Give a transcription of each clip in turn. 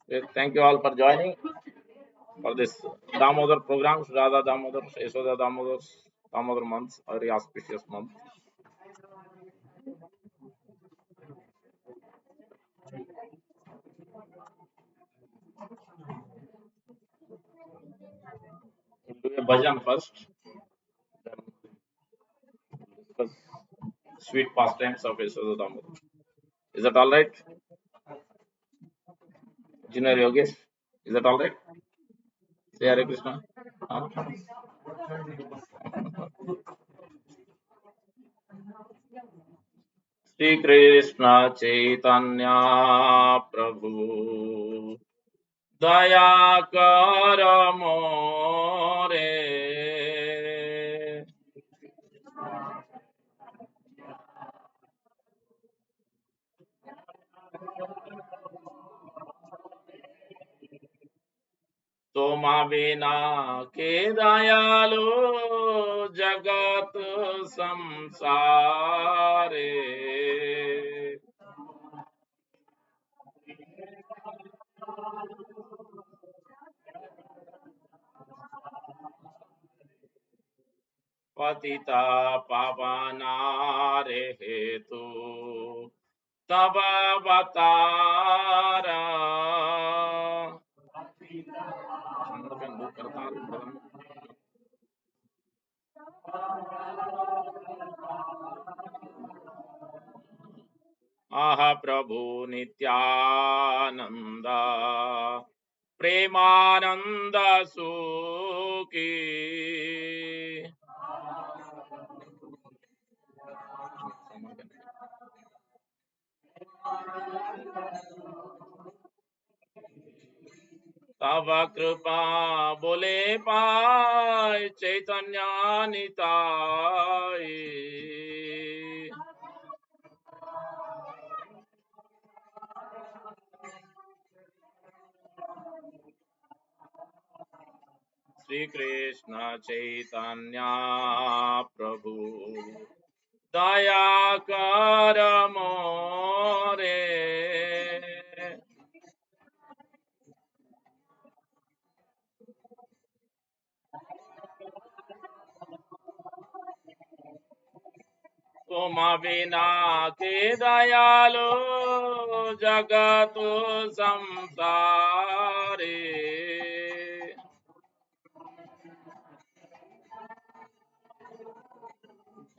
Thank you all for joining for this Damodar program, Radha Damodar, Yashoda Damodar, Damodar month, very auspicious month. We'll do a bhajan first, then discuss sweet pastimes of Yashoda Damodar. Is that all right? Junior Yogesh, is that all right? Say Hare Krishna. Huh? Shri Krishna Chaitanya Prabhu दया कर मोरे तुम बिना के दयालो जगत संसारे पतिता पावना रे हेतु तब अवतारा आह प्रभु नित्यानंद प्रेमानंद सुखी तब कृपा बोले पाय चैतन्य निताय श्री कृष्ण चैतन्य प्रभु दया कर मोरे तुम बिना के दयालो जगत संसारे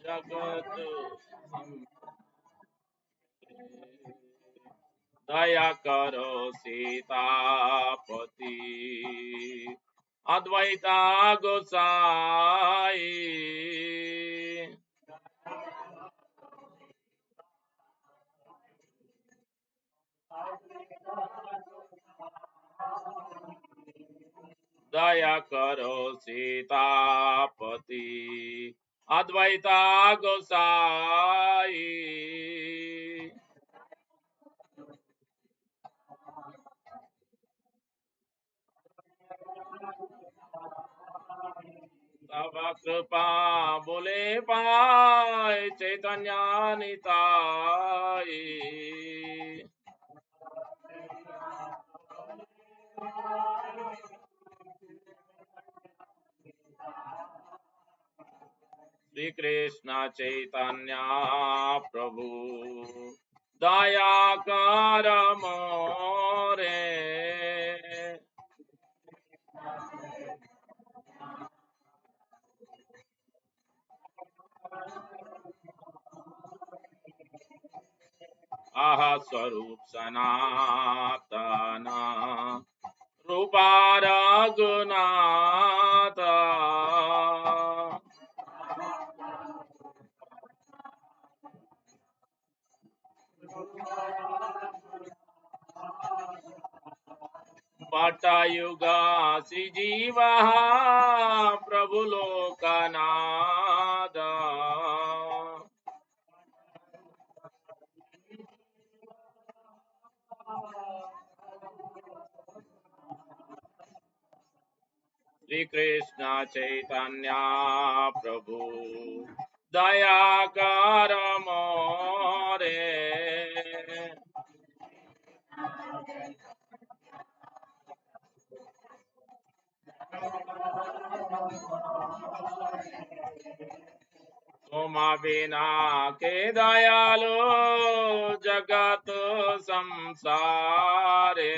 जगत दया करो सीतापति अद्वैता गोसाई दया करो सीतापति अद्वैता गोसाई तब कृपा बोले पाय चैतन्य निताय श्री कृष्ण चैतन्य प्रभु दया कर मोरे आह स्वरूप सनातन रूपा रघुनाथ पटयुगा श्रीजीव प्रभु लोकनाथ श्री कृष्ण चैतन्य प्रभु दया कर मोरे तुम बिना के दयालो जगत संसारे।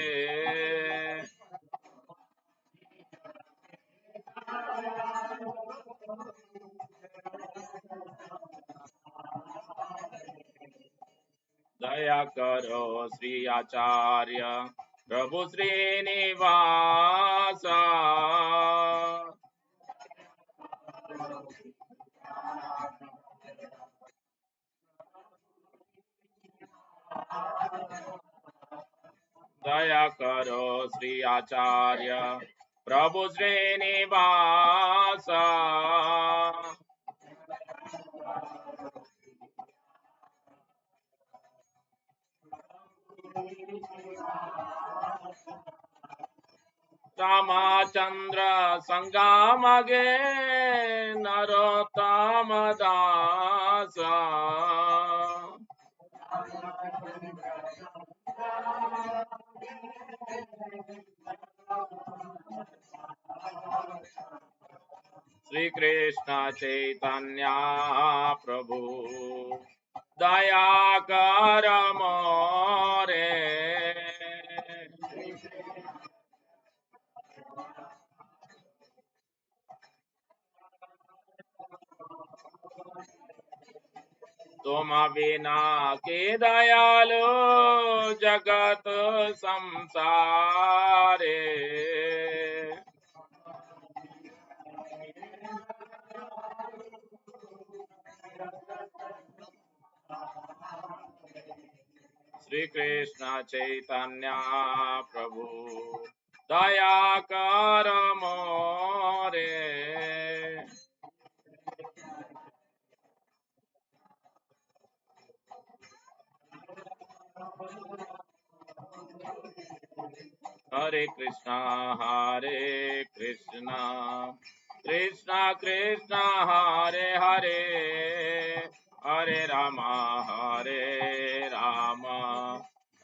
दया करो श्री आचार्य प्रभु श्रीनिवास। दया करो श्री आचार्य प्रभु श्रीनिवास। रामचंद्र संगमगे नरोत्तम दास। श्री कृष्ण चैतन्य प्रभु दया कर मोरे। तुम बिना के दयालो जगत संसारे। श्री कृष्ण चैतन्य प्रभु दया कर मोरे। हरे कृष्णा कृष्णा कृष्णा हरे हरे, हरे राम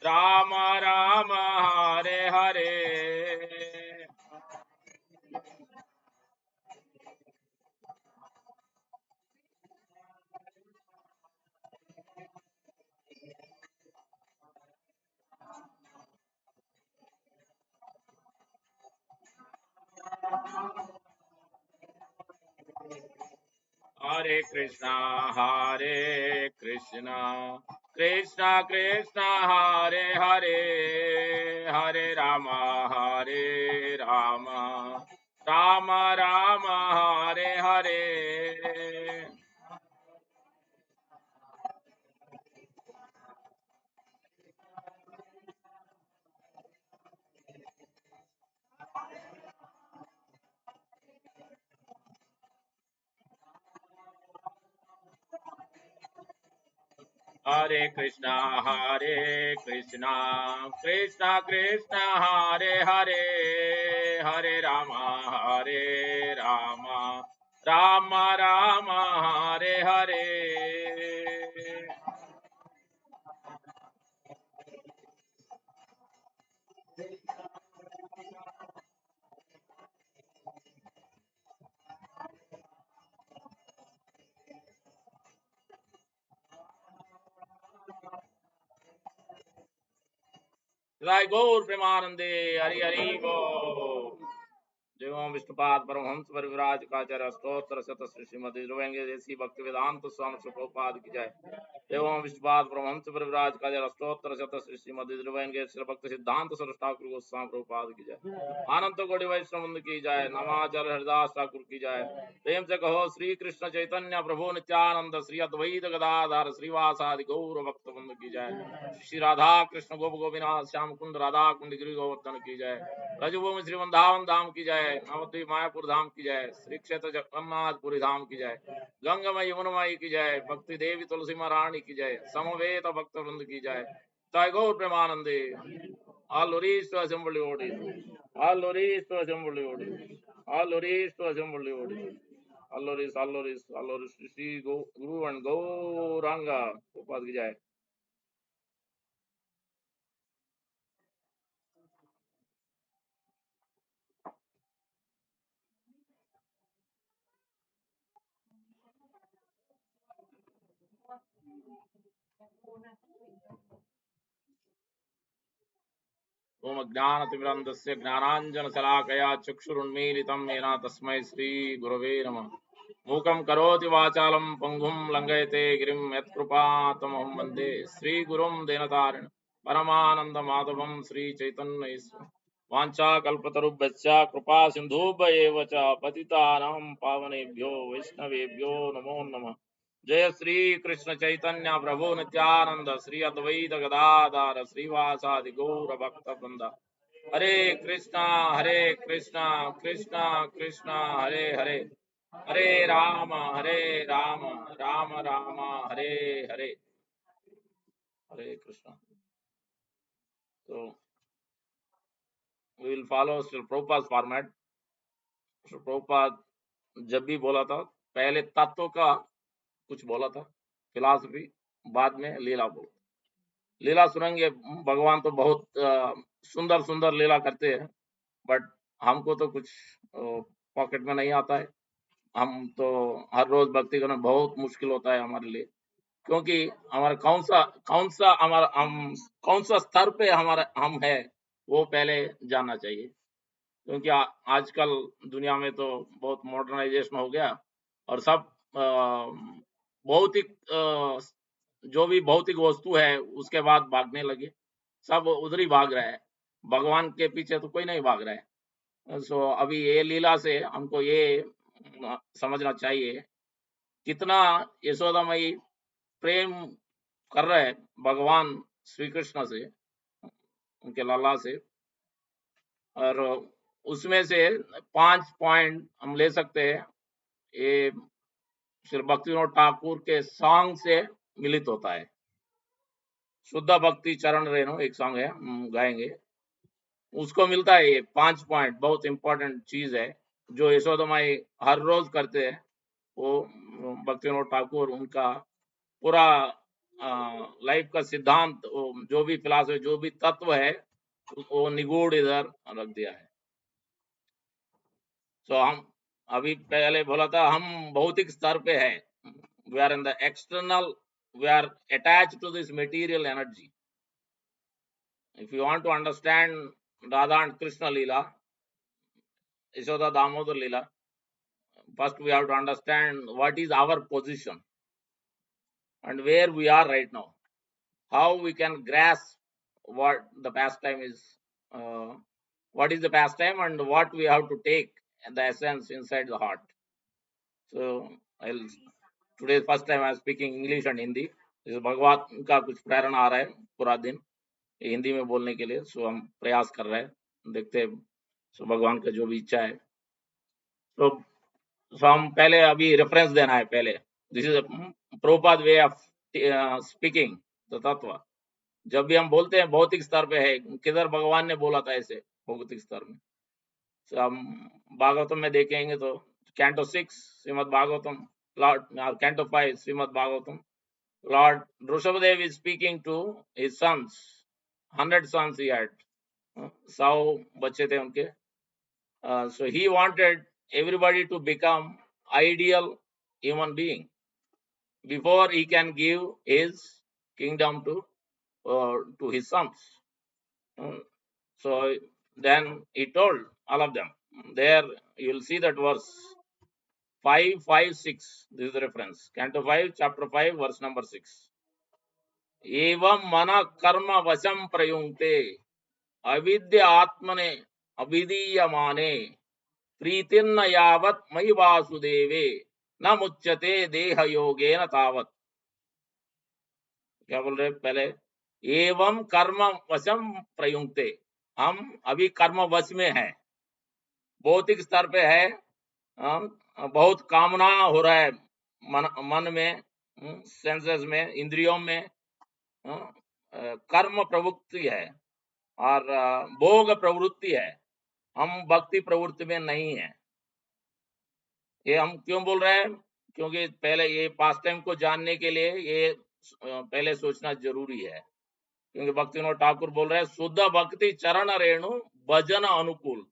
राम राम हरे हरे। हरे कृष्णा कृष्णा कृष्णा हरे हरे, हरे राम राम राम हरे हरे। हरे कृष्णा कृष्णा कृष्णा हरे हरे, हरे राम राम राम हरे हरे। जय गौर प्रेमानंदे, हरि हरि बोल। जय ओम विष्णुपाद परमहंस परिव्राज काचार्य स्तोत्र शत श्रीमद देसी भक्ति वेदांत स्वामी प्रभुपाद की जय। जय ओम विष्णुपाद परमहंस परिव्राज काचार्य स्तोत्र शत श्रीमद श्री भक्त सिद्धांत सरस्वती ठाकुर गोस्वामी प्रभुपाद की जय। अनंत कोटि वैष्णव वृंद की जय। नमाचार्य हरिदास ठाकुर की जय। प्रेम से कहो श्री कृष्ण चैतन्य प्रभु नित्यानंद श्री अद्वैत गदाधर श्रीवासादि गौर भक्त वृंद की जय। श्री राधा कृष्ण गोप गोपीनाथ श्याम कुंड राधा कुंड गिरि गोवर्धन की जय। रजभूमि श्री वृंदावन धाम की जय। नवद्वीप मायापुर धाम की जय। श्री क्षेत्र जगन्नाथपुरी धाम की जय। गंगमय यमुनमयी की जय। भक्ति देवी तुलसी महारानी की जय। समवेत भक्त वृंद की जय। जय गौर प्रेमानंदे। Allorista assembly order. Allorista assembly order. Allorista assembly order. Alloris, Shri Guru and Gauranga. Upad की जाए। ओम ज्ञानतिमिरन्धस्य ज्ञानाञ्जनशलाकया चक्षुरुन्मीलितं येन तस्मै श्रीगुरवे नमः। मूकं करोति वाचालं पङ्गुं लङ्घयते गिरिं यत्कृपातमहं वन्दे श्रीगुरुं दीनतारिणं परमानन्दमाधवं श्रीचैतन्यईश्वरं। वाञ्छाकल्पतरुभ्यश्च कृपा सिन्धुभ्येव च पतितानां पावनेभ्यो वैष्णवेभ्यो नमो नमः। जय श्री कृष्ण चैतन्य प्रभु नित्यानंद श्री अद्वैत गदाधर श्रीवासादि गौर भक्त वृंद। हरे कृष्णा कृष्णा कृष्णा हरे हरे, हरे राम राम राम हरे हरे, हरे कृष्णा। तो we will follow Shri Prabhupada format. Shri Prabhupada जब भी बोला था पहले तत्व का कुछ बोला था, फिलॉसफी, बाद में लीला बोला। लीला सुनेंगे, भगवान तो बहुत सुंदर सुंदर लीला करते हैं, बट हमको तो कुछ पॉकेट में नहीं आता है। हम तो हर रोज भक्ति करना बहुत मुश्किल होता है हमारे लिए, क्योंकि हमारा कौन सा स्तर पे हमारा हम है वो पहले जानना चाहिए। क्योंकि आजकल दुनिया में तो बहुत मॉडर्नाइजेशन हो गया और सब भौतिक जो भी भौतिक वस्तु है उसके बाद भागने लगे, सब उधर ही भाग रहा है, भगवान के पीछे तो कोई नहीं भाग रहा है। सो अभी ये लीला से हमको ये समझना चाहिए कितना यशोदामयी प्रेम कर रहे हैं भगवान श्री कृष्ण से, उनके लाला से। और उसमें से 5 पॉइंट हम ले सकते हैं। ये श्री भक्तिविनोद ठाकुर के सॉन्ग से मिलित होता है। शुद्ध भक्ति चरण रेणु एक सॉन्ग है, हम गाएंगे, उसको मिलता है ये 5 पॉइंट। बहुत इंपॉर्टेंट चीज है जो यशोदमाई हर रोज करते हैं। वो भक्तिविनोद ठाकुर उनका पूरा लाइफ का सिद्धांत, जो भी फिलॉसफी, जो भी तत्व है वो निगूढ़ इधर रख दिया है। तो हम अभी पहले बोला था हम भौतिक स्तर पे है, we are in the external, we are attached to this material energy. If you want to understand Radha and Krishna leela, Yashoda Damodar leela, first we have to understand what is our position and where we are right now, how we can grasp what the pastime is, uh, what is the pastime and what we have to take the essence inside the heart. So I'll today first time I am speaking English and Hindi. इस भगवान का कुछ प्रेरणा आ रहा है पूरा दिन हिंदी में बोलने के लिए, सो हम प्रयास कर रहे हैं, देखते हैं सो भगवान का जो भी इच्छा है। तो हम पहले अभी रेफरेंस देना है पहले। This is Prabhupada way of speaking the तत्व। जब भी हम बोलते हैं भौतिक स्तर पे है, किधर भगवान ने बोला था ऐसे भौतिक स्तर में। so, हम भागवतम में देखेंगे तो canto 6 Srimad Bhagavatam, lord canto 5 Srimad Bhagavatam, lord Rishabhdev is speaking to his sons, 100 sons he had, 100 बच्चे थे उनके। so he wanted everybody to become ideal human being before he can give his kingdom to his sons. So then he told all of them. There you will see that verse 5, 5, 6. This is the reference. Canto 5, chapter 5, verse number 6. एवं मन कर्म वशम प्रयुंक्ते अविद्य आत्मने अविधीयमाने प्रीतिर्न यावत् मयि वासुदेवे न मुच्यते देह योगेन तावत्। क्या बोल रहे पहले? एवं कर्म वशम प्रयुंक्ते, हम अभी कर्म वश में हैं, भौतिक स्तर पे है, बहुत कामना हो रहा है मन में, सेंसेस में, इंद्रियों में, कर्म प्रवृत्ति है और भोग प्रवृत्ति है। हम भक्ति प्रवृत्ति में नहीं है। ये हम क्यों बोल रहे हैं? क्योंकि पहले ये पास्ट टाइम को जानने के लिए ये पहले सोचना जरूरी है। क्योंकि भक्तिविनोद ठाकुर बोल रहे हैं शुद्ध भक्ति चरण रेणु भजन अनुकूल।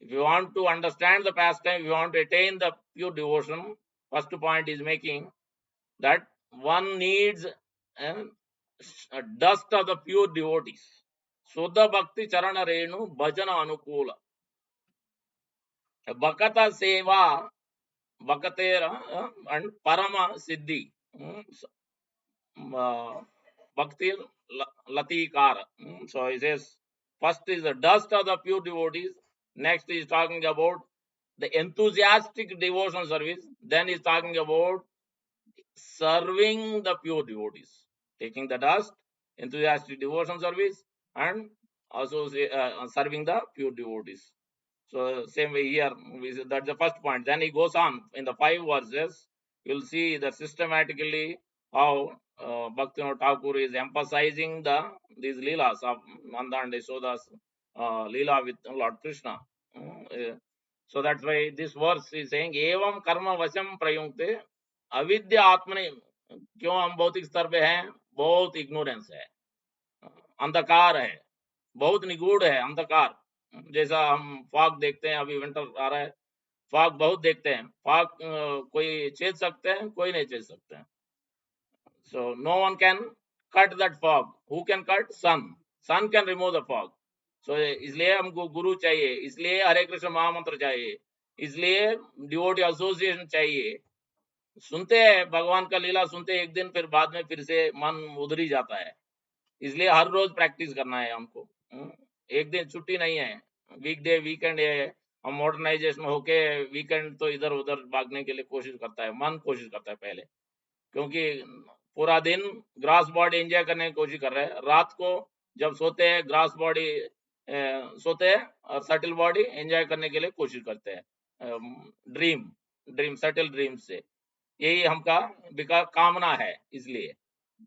If you want to understand the pastime, if you want to attain the pure devotion, first point is making that one needs a dust of the pure devotees. Sudha Bhakti Charana Renu Bhajana Anukula. Bhakata Seva Bhakatera and Parama Siddhi. Bhakti Latikara. So he says, first is the dust of the pure devotees. Next he is talking about the enthusiastic devotion service. Then he is talking about serving the pure devotees, taking the dust, enthusiastic devotion service, and also serving the pure devotees. So same way here, that's the first point. Then he goes on in the 5 verses. You'll see that systematically how Bhaktivinoda Thakur is emphasizing these leelas of Nanda and Yashoda's leela with Lord Krishna. So that's why this verse is saying, "Evam karma vasam prayunkte अविद्या आत्मने." क्यों हम भौतिक स्तर पे हैं? बहुत ignorance है, अंधकार है, बहुत निगूढ़ है अंधकार। जैसा हम फॉग देखते हैं, अभी विंटर आ रहा है, फॉग बहुत देखते हैं। फॉग कोई छेद सकते हैं? कोई नहीं छेद सकते हैं। So no one can cut that fog. Who can cut? Sun. Sun can remove the fog. So इसलिए हमको गुरु चाहिए, इसलिए हरे कृष्ण महामंत्र चाहिए, इसलिए डिवोटी एसोसिएशन चाहिए। सुनते हैं भगवान का लीला, सुनते एक दिन, फिर बाद में फिर से मन उधर ही जाता है। इसलिए हर रोज प्रैक्टिस करना है हमको। एक दिन छुट्टी नहीं है, वीकडे वीकेंड है। हम मॉडर्नाइजेशन होके वीकेंड तो इधर उधर भागने के लिए कोशिश करता है, मन कोशिश करता है पहले, क्योंकि पूरा दिन ग्रास बॉडी एंजॉय करने की कोशिश कर रहे हैं। रात को जब सोते हैं, ग्रास बॉडी सोते हैं और सटल बॉडी एंजॉय करने के लिए कोशिश करते हैं, ड्रीम सटल ड्रीम से। यही हमका कामना है। इसलिए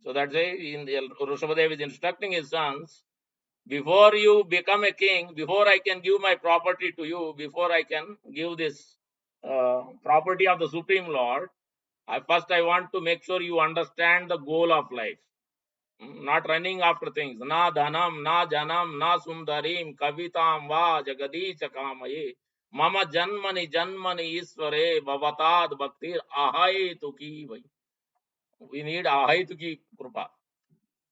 so that's why in Rishabhadev is instructing his sons, before you become a king, before I can give my property to you, before I can give this property of the Supreme Lord, I want to make sure you understand the goal of life. Not running after things. Na dhanam, na janam, na sundarim, kavitam va jagadicha kamaye. Mama janmani janmani isware bhavatad bhaktir ahai tuki vai. We need ahai tuki krupa.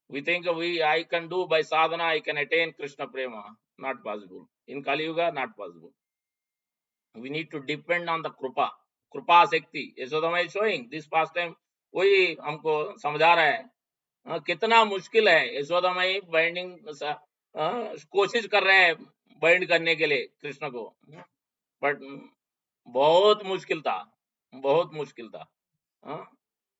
We think I can do by sadhana, I can attain Krishna prema. Not possible. In Kali Yuga, not possible. We need to depend on the krupa shakti. Yasodama is showing this past time, वही हमको समझा रहा है कितना मुश्किल है। यशोदामाई binding कोशिश कर रहे हैं बाइंड करने के लिए कृष्ण को, बट बहुत मुश्किल था, बहुत मुश्किल था।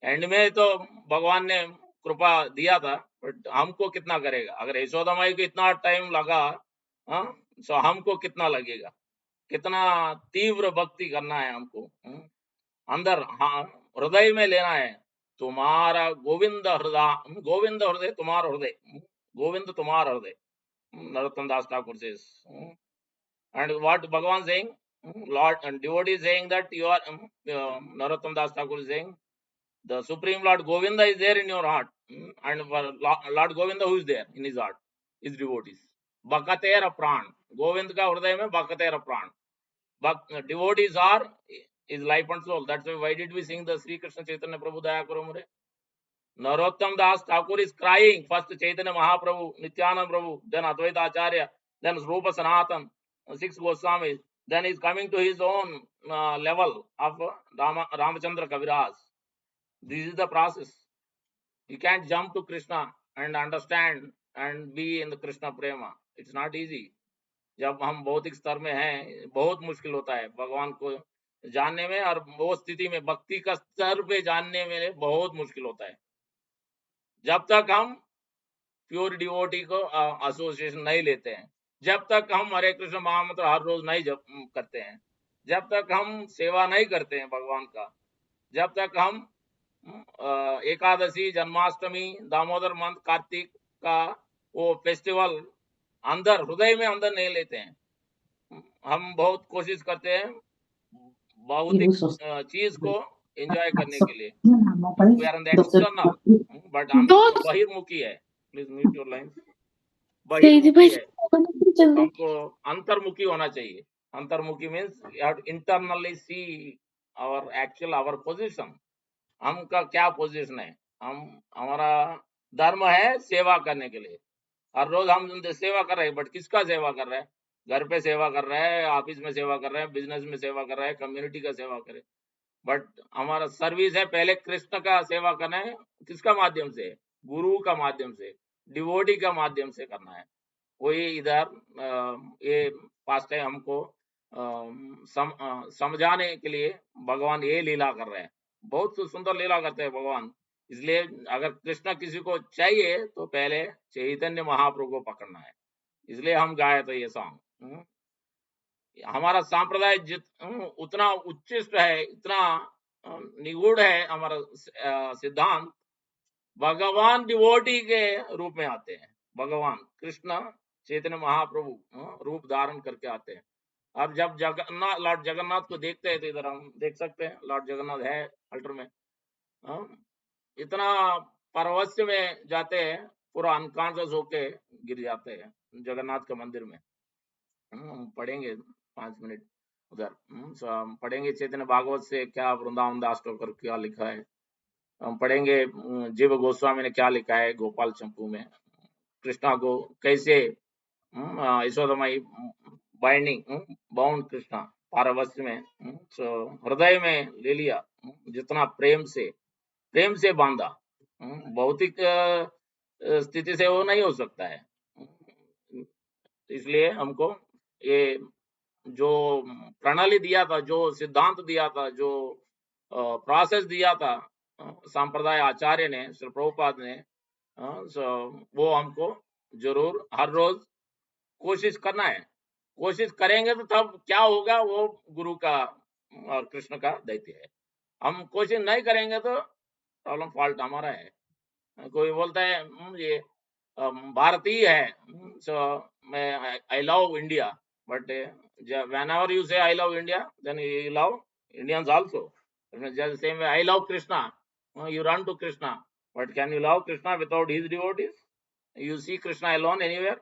एंड में तो भगवान ने कृपा दिया था, बट हमको कितना करेगा? अगर यशोदामाई को इतना टाइम लगा, सो हमको कितना लगेगा? कितना तीव्र भक्ति करना है हमको, अंदर हृदय में लेना है। तुम्हारा गोविंद हृदय तुम्हारा हृदय, गोविंद तुम्हारा हृदय। नरोत्तम दास Thakur says, and what Bhagavan saying, Lord and devotee is saying that you are Narottam Das Thakur is saying the Supreme Lord Govinda is there in your heart, and Lord Govinda who is there in his heart is devotees. Bhakatera pran, Govind ka hriday mein bhakatera pran. Devotees are his life and soul. That's why did we sing the Sri Krishna Chaitanya Prabhu Daya Karo Mure? Narottam Das Thakur is crying. First Chaitanya Mahaprabhu, Nityananda Prabhu, then Advaita Acharya, then Rupa Sanatan, 6 Goswamis. Then he is coming to his own level of Ramachandra Kaviraj. This is the process. You can't jump to Krishna and understand and be in the Krishna prema. It's not easy. जब हम भौतिक स्तर में हैं, बहुत मुश्किल होता है भगवान को जानने में, और वो स्थिति में भक्ति का स्तर पे जानने में बहुत मुश्किल होता है। जब तक हम प्योर डिवोटी को एसोसिएशन नहीं लेते हैं, जब तक हम हरे कृष्ण महामंत्र हर रोज नहीं जप करते हैं, जब तक हम सेवा नहीं करते हैं भगवान का, जब तक हम एकादशी, जन्माष्टमी, दामोदर मंथ, कार्तिक का वो फेस्टिवल अंदर हृदय में अंदर नहीं लेते हैं। हम बहुत कोशिश करते हैं भौतिक चीज को एंजॉय करने के लिए। We are on the external, but बहिर्मुखी है। Please mute your line. बहिर्मुखी है, हमको अंतर्मुखी होना चाहिए। अंतर्मुखी means you have to internally see our actual our position. हमका क्या पोजीशन है? हम हमारा धर्म है सेवा करने के लिए। हर रोज हम सेवा कर रहे हैं, बट किसका सेवा कर रहे हैं? घर पे सेवा कर रहे हैं, ऑफिस में सेवा कर रहे हैं, बिजनेस में सेवा कर रहे हैं, कम्युनिटी का सेवा करें। बट हमारा सर्विस है पहले कृष्ण का सेवा करना है। किसका माध्यम से? गुरु का माध्यम से, डिवोटी का माध्यम से करना है। वही इधर ये पास्ट टाइम हमको समझाने के लिए भगवान ये लीला कर रहे हैं। बहुत सुंदर लीला करते हैं भगवान। इसलिए अगर कृष्ण किसी को चाहिए तो पहले चैतन्य महाप्रभु को पकड़ना है। इसलिए हम गाए थे ये सॉन्ग। हमारा सांप्रदाय उतना उच्चिष्ट है, इतना निगूढ़ है हमारा सिद्धांत। भगवान डिवोटी के रूप में आते हैं। भगवान कृष्ण चैतन्य महाप्रभु रूप धारण करके आते हैं। अब जब जगन्नाथ लॉर्ड जगन्नाथ को देखते हैं तो इधर हम देख सकते हैं लॉर्ड जगन्नाथ है अल्टर में। इतना परवश्य में जाते हैं, पूरा अनकॉन्शियस होके गिर जाते हैं जगन्नाथ के मंदिर में। पढ़ेंगे 5 मिनट उधर। हम पढ़ेंगे चैतन्य भागवत से क्या वृंदावन दास टोकर क्या लिखा है। हम पढ़ेंगे जीव गोस्वामी ने क्या लिखा है गोपाल चंपू में, कृष्णा को कैसे यशोदमाई बाइंडिंग बाउंड कृष्णा पारवश्य में। सो हृदय में ले लिया, जितना प्रेम से बांधा। भौतिक स्थिति से वो नहीं हो सकता है। इसलिए हमको ये जो प्रणाली दिया था, जो सिद्धांत दिया था, जो प्रोसेस दिया था संप्रदाय आचार्य ने, श्री प्रभुपाद ने, वो हमको जरूर हर रोज कोशिश करना है। कोशिश करेंगे तो तब क्या होगा, वो गुरु का और कृष्ण का दैत्य है। हम कोशिश नहीं करेंगे तो प्रॉब्लम फॉल्ट हमारा है। कोई बोलता है ये भारतीय है, सो मैं I love India, but whenever you say I love India, then you love Indians also. Just the same way I love Krishna, you run to Krishna, but can you love Krishna without his devotees? You see Krishna alone anywhere?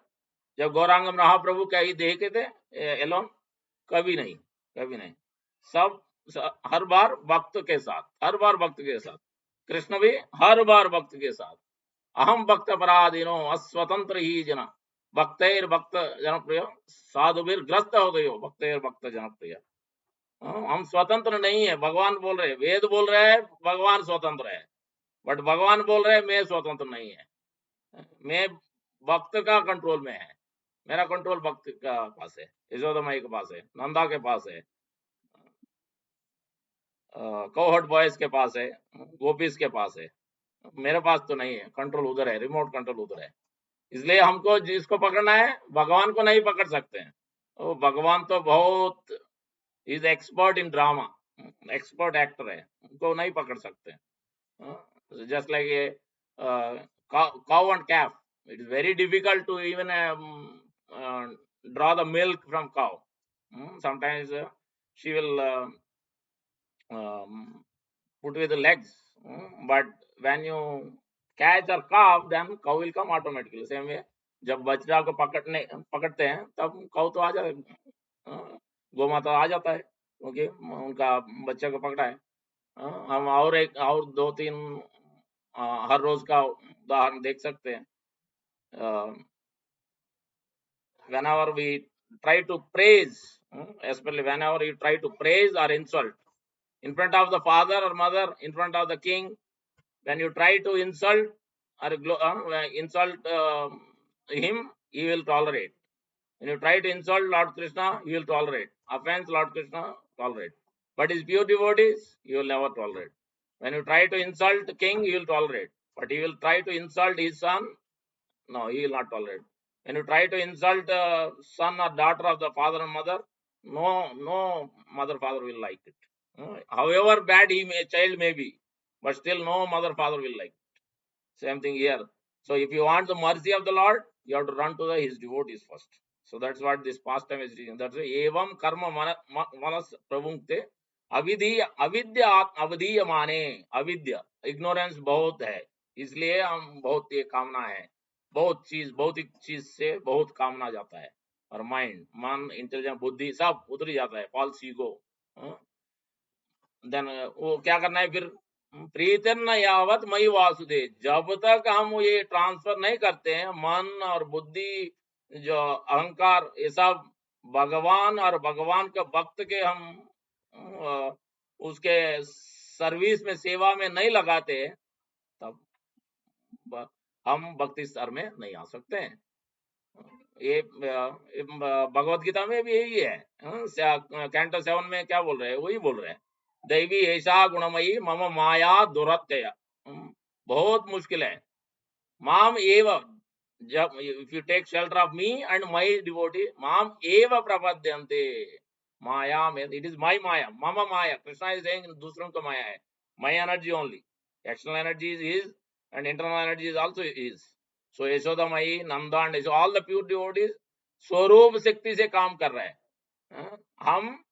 जब गौरांग महाप्रभु क्या ही देखे थे Elon? कभी नहीं, कभी नहीं। सब हर बार भक्त के साथ, हर बार भक्त के साथ। कृष्ण भी हर बार भक्त के साथ। अहम भक्त पराधीनो अस्वतंत्र ही जना, भक्तैर भक्त जनप्रिय साधुवीर ग्रस्त हो गयो भक्तैर भक्त जनप्रिय। हम स्वतंत्र नहीं है, भगवान बोल रहे, वेद बोल रहे हैं भगवान स्वतंत्र है, बट भगवान बोल रहे मैं स्वतंत्र नहीं है, मैं भक्त का कंट्रोल में है। मेरा कंट्रोल भक्त का पास है, यशोदमाई के पास है, नंदा के पास है, कोहट बॉयज के पास है, गोपीज के पास है। मेरे पास तो नहीं है, कंट्रोल उधर है, रिमोट कंट्रोल उधर है। इसलिए हमको जिसको पकड़ना है, भगवान को नहीं पकड़ सकते हैं। वो भगवान तो बहुत is expert in drama, expert actor है, उनको नहीं पकड़ सकते। जस्ट लाइक ये cow and calf, it is very difficult to even draw the milk from cow. Sometimes she will put with the legs, but when you catch or calf, then cow will come automatically. Same way, जब बछड़ा को पकड़ते हैं तब काऊ तो आ जाए, गौ माता आ जाता है, क्योंकि उनका बच्चे को पकड़ा है। हम और एक और 2-3 हर रोज का उदाहरण देख सकते हैं। whenever we try to praise, especially whenever you try to praise or insult in front of the father or mother, in front of the king, when you try to insult or insult him, he will tolerate. When you try to insult Lord Krishna, he will tolerate. Offense Lord Krishna, tolerate. But his pure devotees, he will never tolerate. When you try to insult the king, he will tolerate. But he will try to insult his son, no, he will not tolerate. When you try to insult son or daughter of the father and mother, no mother father will like it. However bad child may be, but still no mother father will like it. Same thing here. So if you want the mercy of the Lord, you have to run to his devotees first. So that's what this pastime is teaching. That's evam karma manas prabhunkte avidya avadhiya mane, avidya, ignorance बहुत है, इसलिए हम बहुत ये कामना है, बहुत चीज, भौतिक चीज से बहुत कामना जाता है, और माइंड, मन, इंटेलिजेंस, बुद्धि सब उतर जाता है, फॉल्स ईगो। देन वो क्या करना है फिर, प्रीतिर्न यावत मई वासुदेव, जब तक हम ये ट्रांसफर नहीं करते हैं मन और बुद्धि, जो अहंकार, ये सब भगवान और भगवान के भक्त के हम उसके सर्विस में, सेवा में नहीं लगाते, तब हम भक्ति स्तर में नहीं आ सकते हैं। ये भगवत गीता में भी यही है। कैंटो 7 में क्या बोल रहे हैं, वही बोल रहे हैं, दैवी ऐसा गुणमयी मम माया दुरत्यय। बहुत मुश्किल है। माम एव, जब if you take shelter of me and my devotee, माम एव प्रपद्यन्ते माया में, इट इज माई माया, मम माया। कृष्णा इज सेइंग दूसरों का माया है, my energy only, external energy is his and internal energy is also his. So Yashoda my, Nanda and all the pure devotees स्वरूप शक्ति से काम कर रहे हैं। हम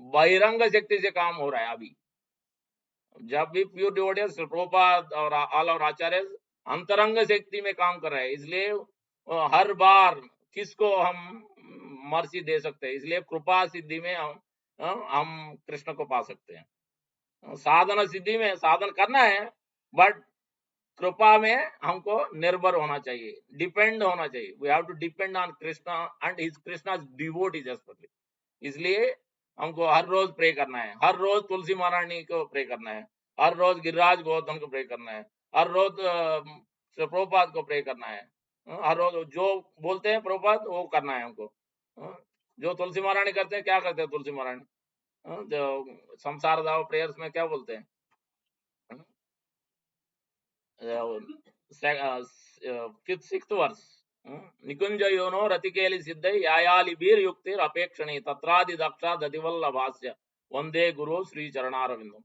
बहिरंग शक्ति से काम हो रहा है अभी। जब भी प्योर डिवोटीज, प्रभुपाद और ऑल और आचार्य अंतरंग शक्ति में काम कर रहे हैं, इसलिए हर बार किसको हम मर्सी दे सकते हैं, इसलिए कृपा सिद्धि में हम कृष्ण को पा सकते हैं। साधना सिद्धि में साधन करना है, बट कृपा में हमको निर्भर होना चाहिए, डिपेंड होना चाहिए। We have to depend on Krishna and his Krishna devotees especially. इसलिए हमको हर रोज प्रे करना है, हर रोज तुलसी महारानी को प्रे करना है, हर रोज गिरिराज गौतम को प्रे करना है, हर रोज प्रभुपाद को प्रे करना है। हर रोज जो बोलते हैं प्रभुपाद वो करना है हमको। जो तुलसी महारानी करते हैं, क्या करते हैं तुलसी महारानी, जो संसार दाव प्रेयर्स में क्या बोलते हैं, फिफ्थ सिक्स्थ वर्ष, निकुंज योनो रतिकेली सिद्ध यायालिबीर युक्तिर अपेक्षणी तत्रादि दक्षा दतिवल्लभास्य वंदे गुरु Shri चरणारविंदम।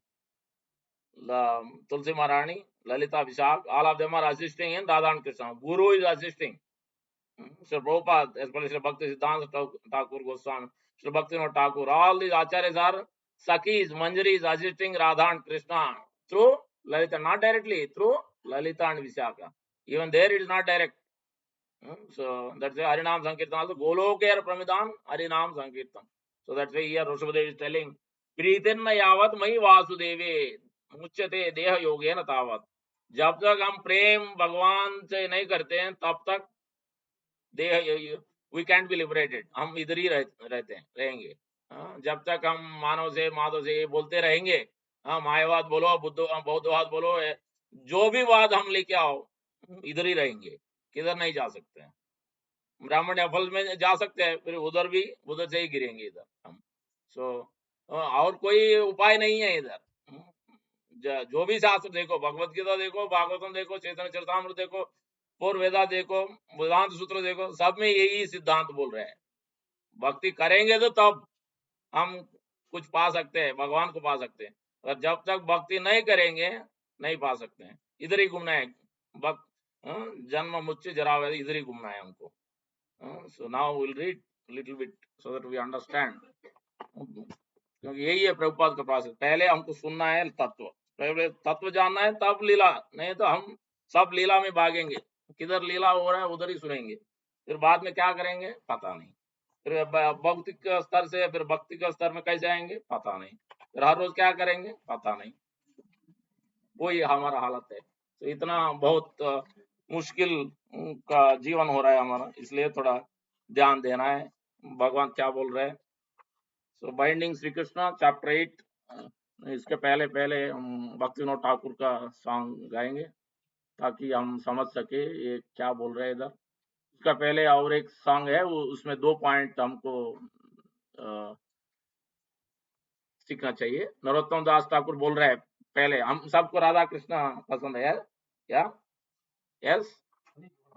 Tulsi Maharani, Lalita Vishak, all of them are assisting in Radha and Krishna. Guru is assisting. Sri Prabhupada, especially Sri Bhakti Siddhanta Thakur Goswami, Sri Bhaktivinoda Thakur, all these acharyas are Sakis, Manjaris assisting Radha and Krishna through Lalita, not directly, through Lalita and Vishaka. Even there it is not direct. So that's why Harinam Sankirtan also, Golokera Pramidam, Harinam Sankirtan. So that's why here Rishabhadev is telling, Pritinna yavat mai Vasudeve, मुच्यते देह योगेन तावत। जब तक हम प्रेम भगवान से नहीं करते हैं, तब तक देह, वी कैंट बी लिबरेटेड, हम इधर ही रहते हैं, रहेंगे। जब तक हम मानव से माधव से ये बोलते रहेंगे, मायावाद बोलो, बौद्धवाद बोलो, जो भी वाद हम लेके आओ, इधर ही रहेंगे, किधर नहीं जा सकते हैं। ब्राह्मण या फल में जा सकते हैं, फिर उधर भी उधर से ही गिरेंगे इधर हम। सो और कोई उपाय नहीं है इधर। जो भी शास्त्र देखो, भगवत गीता देखो, भागवतम देखो, चैतन्य चरितामृत देखो, पूर्व वेदा देखो, वेदांत सूत्र देखो, सब में यही सिद्धांत बोल रहे हैं। भक्ति करेंगे तो तब हम कुछ पा सकते हैं, भगवान को पा सकते हैं। और जब तक भक्ति नहीं करेंगे, नहीं पा सकते हैं। इधर ही घूमना है, जन्म मुच्च जरा इधर ही घूमना है हमको। So now will read little bit so that we understand. क्योंकि यही है प्रभुपाद का प्रोसेस। पहले हमको सुनना है तत्व, पहले तत्व जानना है, तब लीला। नहीं तो हम सब लीला में भागेंगे, किधर लीला हो रहा है उधर ही सुनेंगे, फिर बाद में क्या करेंगे पता नहीं। फिर भौतिक स्तर से फिर भक्ति के स्तर में कैसे आएंगे पता नहीं, फिर हर रोज क्या करेंगे पता नहीं। वही हमारा हालत है। तो इतना बहुत मुश्किल का जीवन हो रहा है हमारा, इसलिए थोड़ा ध्यान देना है भगवान क्या बोल रहे हैं। सो बाइंडिंग श्री कृष्णा चैप्टर 8। इसके पहले हम भक्तिविनोद ठाकुर का सॉन्ग गाएंगे ताकि हम समझ सके ये क्या बोल रहे हैं इधर। उसका पहले और एक सॉन्ग है, वो उसमें 2 पॉइंट हमको सीखना चाहिए। नरोत्तम दास ठाकुर बोल रहे हैं, पहले हम सबको राधा कृष्णा पसंद है क्या? यस,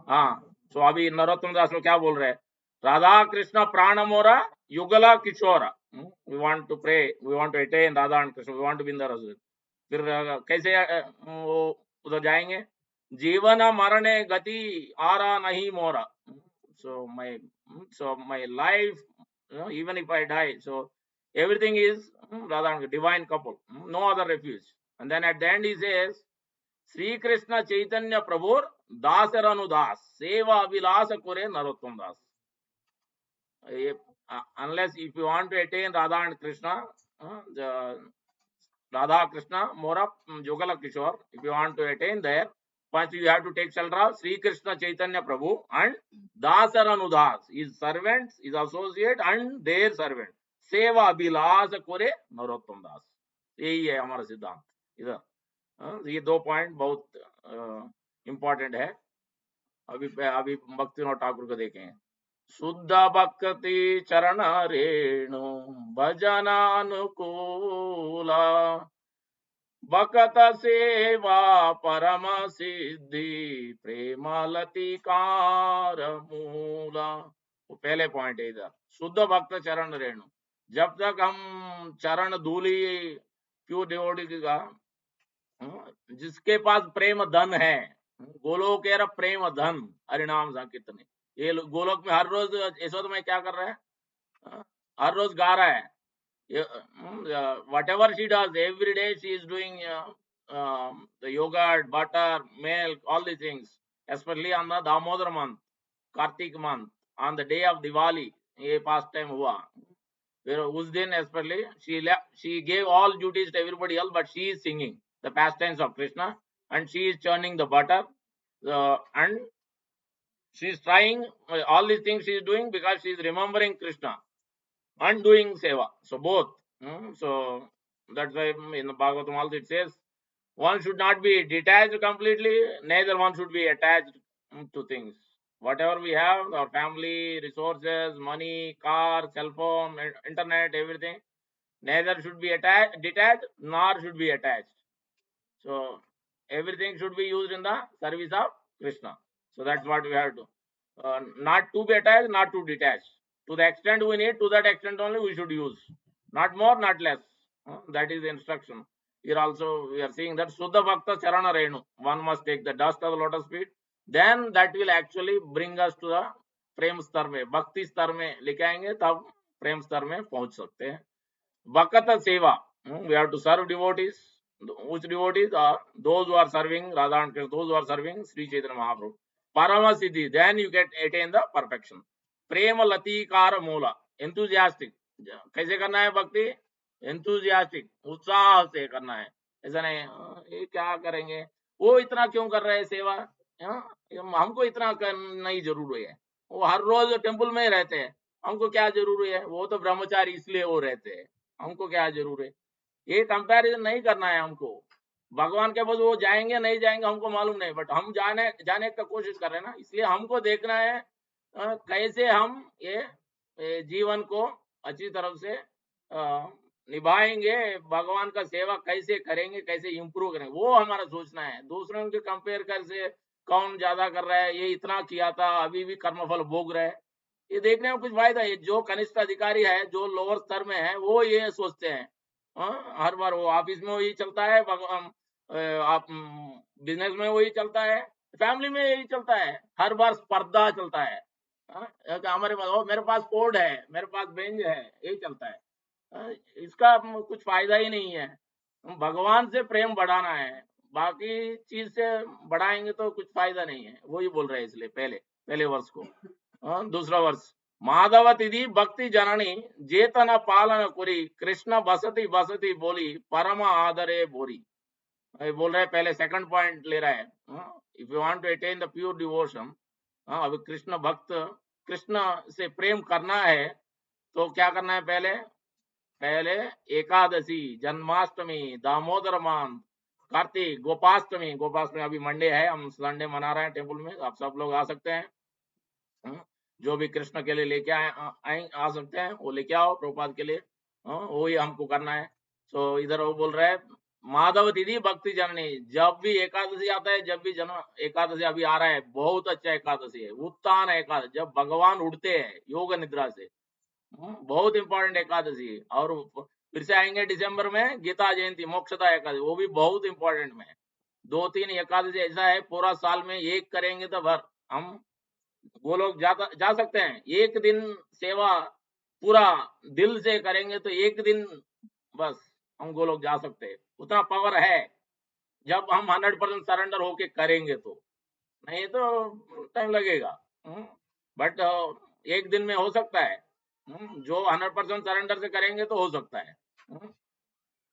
हाँ। सो अभी नरोत्तम दास लोग क्या बोल रहे हैं, राधा कृष्ण प्राण मोरा युगला किशोरा, we want to pray, we want to attain Radha and Krishna, we want to be in the rasa. फिर कैसे वो उधर जाएंगे, जीवन मरणे गति आरा नहीं मोरा, so my life, even if I die, so everything is Radha divine couple, no other refuge. And then at the end he says, Sri Krishna Chaitanya Prabhu Dasaranu Das Seva Vilasa Kure Narottam Das. Unless if you want to attain Radha and Krishna, Radha Krishna, more of Jogala Kishore. If you want to attain there, first you have to take shelter of Sri Krishna Chaitanya Prabhu and Dasar Anudas, his servants, his associate and their servant. सेवा अभिलाष करे नरोत्तम दास, यही है हमारा सिद्धांत इधर। ये दो point बहुत इंपॉर्टेंट है। अभी भक्तिनाथ ठाकुर को देखें। शुद्ध भक्ति चरण रेणु भजनानुकूला भक्त सेवा परम सिद्धि प्रेमलतिकार मूला। वो पहले पॉइंट है इधर, शुद्ध भक्त चरण रेणु। जब तक हम चरण धूली प्योर डिवोटी का, जिसके पास प्रेम धन है, गोलोक प्रेम धन हरिनाम संकीर्तन, ये गोलोक में हर रोज यशोद में क्या कर रहा है, हर रोज गा रहा है। whatever she does every day, she is doing the yogurt, butter, milk, all these things, especially on the Damodar month, Kartik month, on the day of Diwali ये past time हुआ। फिर उस दिन especially she gave all duties to everybody else, but she is singing the pastimes of Krishna and she is churning the butter, and she is trying all these things she is doing because she is remembering Krishna and doing seva. So both. So that's why in the Bhagavatam also it says one should not be detached completely, neither one should be attached to things. Whatever we have, our family, resources, money, car, cell phone, internet, everything, neither should be detached nor should be attached. So everything should be used in the service of Krishna. So that's what we have to. Not to be attached, not to detach. To the extent we need, to that extent only we should use. Not more, not less. That is the instruction. Here also we are seeing that Suddha Bhakta Charana Renu. One must take the dust of the lotus feet. Then that will actually bring us to the प्रेम स्तर में, भक्ति स्तर में लेके आएंगे, तब प्रेम स्तर में पहुंच सकते हैं। भक्त सेवा, we have to serve devotees. Which devotees are those who are serving Radha and Krishna, those who are serving Sri Chaitanya Mahaprabhu. Parama Siddhi, then you get attain the perfection. Prema Latikara Moola, enthusiastic. कैसे करना है भक्ति? enthusiastic, उत्साह से करना है। ऐसा नहीं ये क्या करेंगे, वो इतना क्यों कर रहे हैं सेवा, हमको इतना करना ही जरूर है। वो हर रोज टेम्पल में ही रहते हैं, हमको क्या जरूर है, वो तो ब्रह्मचारी इसलिए वो रहते हैं, हमको क्या जरूर है। ये कंपैरिजन नहीं करना है हमको। भगवान के पास वो जाएंगे नहीं जाएंगे हमको मालूम नहीं, बट हम जाने का कोशिश कर रहे हैं ना, इसलिए हमको देखना है कैसे हम ये जीवन को अच्छी तरह से निभाएंगे, भगवान का सेवा कैसे करेंगे, कैसे इंप्रूव करेंगे, वो हमारा सोचना है। दूसरों के कंपेयर कर से कौन ज्यादा कर रहा है, ये इतना किया था अभी भी कर्मफल भोग रहा है, ये देखने में कुछ फायदा है। जो कनिष्ठ अधिकारी है, जो लोअर स्तर में है, वो ये सोचते हैं। हर बार वो ऑफिस में वही चलता है, आप बिजनेस में वही चलता है, फैमिली में यही चलता है, हर बार स्पर्धा चलता है। हमारे पास मेरे पास फोर्ड है, मेरे पास बेंज है, यही चलता है। इसका कुछ फायदा ही नहीं है। भगवान से प्रेम बढ़ाना है, बाकी चीज से बढ़ाएंगे तो कुछ फायदा नहीं है, वही बोल रहे हैं। इसलिए पहले वर्ष को दूसरा वर्ष, माधव तिथि भक्ति जननी जेतन पालन कुरी कृष्ण बसती बसती बोली परम आदरे बोरी, बोल रहे हैं। पहले सेकंड पॉइंट ले रहा है, if you want to attain the pure devotion, अभी कृष्ण भक्त, कृष्ण से प्रेम करना है तो क्या करना है? पहले एकादशी, जन्माष्टमी, दामोदर मान, कार्तिक, गोपाष्टमी अभी मंडे है, हम संडे मना रहे हैं टेम्पल में, आप सब लोग आ सकते हैं। जो भी कृष्ण के लिए लेके आ सकते हैं वो लेके आओ, प्रभुपाद के लिए, वो ही हमको करना है। सो इधर वो बोल रहा है माधव तिथि भक्ति जननी, जब भी एकादशी आता है, जब भी जन्म एकादशी अभी आ रहा है, बहुत अच्छा एकादशी है, उत्तान एकादशी, जब भगवान उठते हैं योग निद्रा से, बहुत इंपॉर्टेंट एकादशी है। और फिर से आएंगे दिसंबर में गीता जयंती, मोक्षदा एकादशी, वो भी बहुत इंपॉर्टेंट में। 2-3 एकादशी ऐसा है, पूरा साल में एक करेंगे तो भर हम वो लोग जा सकते हैं। एक दिन सेवा पूरा दिल से करेंगे तो एक दिन बस हम गोलोक जा सकते हैं, उतना पावर है जब हम 100% सरेंडर होके करेंगे तो, नहीं तो टाइम लगेगा। बट एक दिन में हो सकता है, जो 100% सरेंडर से करेंगे तो हो सकता है।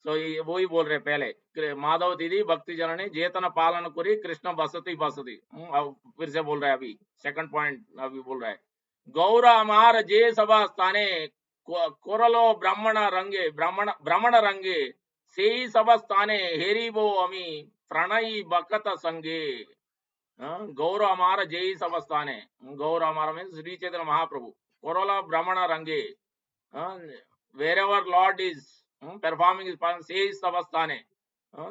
सो वो ही बोल रहे पहले, माधव दीदी भक्ति जननी जेतन पालन करी कृष्ण बसती बसती। अब फिर से बोल रहा है, अभी सेकंड पॉइंट अभी बोल रहा है, गौर अमार जे सभा स्थाने कोरलो ब्राह्मण रंगे ब्राह्मण रंगे से सभा स्थाने हेरी वो अमी प्रणयी बकत संगे। गौर अमार जय सभा स्थाने, गौर अमार मीन्स श्री चैतन्य महाप्रभु, कोरला ब्राह्मण रंगे, wherever Lord is performing his plan, says Savasthane.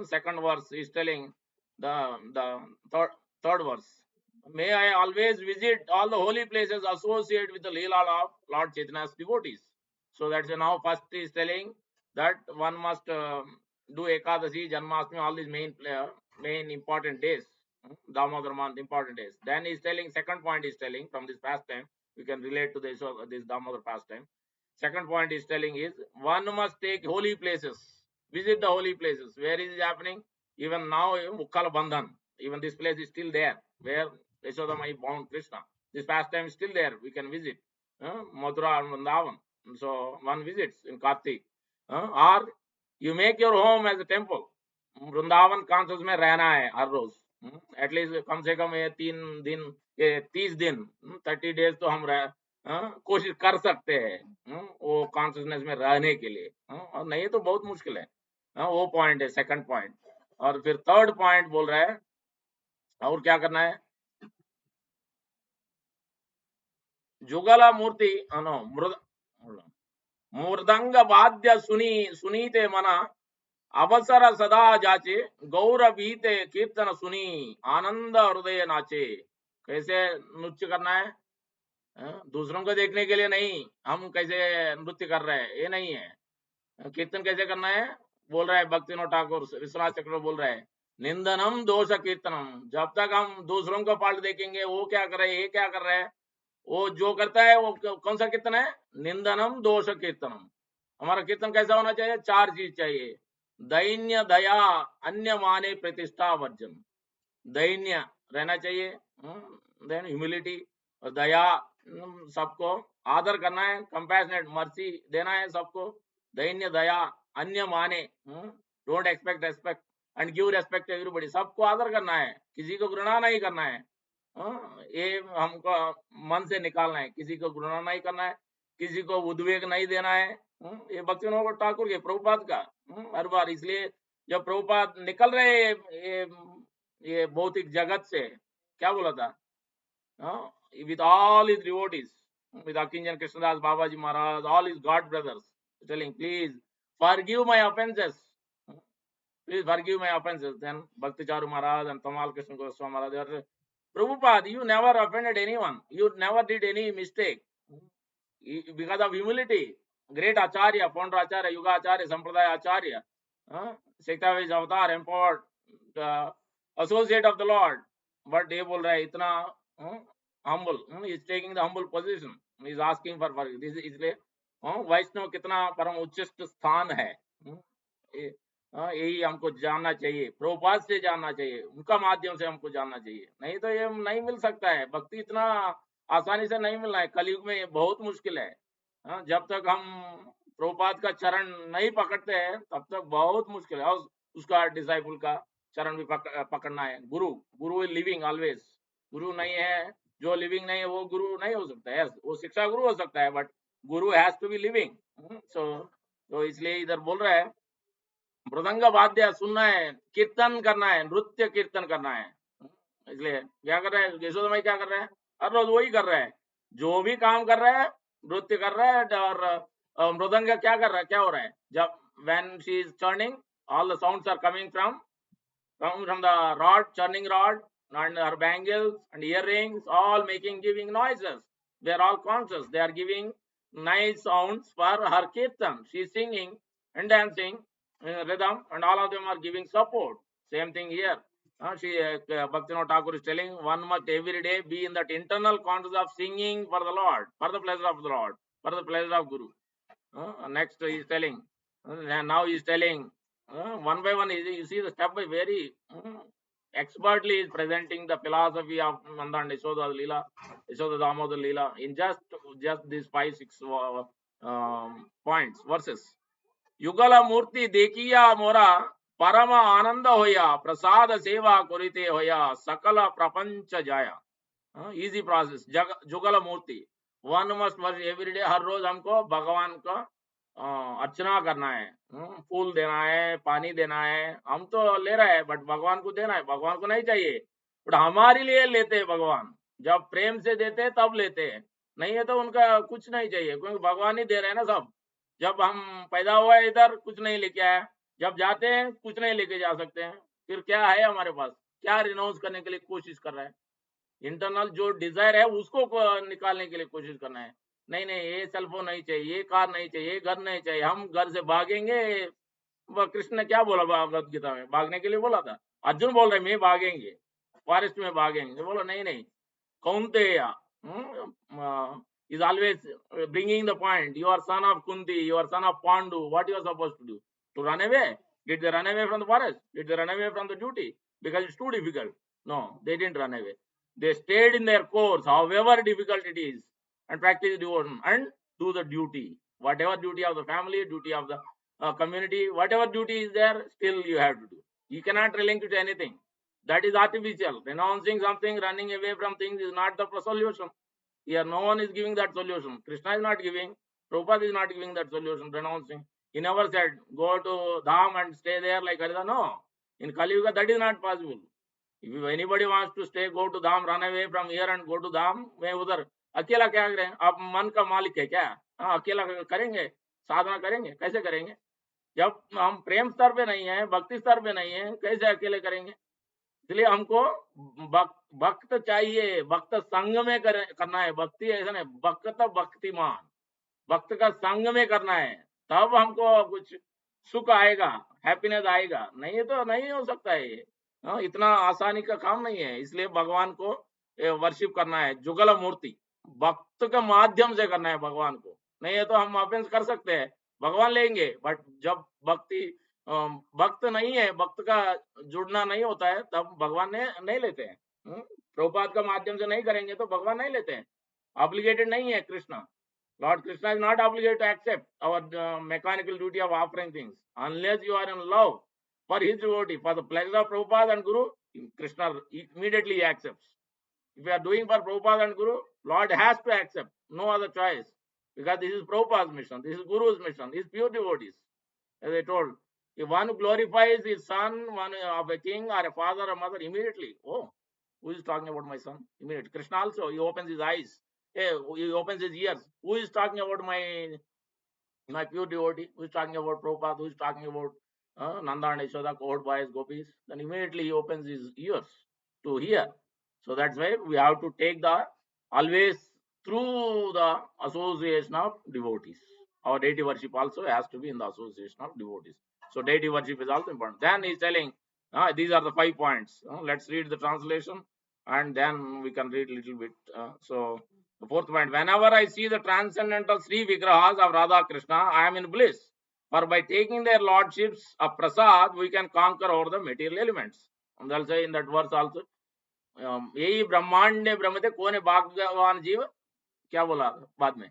Second verse is telling the third verse. May I always visit all the holy places associated with the Leela of Lord Chaitanya's devotees. So that's now first is telling that one must do Ekadasi, Janmashtami, all these main important days. Damodar month important days. Then he's telling, second point is telling from this pastime, we can relate to this Damodar pastime. Second point is telling is one must take holy places, visit the holy places. Where is it happening? Even now, Mukkal Bandhan, even this place is still there, where Yashodamai bound Krishna. This pastime is still there. We can visit Mathura and Vrindavan. So one visits in Kartik, or you make your home as a temple. Vrindavan conscious में रहना है हर रोज, at least कम से कम ये 3 दिन, ये 30 दिन, 30 days तो हम कोशिश कर सकते हैं वो कॉन्शियसनेस में रहने के लिए, और नहीं तो बहुत मुश्किल है। वो पॉइंट है सेकंड पॉइंट। और फिर थर्ड पॉइंट बोल रहा है, और क्या करना है, जुगला मूर्ति मृदंग वाद्य सुनीते मना अवसर सदा जाचे गौर बीते कीर्तन सुनी आनंद हृदय नाचे। कैसे नृत्य करना है, दूसरों को देखने के लिए नहीं, हम कैसे नृत्य कर रहे हैं ये नहीं है। कीर्तन कैसे करना है, बोल रहा है भक्तिनो ठाकुर विश्वनाथ चक्र बोल रहा है, निंदनम दोष कीर्तनम। जब तक हम दूसरों का पाठ देखेंगे वो क्या कर रहे हैं, ये क्या कर रहे हैं, वो जो करता है वो कौन सा कीर्तन है, निंदनम दोष कीर्तनम। हमारा कीर्तन कैसा होना चाहिए, 4 चीज चाहिए, दैन्य दया अन्य माने प्रतिष्ठा वर्जन। दैन्य रहना चाहिए, देन ह्यूमिलिटी, और दया, सबको आदर करना है, कंपैशनेट मर्सी देना है सबको, दैन्य दया अन्य माने, don't expect respect and give respect everybody, सबको आदर करना है, किसी को घृणा नहीं करना है, ये हमको मन से निकालना है, किसी को घृणा नहीं करना है, किसी को उद्वेग नहीं देना है। ये भक्ति ठाकुर के प्रभुपाद का हर बार, इसलिए जब प्रभुपाद निकल रहे ये भौतिक जगत से, क्या बोला था, with all his devotees, with Akinjan Krishnadas Babaji Maharaj, all his God brothers, telling, please forgive my offenses, please forgive my offenses. Then Bhakti Charu Maharaj and Tamal Krishna Goswami Maharaj, they are, Prabhupada, you never offended anyone, you never did any mistake, because of humility. Great Acharya, founder Acharya, Yuga Acharya, Sampradaya Acharya, Sektavish Avatar, empowered associate of the Lord, but ये बोल रहा है इतना humble, he is taking the humble position, he is asking for this, इसलिए वैष्णव कितना परम उच्चिष्ट स्थान है, यही हमको जानना चाहिए, प्रभुपाद से जानना चाहिए, उनका माध्यम से हमको जानना चाहिए, नहीं तो ये नहीं मिल सकता है, भक्ति इतना आसानी से नहीं मिलना है, कलयुग में ये बहुत मुश्किल है। जब तक हम प्रभुपाद का चरण नहीं पकड़ते हैं तब तक बहुत मुश्किल है, और उसका डिसाइपल का चरण भी पकड़ना है। गुरु इज लिविंग ऑलवेज, गुरु नहीं है, जो लिविंग नहीं है वो गुरु नहीं हो सकता है, वो शिक्षा गुरु हो सकता है, but Guru has to be living. तो इसलिए इधर बोल रहा है मृदंग वाद्य सुनना है, कीर्तन करना है, नृत्य कीर्तन करना है। इसलिए क्या कर रहा है यशोदा माई, क्या कर रहा है, हर रोज वही कर रहा है, जो भी काम कर रहा है नृत्य कर रहा है, और मृदंग क्या कर रहा है, क्या हो रहा है, जब when she is churning, all the sounds are coming from the rod, churning rod, and her bangles and earrings, all giving noises. They are all conscious, they are giving nice sounds for her kirtan. She is singing and dancing rhythm, and all of them are giving support. Same thing here. Bhaktivinoda Thakur is telling, one must every day be in that internal conscious of singing for the Lord, for the pleasure of the Lord, for the pleasure of Guru. Next he is telling, now he is telling, one by one, you see the step by very expertly is presenting the philosophy of Ananda and Yashoda Lila, Yashoda Damodar Lila in just these 5-6 points, verses. युगल मूर्ति देखिया मोरा परम आनंद होया प्रसाद सेवा करिते होया सकल प्रपंच जाया. Easy process. Jugal Murti, one must worship every day. हर रोज हमको भगवान का अर्चना करना है. फूल देना है, पानी देना है. हम तो ले रहे हैं बट भगवान को देना है. भगवान को नहीं चाहिए बट हमारे लिए लेते हैं भगवान. जब प्रेम से देते हैं तब लेते हैं, नहीं है तो उनका कुछ नहीं चाहिए, क्योंकि भगवान ही दे रहे हैं ना सब. जब हम पैदा हुआ है इधर कुछ नहीं लेके आया, जब जाते हैं कुछ नहीं लेके जा सकते हैं, फिर क्या है हमारे पास? क्या रिनाउंस करने के लिए कोशिश कर रहा है? इंटरनल जो डिजायर है उसको निकालने के लिए कोशिश करना है. नहीं नहीं, ये सेलफोन नहीं चाहिए, ये कार नहीं चाहिए, ये घर नहीं चाहिए, हम घर से भागेंगे. कृष्ण ने क्या बोला भगवत गीता में? भागने के लिए बोला था. अर्जुन बोल रहे मैं भागेंगे, फॉरेस्ट में भागेंगे. बोलो नहीं नहीं. Kaunteya is always bringing the point. You are son of Kunti, you are son of Pandu. What you are supposed to do? To run away? Did they run away from the forest? Did they run away from the duty? Because it's too difficult. No, they didn't run away. They stayed in their course, however difficult it is, and practice devotion and do the duty. Whatever duty of the family, duty of the community, whatever duty is there, still you have to do. You cannot relinquish anything. That is artificial. Renouncing something, running away from things is not the solution. Here, no one is giving that solution. Krishna is not giving. Prabhupada is not giving that solution, renouncing. He never said, go to Dham and stay there like Harida. No. In Kali Yuga, that is not possible. If anybody wants to stay, go to Dham, run away from here and go to Dham, मैं उधर अकेला क्या करें? आप मन का मालिक है क्या? हाँ, अकेला करेंगे? साधना करेंगे? कैसे करेंगे? जब हम प्रेम स्तर पे नहीं है, भक्ति स्तर पे नहीं है, कैसे अकेले करेंगे? इसलिए हमको भक्त चाहिए, भक्त संग में करना है. भक्ति ऐसा नहीं, भक्त भक्तिमान, भक्त का संग में करना है, तब हमको कुछ सुख आएगा, हैप्पीनेस आएगा. नहीं तो नहीं हो सकता है ये. इतना आसानी का काम नहीं है. इसलिए भगवान को वर्शिप करना है. जुगल मूर्ति भक्त के माध्यम से करना है भगवान को. नहीं है तो हम ऑफेंस कर सकते हैं, भगवान लेंगे, बट जब भक्ति भक्त नहीं है, भक्त का जुड़ना नहीं होता है, तब भगवान ने नहीं लेते हैं. प्रभुपाद का माध्यम से नहीं करेंगे तो भगवान नहीं लेते हैं. ऑब्लिगेटेड नहीं है Krishna. Lord Krishna is not obligated to accept our mechanical duty of offering things unless you are in love for his devotee, for the pleasure of Prabhupada and Guru. Krishna immediately accepts. If you are doing for Prabhupada and Guru, Lord has to accept, no other choice, because this is Prabhupada's mission, this is Guru's mission, his pure devotees. As I told, if one glorifies his son, one of a king or a father or mother, immediately, oh, who is talking about my son? Immediately. Krishna also, he opens his eyes, he opens his ears. Who is talking about my pure devotee? Who is talking about Prabhupada? Who is talking about Nanda and Yashoda, cohort boys, gopis? Then immediately he opens his ears to hear. So that's why we have to take the always through the association of devotees. Our deity worship also has to be in the association of devotees. So deity worship is also important. Then he's telling, these are the 5 points. Let's read the translation and then we can read a little bit. So the 4th point, whenever I see the transcendental Sri Vigrahas of Radha Krishna, I am in bliss. For by taking their lordships of prasad, we can conquer over the material elements. And they'll say in that verse also, यही ब्रह्मांड ने ब्रह्म थे, कौन है भगवान जीव? क्या बोला बाद में?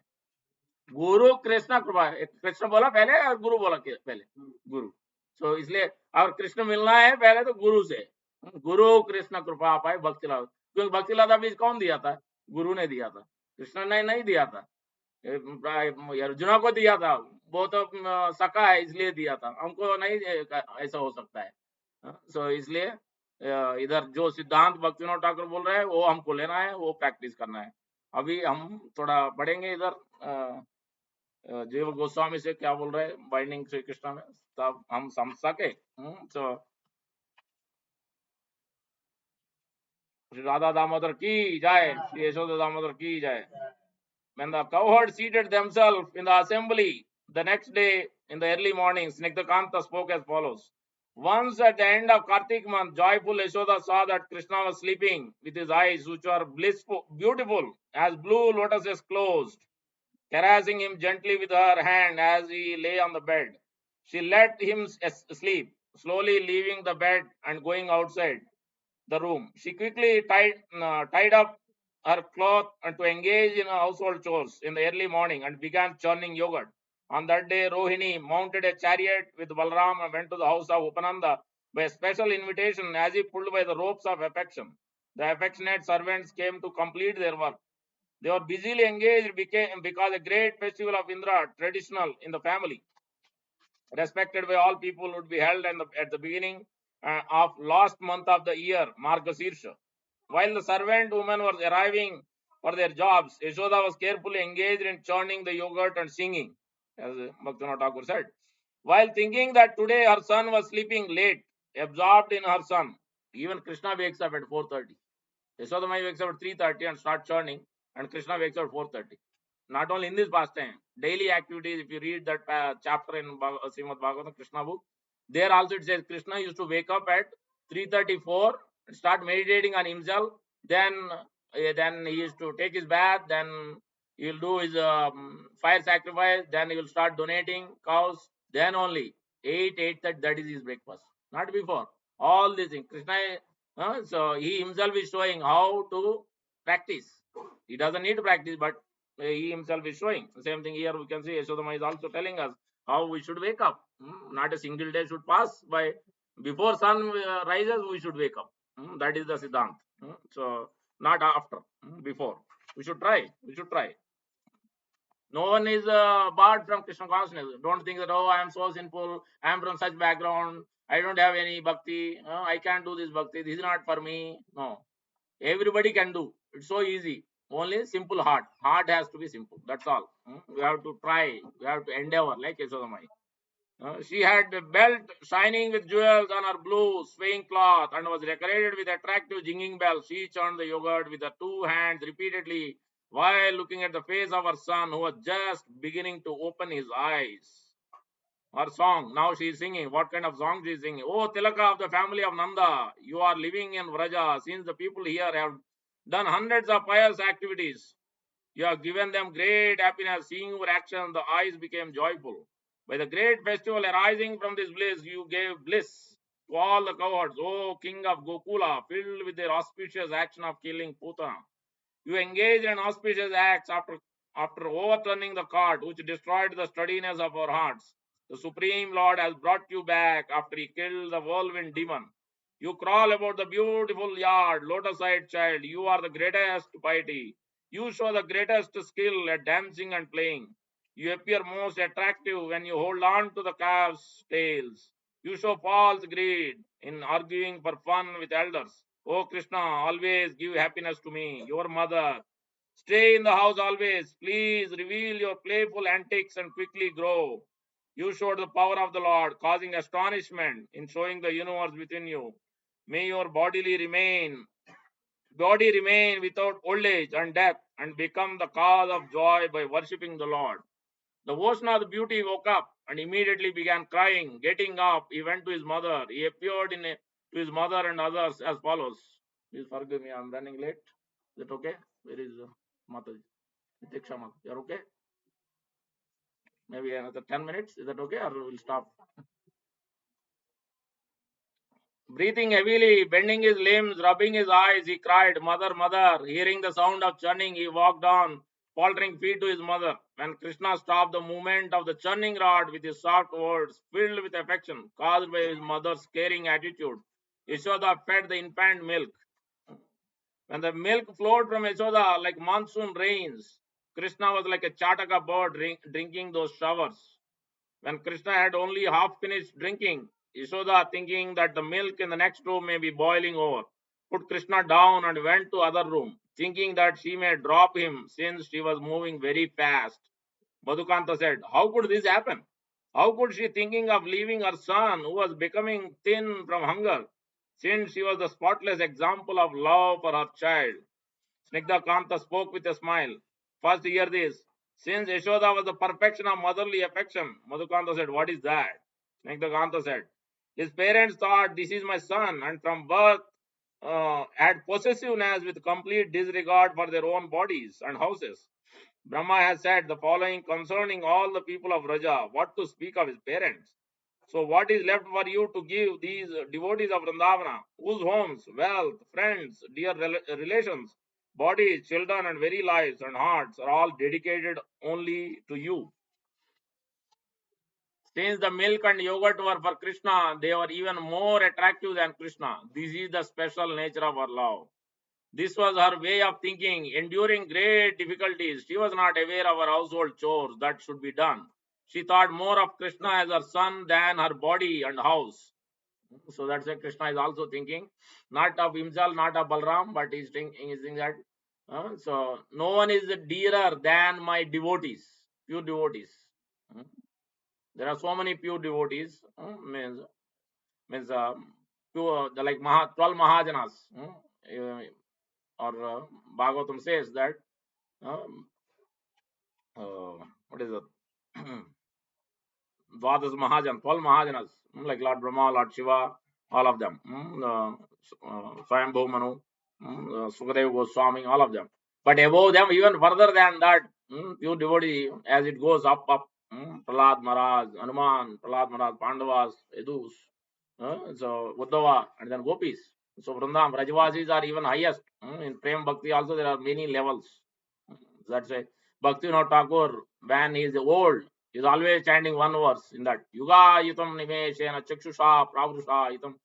गुरु कृष्ण कृपा. कृष्ण बोला पहले और गुरु बोला पहले? गुरु. सो इसलिए और कृष्ण मिलना है पहले तो गुरु से. गुरु कृष्ण कृपा पाए भक्ति लाभ. क्योंकि भक्ति लाभ बीज कौन दिया था? गुरु ने दिया था, कृष्ण ने नहीं दिया था. अर्जुना को दिया था, वो तो सका है इसलिए दिया था. हमको नहीं ऐसा हो सकता है. सो इसलिए इधर जो सिद्धांत भक्तिविनोद ठाकुर बोल रहे हैं वो हमको लेना है, वो प्रैक्टिस करना है. अभी हम थोड़ा पढ़ेंगे इधर जीव गोस्वामी से क्या बोल रहे हैं बाइंडिंग श्री कृष्ण में, तब हम समझ सके. तो श्री राधा दामोदर की जय, श्री यशोदा दामोदर की जय. When the cowherds seated themselves in the assembly the next day in the early morning, Snigdhakanta spoke as follows. Once at the end of Kartik month, joyful Yashoda saw that Krishna was sleeping with his eyes, which were blissful, beautiful, as blue lotuses closed, caressing him gently with her hand as he lay on the bed. She let him sleep, slowly leaving the bed and going outside the room. She quickly tied up her cloth and to engage in household chores in the early morning and began churning yogurt. On that day, Rohini mounted a chariot with Balram and went to the house of Upananda by a special invitation as if pulled by the ropes of affection. The affectionate servants came to complete their work. They were busily engaged because a great festival of Indra, traditional in the family, respected by all people, would be held at the beginning of last month of the year, Margasirsha. While the servant women were arriving for their jobs, Yashoda was carefully engaged in churning the yogurt and singing, as Bhaktivinoda Thakur said. While thinking that today her son was sleeping late, absorbed in her son, even Krishna wakes up at 4:30. Yashoda Mai wakes up at 3:30 and starts churning, and Krishna wakes up at 4:30. Not only in this pastime, daily activities. If you read that chapter in Srimad Bhagavatam, Krishna book, there also it says Krishna used to wake up at 3:34 and start meditating on himself. Then he used to take his bath. Then he will do his fire sacrifice. Then he will start donating cows. Then only 8:30, that is his breakfast. Not before. All these things. Krishna, so he himself is showing how to practice. He doesn't need to practice, but he himself is showing. The same thing here we can see Yashodama is also telling us how we should wake up. Not a single day should pass by before sun rises, we should wake up. That is the Siddhant. So not after, before. We should try. We should try. No one is barred from Krishna consciousness. Don't think that, oh, I am so sinful. I am from such background. I don't have any bhakti. I can't do this bhakti. This is not for me. No. Everybody can do. It's so easy. Only simple heart. Heart has to be simple. That's all. We have to try. We have to endeavor, like Yashodamai. She had a belt shining with jewels on her blue swaying cloth and was decorated with attractive jingling bells. She churned the yogurt with her two hands repeatedly while looking at the face of her son, who was just beginning to open his eyes. Her song, now she is singing. What kind of song she is singing? Oh, Tilaka of the family of Nanda, you are living in Vraja, since the people here have done hundreds of pious activities. You have given them great happiness. Seeing your action, the eyes became joyful. By the great festival arising from this bliss, you gave bliss to all the cowards, O King of Gokula, filled with their auspicious action of killing Putana. You engaged in auspicious acts after overturning the cart which destroyed the steadiness of our hearts. The Supreme Lord has brought you back after he killed the whirlwind demon. You crawl about the beautiful yard, lotus-eyed child. You are the greatest piety. You show the greatest skill at dancing and playing. You appear most attractive when you hold on to the calves' tails. You show false greed in arguing for fun with elders. Oh Krishna, always give happiness to me, your mother. Stay in the house always. Please reveal your playful antics and quickly grow. You showed the power of the Lord, causing astonishment in showing the universe within you. May your body remain without old age and death, and become the cause of joy by worshipping the Lord. The ocean of the beauty woke up and immediately began crying. Getting up, he went to his mother. He appeared to his mother and others as follows. Please forgive me, I'm running late. Is that okay? Where is Mataji? Diksha Mata. You're okay? Maybe another 10 minutes. Is that okay? Or we'll stop? Breathing heavily, bending his limbs, rubbing his eyes, he cried, Mother, Mother. Hearing the sound of churning, he walked on, faltering feet to his mother. When Krishna stopped the movement of the churning rod with his soft words, filled with affection, caused by his mother's caring attitude, Yashoda fed the infant milk. When the milk flowed from Yashoda like monsoon rains, Krishna was like a chataka bird drinking those showers. When Krishna had only half finished drinking, Yashoda, thinking that the milk in the next room may be boiling over, put Krishna down and went to other room, thinking that she may drop him since she was moving very fast. Madhukanta said, how could this happen? How could she thinking of leaving her son who was becoming thin from hunger, since she was the spotless example of love for her child? Snigdha Kanta spoke with a smile. First, hear this. Since Yashoda was the perfection of motherly affection, Madhukanta said, what is that? Snigdha Kanta said, his parents thought this is my son, and from birth had possessiveness with complete disregard for their own bodies and houses. Brahma has said the following concerning all the people of Raja, what to speak of his parents. So, what is left for you to give these devotees of Vrindavana, whose homes, wealth, friends, dear relations, bodies, children, and very lives and hearts are all dedicated only to you? Since the milk and yogurt were for Krishna, they were even more attractive than Krishna. This is the special nature of her love. This was her way of thinking, enduring great difficulties. She was not aware of her household chores that should be done. She thought more of Krishna as her son than her body and house. So that's why Krishna is also thinking, not of himself, not of Balram, but he's thinking that. So no one is dearer than my devotees, pure devotees. Uh, There are so many pure devotees. Means pure the like 12 Mahajanas. Or Bhagavatam says that. Um, what is it? Dvadas Mahajan, 12 Mahajanas, like Lord Brahma, Lord Shiva, all of them. Swayambhu Manu, Sukadeva Goswami, all of them. But above them, even further than that, pure devotee, as it goes up, Prahlad Maharaj, Hanuman, Prahlad Maharaj, Pandavas, Yadus, so Uddhava, and then Gopis. So Vrindam, Rajavasis are even highest. In Prem Bhakti also there are many levels. That's why Bhaktivinoda Thakur, when he is old, he is always chanting one verse in that. Yuga yitam nimeshena chakshusha pravrusha yitam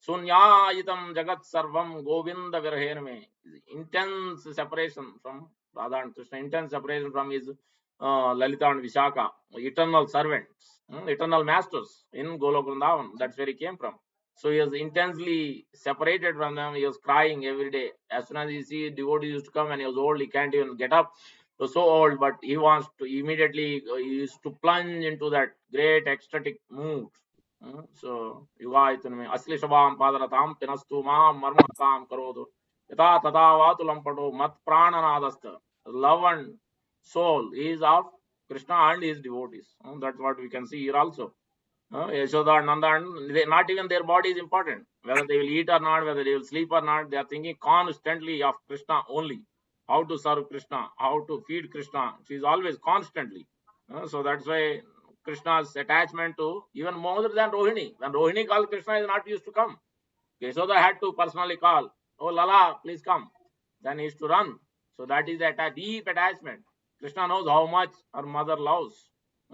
sunya yitam jagat sarvam govinda virhenme. Intense separation from Radha and Krishna, intense separation from his Lalita and Vishaka, eternal servants, eternal masters in Golok Vrindavan. That's where he came from. So he was intensely separated from them. He was crying every day. As soon as he see devotees used to come and he was old, he can't even get up. He was so old, but he wants to immediately, he used to plunge into that great ecstatic mood. So, Yugaitun Asli Shabam Padaratam Pinastu Mam Marmatam Karodu. Yata Tata Vatulam Padu Mat Prananadasta. Love and soul is of Krishna and his devotees. That's what we can see here also. Yashoda and Nanda, and not even their body is important. Whether they will eat or not, whether they will sleep or not, they are thinking constantly of Krishna only. How to serve Krishna, how to feed Krishna. She is always constantly. So that's why Krishna's attachment to even more than Rohini. When Rohini called, Krishna is not used to come. Yashoda had to personally call, "Oh Lala, please come." Then he used to run. So that is a deep attachment. Krishna knows how much her mother loves.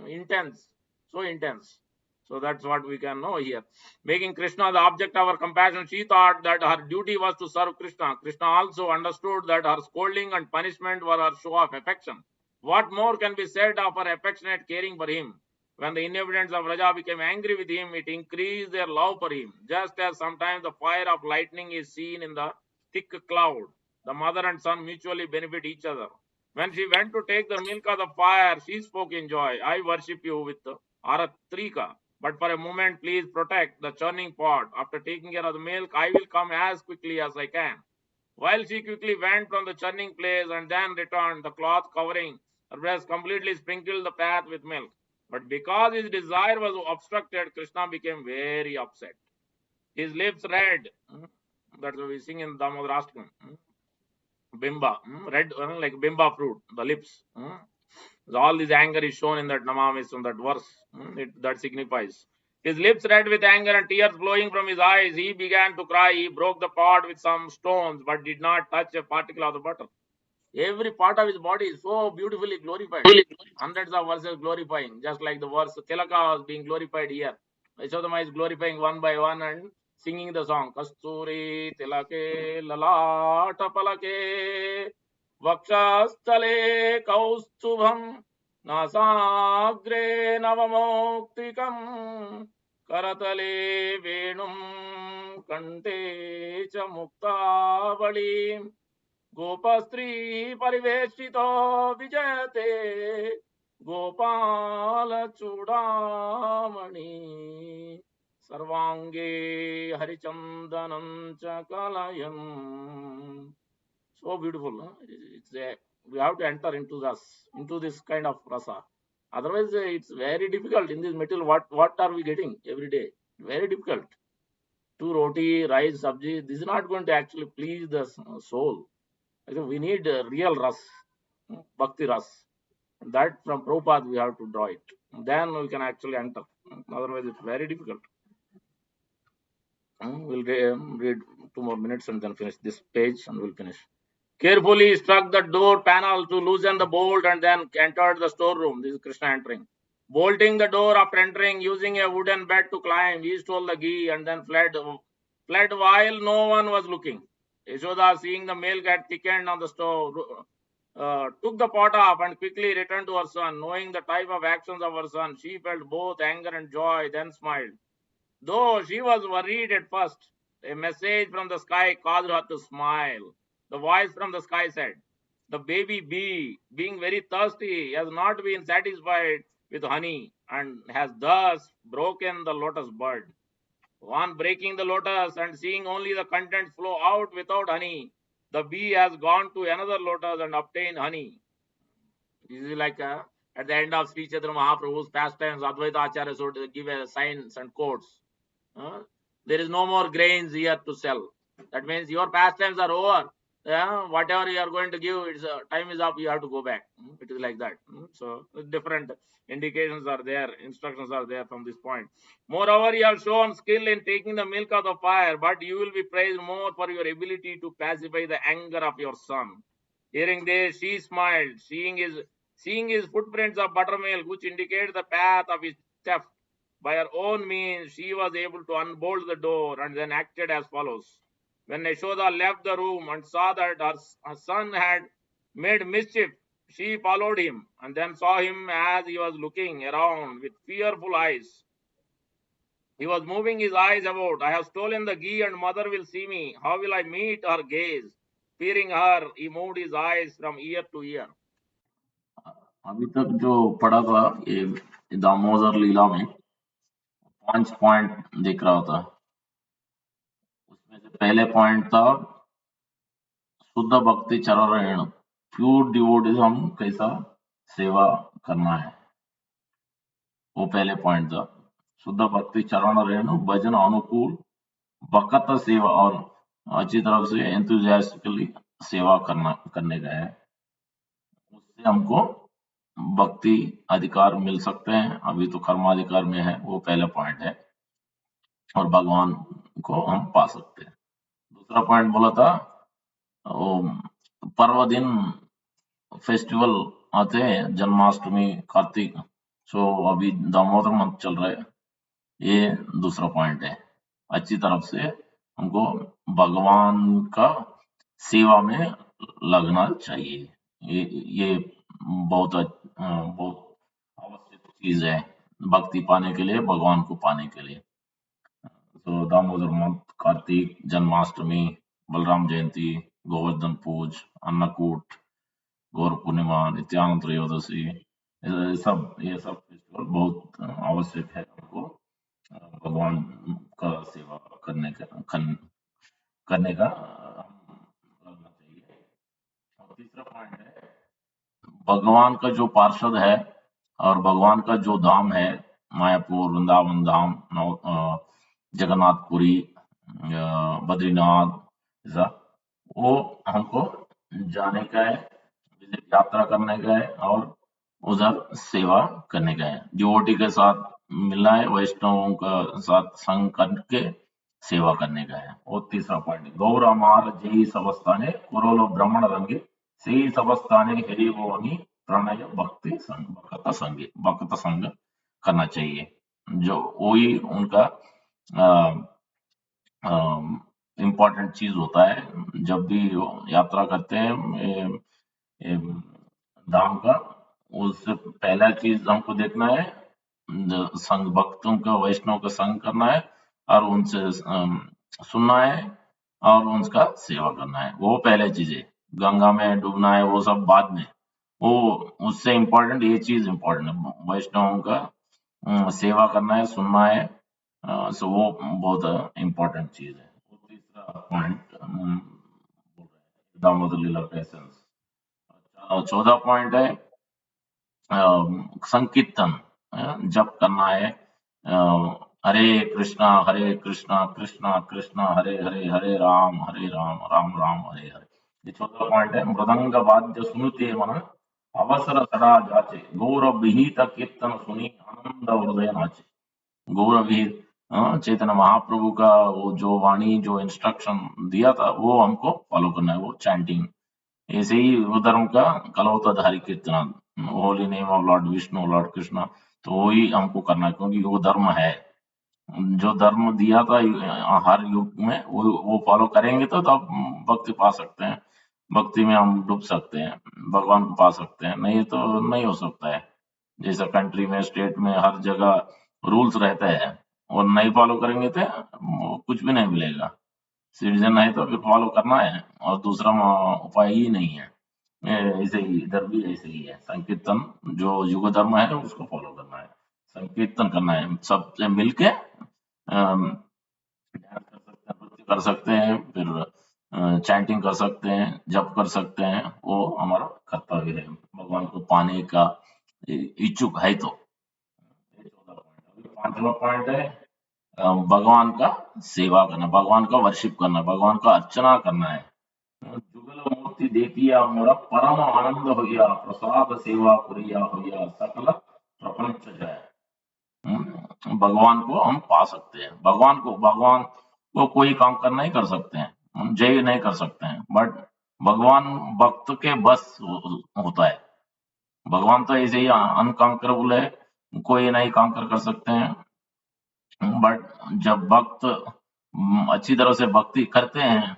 Intense, so intense. So that's what we can know here. Making Krishna the object of her compassion, she thought that her duty was to serve Krishna. Krishna also understood that her scolding and punishment were her show of affection. What more can be said of her affectionate caring for him? When the inhabitants of Raja became angry with him, it increased their love for him. Just as sometimes the fire of lightning is seen in the thick cloud, the mother and son mutually benefit each other. When she went to take the milk of the fire, she spoke in joy. I worship you with Aratrika. But for a moment, please protect the churning pot. After taking care of the milk, I will come as quickly as I can. While she quickly went from the churning place and then returned, the cloth covering her breast completely sprinkled the path with milk. But because his desire was obstructed, Krishna became very upset. His lips red. That's what we sing in Damodar Lila. Bimba, red, like bimba fruit, the lips. So all this anger is shown in that Namamis, in that verse. That signifies. His lips red with anger and tears flowing from his eyes. He began to cry. He broke the pot with some stones, but did not touch a particle of the butter. Every part of his body is so beautifully glorified. Hundreds of verses glorifying, just like the verse Tilaka was being glorified here. Yashodama is glorifying one by one and singing the song. Kasturi Tilake Lalata Palake Vakshastale Kaustubham Nasagre Navamoktikam Karatale Venum Kante Cha Muktavalim गोपस्त्री परिवेशितो विजयते गोपाल चूड़ामणि सर्वांगे हरिचंदनं च कलयन्. So beautiful. It's we have to enter into this kind of rasa. Otherwise, it's very difficult in this material. What are we getting every day? Very difficult. Two roti, rice, sabji. This is not going to actually please the soul. I think we need real ras, bhakti ras. That from Prabhupada we have to draw it. Then we can actually enter. Otherwise, it's very difficult. We'll read 2 more minutes and then finish this page and we'll finish. Carefully struck the door panel to loosen the bolt and then entered the storeroom. This is Krishna entering. Bolting the door after entering, using a wooden bed to climb, he stole the ghee and then fled while no one was looking. Yashoda, seeing the milk had thickened on the stove, took the pot off and quickly returned to her son. Knowing the type of actions of her son, she felt both anger and joy, then smiled. Though she was worried at first, a message from the sky caused her to smile. The voice from the sky said, "The baby bee, being very thirsty, has not been satisfied with honey and has thus broken the lotus bud. On breaking the lotus and seeing only the contents flow out without honey, the bee has gone to another lotus and obtained honey." This is like at the end of Sri Chaitanya Mahaprabhu's pastimes, Advaita Acharya should give a signs and quotes. There is no more grains here to sell. That means your pastimes are over. Whatever you are going to give, it's time is up. You have to go back. It is like that. So different indications are there, instructions are there from this point. Moreover, you have shown skill in taking the milk of the fire, but you will be praised more for your ability to pacify the anger of your son. Hearing this, she smiled, seeing his footprints of buttermilk, which indicate the path of his theft. By her own means, she was able to unbolt the door and then acted as follows. When Yashoda left the room and saw that her son had made mischief, she followed him and then saw him as he was looking around with fearful eyes. He was moving his eyes about. "I have stolen the ghee and mother will see me. How will I meet her gaze?" Fearing her, he moved his eyes from ear to ear. अभी तक जो पढ़ा था ये दामोदर लीला में 5 point दिख रहा था। उसमें से पहले पॉइंट था शुद्ध भक्ति चरण, प्योर डिवोटिज्म कैसा सेवा करना है, वो पहले पॉइंट था। शुद्ध भक्ति चरण रेणु भजन अनुकूल बकत सेवा, और अच्छी तरफ से एंथुजियास्टिकली सेवा करने का है। उससे हमको भक्ति अधिकार मिल सकते हैं। अभी तो कर्माधिकार में है, वो पहला पॉइंट है, और भगवान को हम पा सकते हैं। दूसरा पॉइंट बोला था पर्व दिन फेस्टिवल आते हैं, जन्माष्टमी, कार्तिक। सो अभी दामोदर मंथ चल रहा है, ये दूसरा पॉइंट है। अच्छी तरफ से हमको भगवान का सेवा में लगना चाहिए। ये बहुत आवश्यक चीज है भक्ति पाने के लिए, भगवान को पाने के लिए। तो दामोदर मंथ, कार्तिक, जन्माष्टमी, बलराम जयंती, गोवर्धन पूज, अन्नकूट, गौर पूर्णिमा, नित्यानंद त्रयोदशी, ये सब फेस्टिवल बहुत आवश्यक है हमको भगवान का सेवा करने का लगना चाहिए। और तीसरा पॉइंट है भगवान का जो पार्षद है और भगवान का जो धाम है, मायापुर, वृंदावन धाम, जगन्नाथपुरी, बद्रीनाथ, ऐसा वो हमको जाने का है, यात्रा करने का है और उधर सेवा करने का है। डिवोटी के साथ मिलना है, वैष्णवों का साथ संग करके सेवा करने का है। और तीसरा पॉइंट, गौरामार जय सबस्ताने कुरोलो ब्राह्मण रंगे से सबस्ताने हरिवोनी प्रणय भक्ति संग भक्त संग करना चाहिए। जो वही उनका इम्पोर्टेंट चीज होता है। जब भी यात्रा करते हैं धाम का, उससे पहला चीज हमको देखना है संग, भक्तों का, वैष्णव का संग करना है और उनसे सुनना है और उनका सेवा करना है। वो पहले चीज है। गंगा में डूबना है वो सब बाद में, वो उससे इम्पोर्टेंट ये चीज इम्पोर्टेंट है। वैष्णवों का सेवा करना है, सुनना है, सो वो बहुत इम्पोर्टेंट चीज है। तीसरा पॉइंट दामोदर लीला का एसेंस। 14 पॉइंट है संकीर्तन, जप करना है, हरे कृष्णा कृष्णा कृष्णा हरे हरे, हरे राम राम राम हरे हरे। ये 14 पॉइंट है। मृदंग वाद्य सुनते मन अवसर सदा जाचे, गौर विहित कीर्तन सुनी आनंद हृदय नाचे। गौर विहित चैतन्य महाप्रभु का वो जो वाणी, जो इंस्ट्रक्शन दिया था, वो हमको फॉलो करना है, वो चैंटिंग। ऐसे ही धर्म का कलौतधारी कीर्तन, holy name of Lord Vishnu, Lord Krishna, तो वही हमको करना है, क्योंकि वो धर्म है। जो धर्म दिया था हर युग में, वो फॉलो करेंगे तो तब भक्ति पा सकते हैं। भक्ति में हम डूब सकते हैं, भगवान को पा सकते हैं, नहीं तो नहीं हो सकता है। जैसे कंट्री में, स्टेट में, हर जगह रूल्स रहते हैं, और नहीं फॉलो करेंगे तो कुछ भी नहीं मिलेगा। सिटीजन है तो फिर फॉलो करना है, और दूसरा उपाय ही नहीं है। ऐसे ही इधर भी ऐसे ही है। संकीर्तन जो युग धर्म है उसको फॉलो करना है, संकीर्तन करना है, सबसे मिलके ध्यान कर सकते हैं, नृत्य कर सकते हैं, फिर चैंटिंग कर सकते हैं, जप कर सकते हैं, वो हमारा कर्तव्य है भगवान को पाने का इच्छुक है तो। ये 14 पॉइंट। अभी 5वां पॉइंट है भगवान का सेवा करना, भगवान का वर्शिप करना, भगवान का अर्चना करना है। जुगल मूर्ति देखिया मोरा परम आनंद होइया, प्रसाद सेवा करिया होइया, सकल प्रपंच जय। भगवान को हम पा सकते हैं। भगवान को कोई काम कर नहीं कर सकते हैं, हम जय नहीं कर सकते हैं, बट भगवान भक्त के बस होता है। भगवान तो ऐसे ही अनकंकरेबल है, कोई नहीं कांकर कर सकते हैं। बट जब भक्त अच्छी तरह से भक्ति करते हैं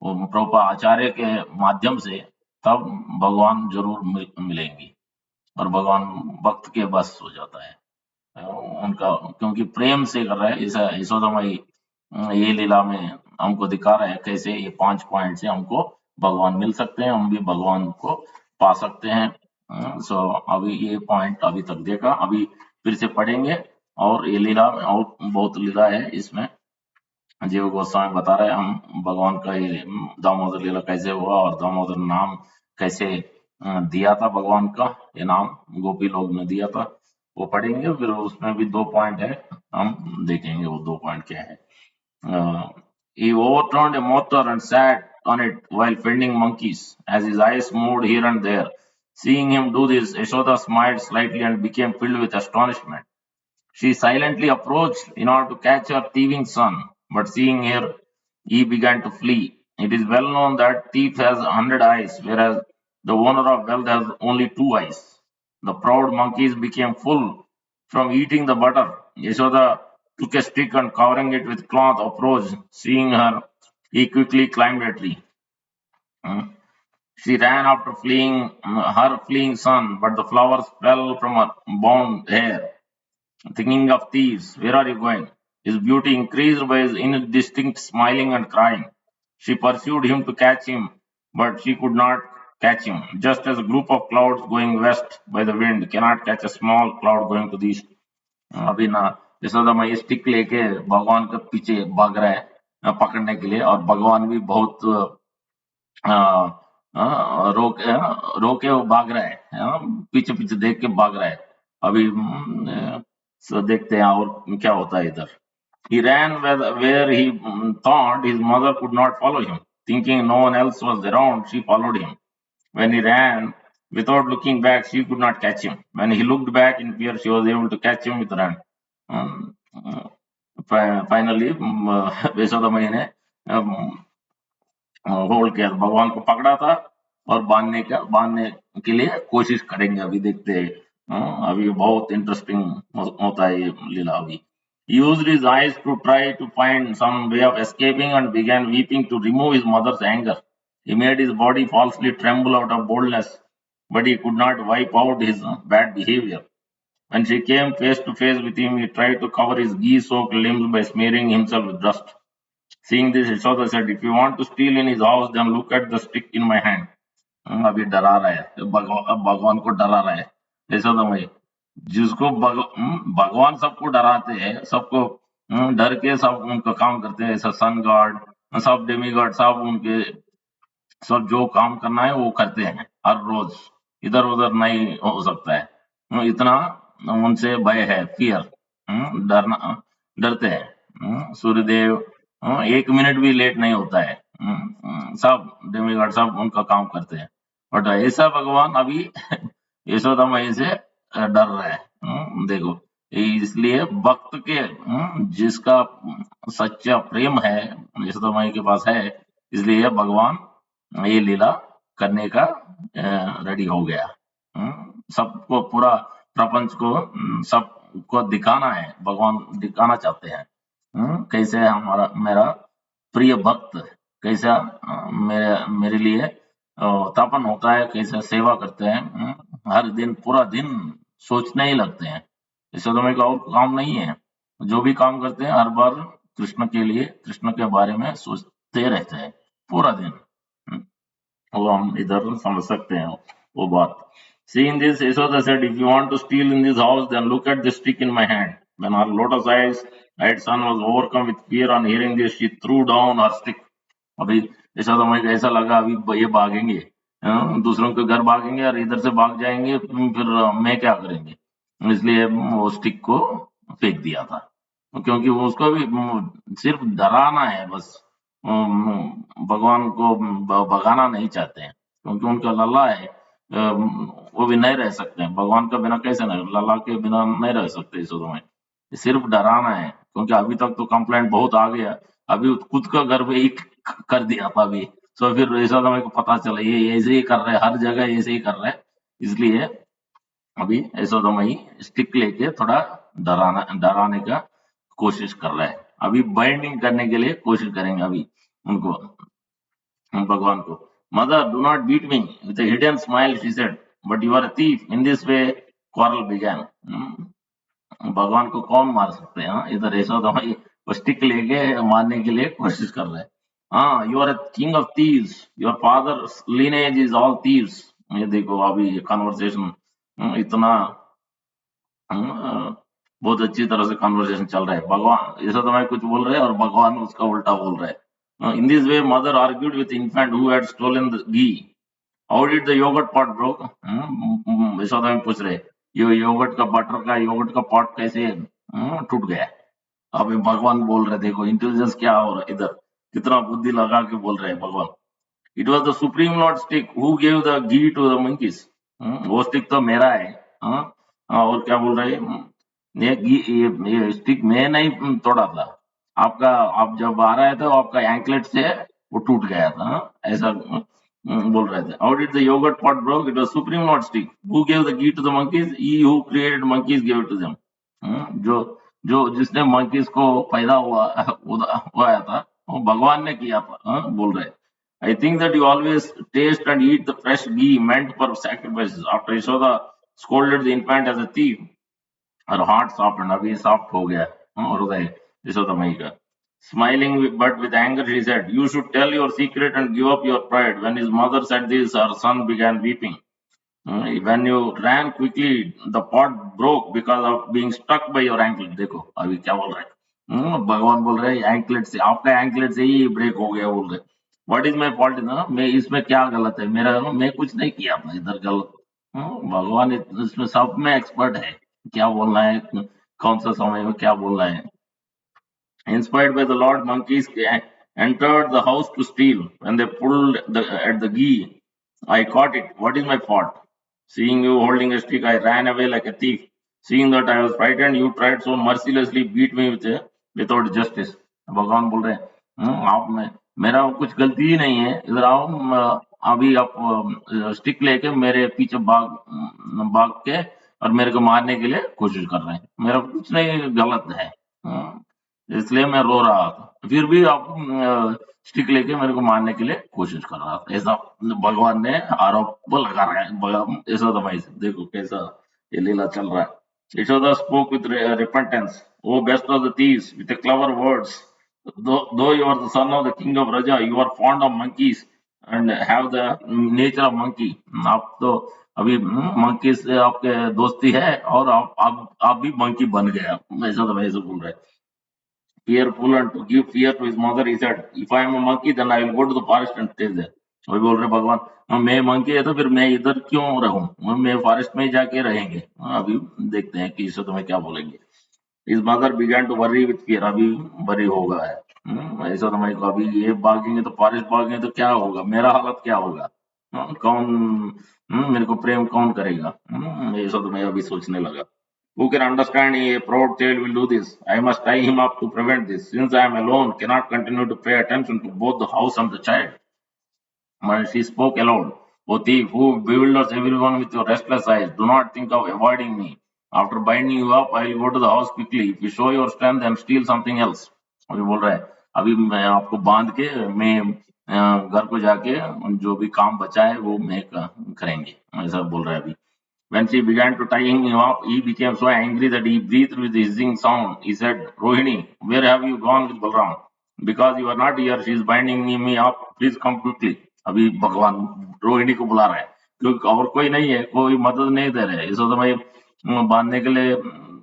वो प्रभुपाद आचार्य के माध्यम से, तब भगवान जरूर मिलेंगी, और भगवान भक्त के बस हो जाता है। उनका क्योंकि प्रेम से कर रहा है, ऐसा यशोदा माई ये लीला में हमको दिखा रहा है कैसे ये 5 पॉइंट से हमको भगवान मिल सकते हैं, हम भी भगवान को पा सकते हैं। सो अभी ये पॉइंट अभी तक देखा, अभी फिर से पढ़ेंगे। और ये लीला और बहुत लीला है इसमें, जीव गोस्वामी बता रहे हैं हम भगवान का ये दामोदर लीला कैसे हुआ, और दामोदर नाम कैसे दिया था भगवान का, ये नाम गोपी लोग ने दिया था, वो पढ़ेंगे। फिर उसमें भी 2 पॉइंट है, हम देखेंगे वो 2 पॉइंट क्या है। He overturned a motor and sat on it while fending monkeys, as his eyes moved here and there. Seeing him do this, Yashoda smiled slightly and became filled with astonishment. She silently approached in order to catch her thieving son, but seeing her, he began to flee. It is well known that thief has 100 eyes, whereas the owner of wealth has only 2 eyes. The proud monkeys became full from eating the butter. Yashoda took a stick and covering it with cloth approached. Seeing her, he quickly climbed a tree. Hmm. She ran after her fleeing son, but the flowers fell from her bound hair. Thinking of thieves, where are you going? His beauty increased by his indistinct smiling and crying. She pursued him to catch him, but she could not catch him, just as a group of clouds going west by the wind cannot catch a small cloud going to the east. अभी ना यशोदा मैया stick लेके भगवान के पीछे भाग रहा है पकड़ने के लिए, और भगवान भी बहुत रोके वो भाग रहा है, पीछे पीछे देख के भाग रहा है। अभी सो देखते हैं और क्या होता है इधर। He ran where he thought his mother could not follow him. Thinking no one else was around, she followed him. When he ran without looking back, she could not catch him. When he looked back in fear, she was able to catch him with her hand. Um, Finally, Yashoda मैया ने hold किया, भगवान को पकड़ा था, और बांधने के लिए कोशिश करेंगे, अभी देखते हैं। अभी बहुत इंटरेस्टिंग होता है ये लीला। अभी he used his eyes to try to find some way of escaping and began weeping to remove his mother's anger. He made his body falsely tremble out of boldness, but he could not wipe out his bad behavior. When she came face to face with him, he tried to cover his ghee-soaked limbs by smearing himself with dust. Seeing this, Yashoda said, "If you want to steal in his house, then look at the stick in my hand." अभी डरा रहा है, भगवान को डरा रहा है यशोदा मैया। जिसको भगवान सबको डराते हैं, सबको डर के सब उनका काम करते हैं, ऐसा सन गॉड, सब डेमी गॉड, सब उनके सब जो काम करना है वो करते हैं हर रोज, इधर उधर नहीं हो सकता है। इतना उनसे भय है, फियर, डरना, डरते हैं। सूर्यदेव 1 मिनट भी लेट नहीं होता है। सब डेमीगॉड सब उनका काम करते हैं, बट ऐसा भगवान अभी यशोदा मैया से डर रहा है। देखो, इसलिए भक्त के जिसका सच्चा प्रेम है यशोदा मैया के पास है, इसलिए भगवान ये लीला करने का रेडी हो गया। सबको पूरा प्रपंच को सबको दिखाना है, भगवान दिखाना चाहते हैं। कैसे हमारा मेरा प्रिय भक्त कैसा मेरे मेरे लिए तपन होता है, कैसे सेवा करते हैं। हर दिन पूरा दिन सोचने ही लगते हैं, इससे तो मेरे को और काम नहीं है। जो भी काम करते हैं हर बार कृष्ण के लिए, कृष्ण के बारे में सोचते रहते हैं पूरा दिन। वो हम इधर समझ सकते हैं वो बात। Seeing this, Yashoda said, "If you want to steal in this house, then look at the stick in my hand." When her lotus eyed son was overcome with fear on hearing this, she threw down her stick. अभी यशोदा माई को ऐसा लगा अभी ये भागेंगे, दूसरों के घर भागेंगे और इधर से भाग जाएंगे, फिर मैं क्या करेंगे, इसलिए वो स्टिक को फेंक दिया था। क्योंकि वो उसको भी सिर्फ डराना है बस, भगवान को भगाना नहीं चाहते हैं, क्योंकि उनका लल्ला है। वो भी नहीं रह सकते हैं भगवान के बिना, कैसे नहीं, लल्ला के बिना नहीं रह सकते यशोदा माई। सिर्फ डराना है, क्योंकि अभी तक तो कंप्लेंट बहुत आ गया, अभी खुद का घर पे ही कर दिया था अभी। तो फिर यशोदा माई को पता चला ये ऐसे ही कर रहे हैं, हर जगह ऐसे ही कर रहे हैं, इसलिए अभी यशोदा माई स्टिक लेके थोड़ा डराने का कोशिश कर रहा है। अभी बाइंडिंग करने के लिए कोशिश करेंगे अभी उनको, भगवान को। Mother, do not beat me, with a hidden smile she said, but you are a thief. In this way quarrel began. भगवान को कौन मार सकते हैं, इधर यशोदा माई वो स्टिक लेके मारने के लिए कोशिश कर रहे हैं। हाँ, you are a king of thieves, your father lineage is all thieves. ये देखो अभी कन्वर्सेशन इतना बहुत अच्छी तरह से कन्वर्सेशन चल रहा है। भगवान यशोदा माई कुछ बोल रहे हैं और भगवान उसका उल्टा बोल रहे हैं। In this way mother argued with infant who had stolen the ghee. How did the yogurt pot broke? Yashoda में पूछ रहे, ये योगर्ट का बटर का योगर्ट का पॉट कैसे टूट गया? अभी भगवान बोल रहे, देखो इंटेलिजेंस क्या हो रहा है इधर, कितना बुद्धि लगा के बोल रहे हैं भगवान। It was the supreme lord stick who gave the ghee to the monkeys. वो स्टिक तो मेरा है। और क्या बोल रहे हैं, ये स्टिक मैं नहीं तोड़ा था, आपका, आप जब आ रहे थे आपका एंकलेट से वो टूट गया था। ऐसा बोल रहे थे। How did the yogurt pot broke? It was supreme lord stick who gave the ghee to the monkeys, he who created monkeys gave it to them. जो जो जिसने मंकीज को पैदा हुआ हुआ था वो भगवान ने किया था, बोल रहे। I think that you always taste and eat the fresh ghee meant for sacrifices. After Yashoda scolded the infant as a thief, her heart softened. अभी soft हो गया हृदय यशोदा मई का। Smiling but with anger, she said, "You should tell your secret and give up your pride." When his mother said this, her son began weeping. When you ran quickly, the pot broke because of being stuck by your anklet. देखो अभी क्या बोल रहे हैं, भगवान बोल रहे हैं एंकलेट से, आपका एंकलेट से ही ब्रेक हो गया बोल रहे। What is my fault in, मैं इसमें क्या गलत है मेरा, मैं कुछ नहीं किया था इधर गलत। भगवान इसमें सब में एक्सपर्ट है, क्या बोलना है, कौन सा समय में क्या बोलना है। Inspired by the Lord, monkeys entered the house to steal. When they pulled at the ghee, I caught it. What is my fault? Seeing you holding a stick, I ran away like a thief. Seeing that I was frightened, you tried so mercilessly beat me without justice. भगवान बोल रहे हैं, आप में मेरा कुछ गलती ही नहीं है, इधर आओ, अभी आप स्टिक लेके मेरे पीछे भाग के और मेरे को मारने के लिए कोशिश कर रहे हैं, मेरा कुछ नहीं गलत है। इसलिए मैं रो रहा था, फिर भी आप स्टिक लेके मेरे को मारने के लिए कोशिश कर रहा था, ऐसा भगवान ने आरोप लगा रहा है यशोदा माई से। देखो कैसा ये लीला चल रहा है। Yashoda spoke with repentance. Oh, best of the thieves, with the clever words. Though you are the son of the king of Raja, you are fond of monkeys and have the nature of monkey. आप तो अभी monkey से आपके दोस्ती है और आप भी मंकी बन गए, ऐसा तो वैसे बोल रहे हैं। Fearful and to give fear to his mother, he said, "If I am a monkey, then I will go to the forest and stay there." वही बोल रहे भगवान, मैं मंकी है तो फिर मैं इधर क्यों रहूं, मैं फॉरेस्ट में ही जाके रहेंगे। अभी देखते हैं कि इससे तुम्हें क्या बोलेंगे। His mother began to worry with fear. अभी वरी होगा है, ऐसा तो मैं को अभी ये भागेंगे तो फॉरेस्ट भागेंगे तो क्या होगा, मेरा हालत क्या होगा, कौन मेरे को प्रेम कौन करेगा, ऐसा तो मैं अभी सोचने लगा। Who can understand a proud child will do this? I must tie him up to prevent this. Since I am alone, cannot continue to pay attention to both the house and the child. She spoke aloud. O thief, who bewilders everyone with your restless eyes, do not think of avoiding me. After binding you up, I will go to the house quickly. If you show your strength and steal something else. अभी बोल रहा है, अभी मैं आपको बांध के मैं घर को जाके जो भी काम बचा है वो मैं करेंगे, ऐसा बोल रहा है अभी. When she began to tie him up, he became so angry that he breathed with hissing sound. He said, Rohini, where have you gone with Balram? Because you are not here, she is binding me up. Please come quickly. अभी भगवान रोहिणी को बुला रहा है, क्योंकि और कोई नहीं है, कोई मदद नहीं दे रहे. इस समय बांधने के लिए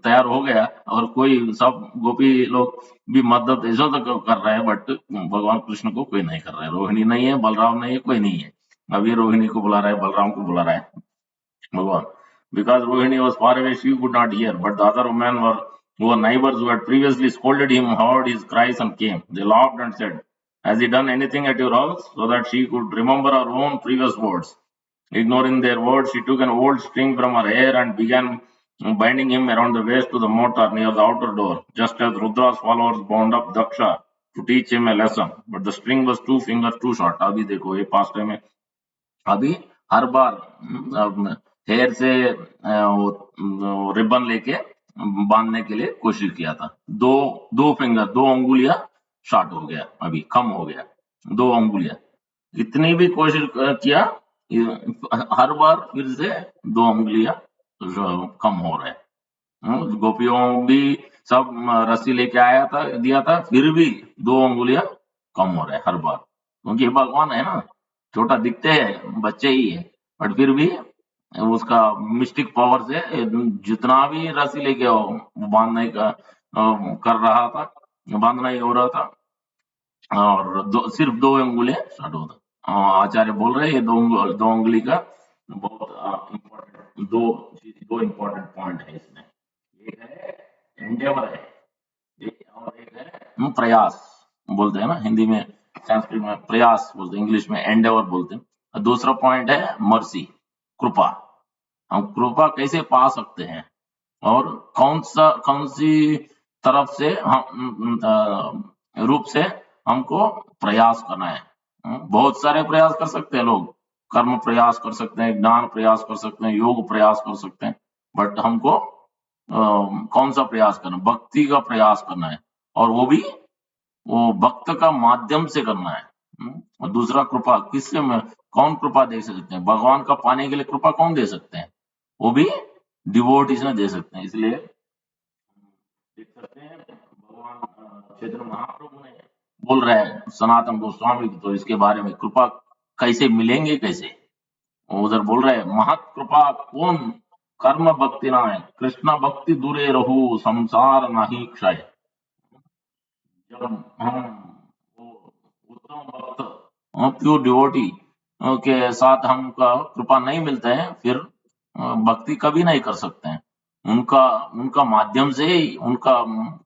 तैयार हो गया और कोई सब गोपी लोग भी मदद ऐसा तो कर रहे हैं, बट भगवान कृष्ण को कोई नहीं कर रहा है. रोहिणी नहीं है, बलराम नहीं है, कोई नहीं है. अभी रोहिणी को बुला रहा है, बलराम को बुला रहा है भगवान. Because Rohini was far away, she could not hear, but the other women who were neighbors who had previously scolded him heard his cries and came. They laughed and said, Has he done anything at your house? So that she could remember her own previous words. Ignoring their words, she took an old string from her hair and began binding him around the waist to the mortar near the outer door, just as Rudra's followers bound up Daksha to teach him a lesson. But the string was 2 fingers too short. अभी देखो ये past में अभी हर बार hair से ribbon लेके बांधने के लिए कोशिश किया था. दो दो फिंगर, 2 अंगुलियां शॉर्ट हो गया, अभी कम हो गया 2 अंगुलियां. इतनी भी कोशिश किया, हर बार फिर से 2 अंगुलियां कम हो रहे. गोपियों भी सब रस्सी लेके आया था, दिया था, फिर भी 2 अंगुलियां कम हो रहे हर बार, क्योंकि ये भगवान है ना, छोटा दिखते हैं, बच्चे ही है, बट फिर भी उसका मिस्टिक पावर से जितना भी रस्सी लेके आओ वो बांधने का कर रहा था, बांधना ही हो रहा था. और सिर्फ 2 अंगुलियां स्टार्ट होता. आचार्य बोल रहे हैं ये 2 अंगुली का बहुत इम्पोर्टेंट, दो इम्पोर्टेंट पॉइंट है इसमें. एक है एंडेवर है, और एक है प्रयास बोलते हैं ना हिंदी में, संस्कृत में प्रयास बोलते हैं, इंग्लिश में एंडेवर बोलते हैं. और दूसरा पॉइंट है मर्सी, कृपा. हम कृपा कैसे पा सकते हैं और कौन सी तरफ से हम रूप से हमको प्रयास करना है. बहुत सारे प्रयास कर सकते हैं लोग, कर्म प्रयास कर सकते हैं, ज्ञान प्रयास कर सकते हैं, योग प्रयास कर सकते हैं, बट हमको कौन सा प्रयास करना, भक्ति का प्रयास करना है, और वो भी वो भक्त का माध्यम से करना है. और दूसरा कृपा, किससे कौन कृपा दे सकते हैं, भगवान का पाने के लिए कृपा कौन दे सकते हैं, वो भी डिवोटीज ने दे सकते हैं. इसलिए देख सकते हैं भगवान चैतन्य महाप्रभु ने बोल रहे हैं सनातन गोस्वामी की, तो इसके बारे में कृपा कैसे मिलेंगे, कैसे उधर बोल रहे हैं महत कृपा कौन कर्म भक्ति ना है, कृष्ण भक्ति दूरे रहू संसार नाही क्षय. जब हम वो उत्तम भक्त प्योर डिवोटी के साथ हमका कृपा नहीं मिलता है, फिर भक्ति कभी नहीं कर सकते हैं. उनका उनका माध्यम से ही, उनका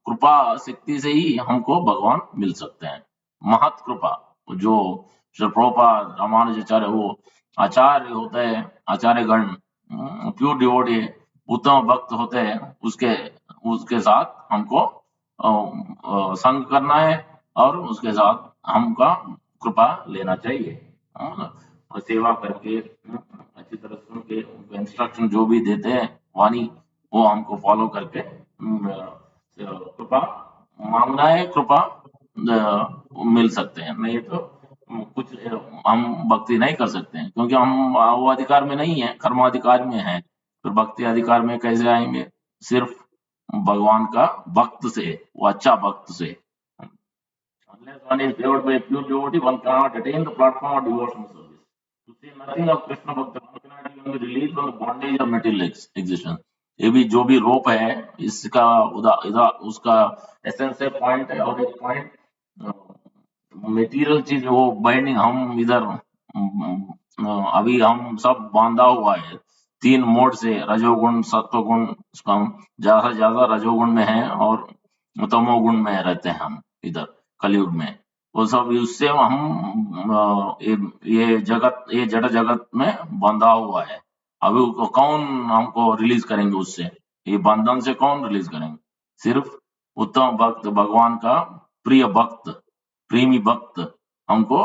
कृपा शक्ति से ही हमको भगवान मिल सकते हैं. महत कृपा, जो श्री प्रभुपाद रामानुजाचार्य वो आचार्य होते हैं, आचार्य गण प्योर डिवोटी उत्तम भक्त होते हैं, उसके उसके साथ हमको संग करना है और उसके साथ हमका कृपा लेना चाहिए. और सेवा करके अच्छी तरह सुन के उनको इंस्ट्रक्शन जो भी देते हैं वाणी, वो हमको फॉलो करके कृपा मांगना है, कृपा मिल सकते हैं. नहीं तो कुछ हम भक्ति नहीं कर सकते हैं, क्योंकि हम वो अधिकार में नहीं है, कर्माधिकार में है. फिर भक्ति अधिकार में कैसे आएंगे, सिर्फ भगवान का भक्त से, वो अच्छा भक्त से. Unless one is favored by a pure devotee, one cannot attain the platform of devotional service. To say nothing of Krishna Bhakti, one cannot even be released from the bondage of material existence. ये भी जो भी रोप है, इसका उसका essence है, point है, और एक पॉइंट मटेरियल चीज, वो बाइंडिंग. हम इधर अभी हम सब बांधा हुआ है 3 मोड से, रजोगुण सत्वगुण, हम ज्यादा रजोगुण में है और तमोगुण में रहते हैं हम इधर कलयुग में. वो सब उससे हम ये जगत, ये जड़ जगत में बंधा हुआ है. अभी कौन हमको रिलीज करेंगे उससे, ये बंधन से कौन रिलीज करेंगे, सिर्फ उत्तम भक्त, भगवान का प्रिय भक्त, प्रेमी भक्त हमको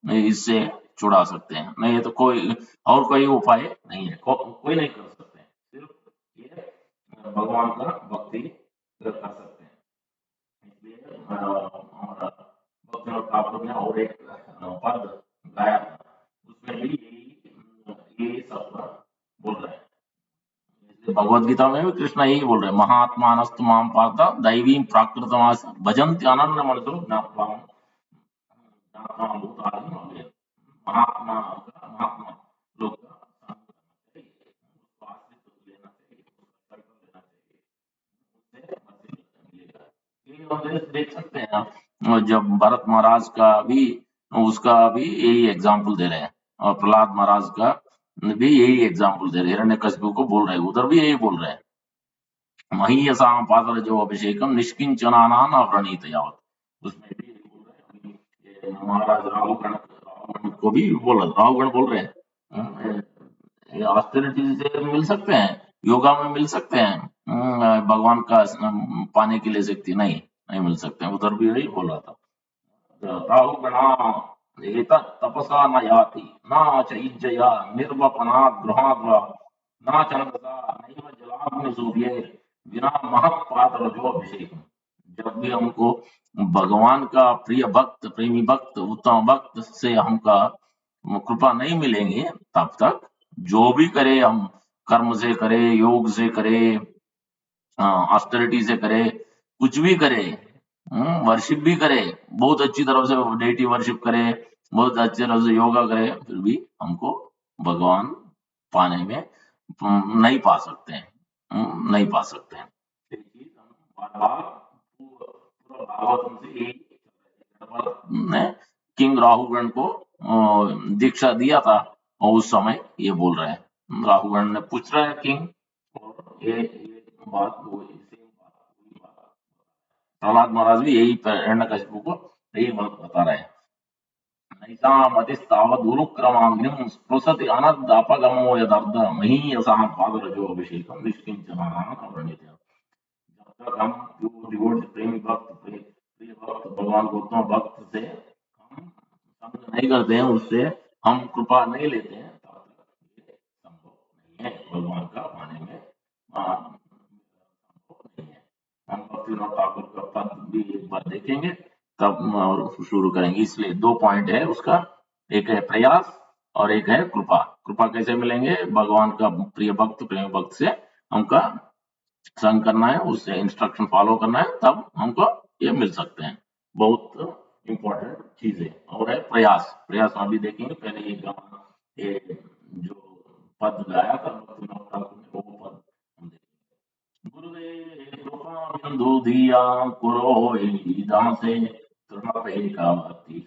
इससे छुड़ा सकते हैं, नहीं है तो कोई और कोई उपाय नहीं है, कोई नहीं कर सकते हैं, सिर्फ ये भगवान का भक्ति कर सकते हैं। इसलिए हमारा भक्तिनाथ ठाकुर ने और एक पद गाया था, उसमें भी यही सब बोल रहे हैं। इसलिए भगवत गीता में भी कृष्ण यही बोल रहे हैं, महात्मानस्तु माम पार्थ दैवीं प्राकृतमास भजन्ति अनन्य मनसो ज्ञात्वा ज्ञात्वा भूतानि अव्ययम्। महात्मा का महात्मा लोग का संग करना चाहिए, उसको आश्रित लेना चाहिए, उसका सर्कल लेना चाहिए, उससे मदद मिलेगा। ये उपदेश देख सकते हैं आप, और जब भरत महाराज का भी, उसका भी यही एग्जाम्पल दे रहे हैं, और प्रहलाद महाराज का भी यही एग्जाम्पल दे रहे हैं, हिरण्यकशिपु को बोल रहे हैं, उधर भी यही बोल रहे हैं, महीयसां पादरजो अभिषेकम निष्किंचनानां अव्रणीत यावत्। उसमें भी यही बोल रहे हैं, अभी ये महाराज राहुगण को भी बोल रहे, राहुगण बोल रहे हैं, ऑस्टेरिटी से मिल सकते हैं, योगा में मिल सकते हैं, भगवान का पाने के लिए शक्ति नहीं, नहीं मिल सकते हैं, उधर भी वही बोल रहा था। राहुगणा एतत् तपसा न याति न च इज्जया निर्वपनात् गृहात् वा न छन्दसा नैव जलाग्निसूर्ये विना महत्पादरजोऽभिषेकम्। जब भी हमको भगवान का प्रिय भक्त, प्रेमी भक्त, उत्तम भक्त से हमका कृपा नहीं मिलेंगे, तब तक जो भी करे हम, कर्म से करे, योग से करे, ऑस्टेरिटी से करे, कुछ भी करे, वर्शिप भी करे, बहुत अच्छी तरह से डेटी वर्शिप करे, बहुत अच्छी तरह से योगा करे, फिर भी हमको भगवान पाने में नहीं पा सकते हैं, नहीं पा सकते हैं। ये चीज हम बार बार पूरा भागवतम से यही ने किंग राहुगण को दीक्षा दिया था, और उस समय ये बोल रहे हैं, राहुगण ने पूछ रहा है किंग, और ये बात वो सेम बात प्रहलाद महाराज भी यही हिरण्यकशिपु को यही बात बता रहे हैं। नैषामतिस्तावदुरुक्रमाग्निं स्पृशति अनद्दापगमो यदर्ध महीयसां पादरजो अभिषेकं निष्किंचनानां अवृणीत। जब तक हम प्योर डिवोट प्रेमी भक्त, प्रिय भक्त, भगवान गौतम भक्त से हम संग नहीं करते हैं, उससे हम कृपा नहीं लेते हैं, तब तक ये संभव नहीं है, भगवान का पाने में संभव नहीं है। हम भक्तिनाथ ठाकुर का पद भी एक बार देखेंगे, तब और शुरू करेंगे। इसलिए 2 पॉइंट है उसका, एक है प्रयास और एक है कृपा। कृपा कैसे मिलेंगे? भगवान का प्रिय भक्त, प्रेम भक्त से हमका संग करना है, उससे इंस्ट्रक्शन फॉलो करना है, तब हमको ये मिल सकते हैं। बहुत इंपॉर्टेंट चीज है। और है प्रयास, प्रयास अभी देखेंगे, पहले ये गाना, ये जो पद गाया था भक्तिनाथ ठाकुर ने, वो पद हम देखेंगे। गुरुदेव कृपा बिंदु दिया कुरो दासे तृणपेकावती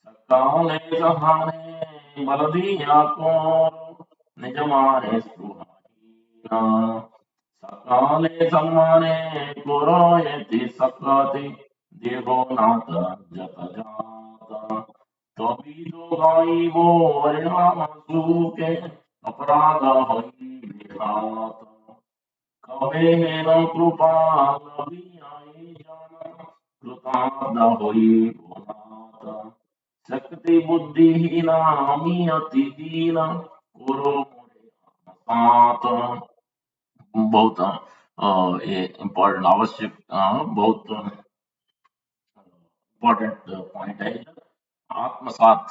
सकाले सहाने बल दिया को निज माने स्पृहा सकाले सम्माने कुरोयति सकति देवो नाथ जत जाता तभी गाइबो हरिनाम सुके अपराध होई विघात कवे हेन कृपा लभियाई जान कृतार्थ होई गुणात शक्ति बुद्धिहीना मी अति दीन कुरो मोरे आत्मसात। बहुत ये इम्पोर्टेंट, आवश्यक, बहुत इम्पोर्टेंट पॉइंट है। आत्मसात,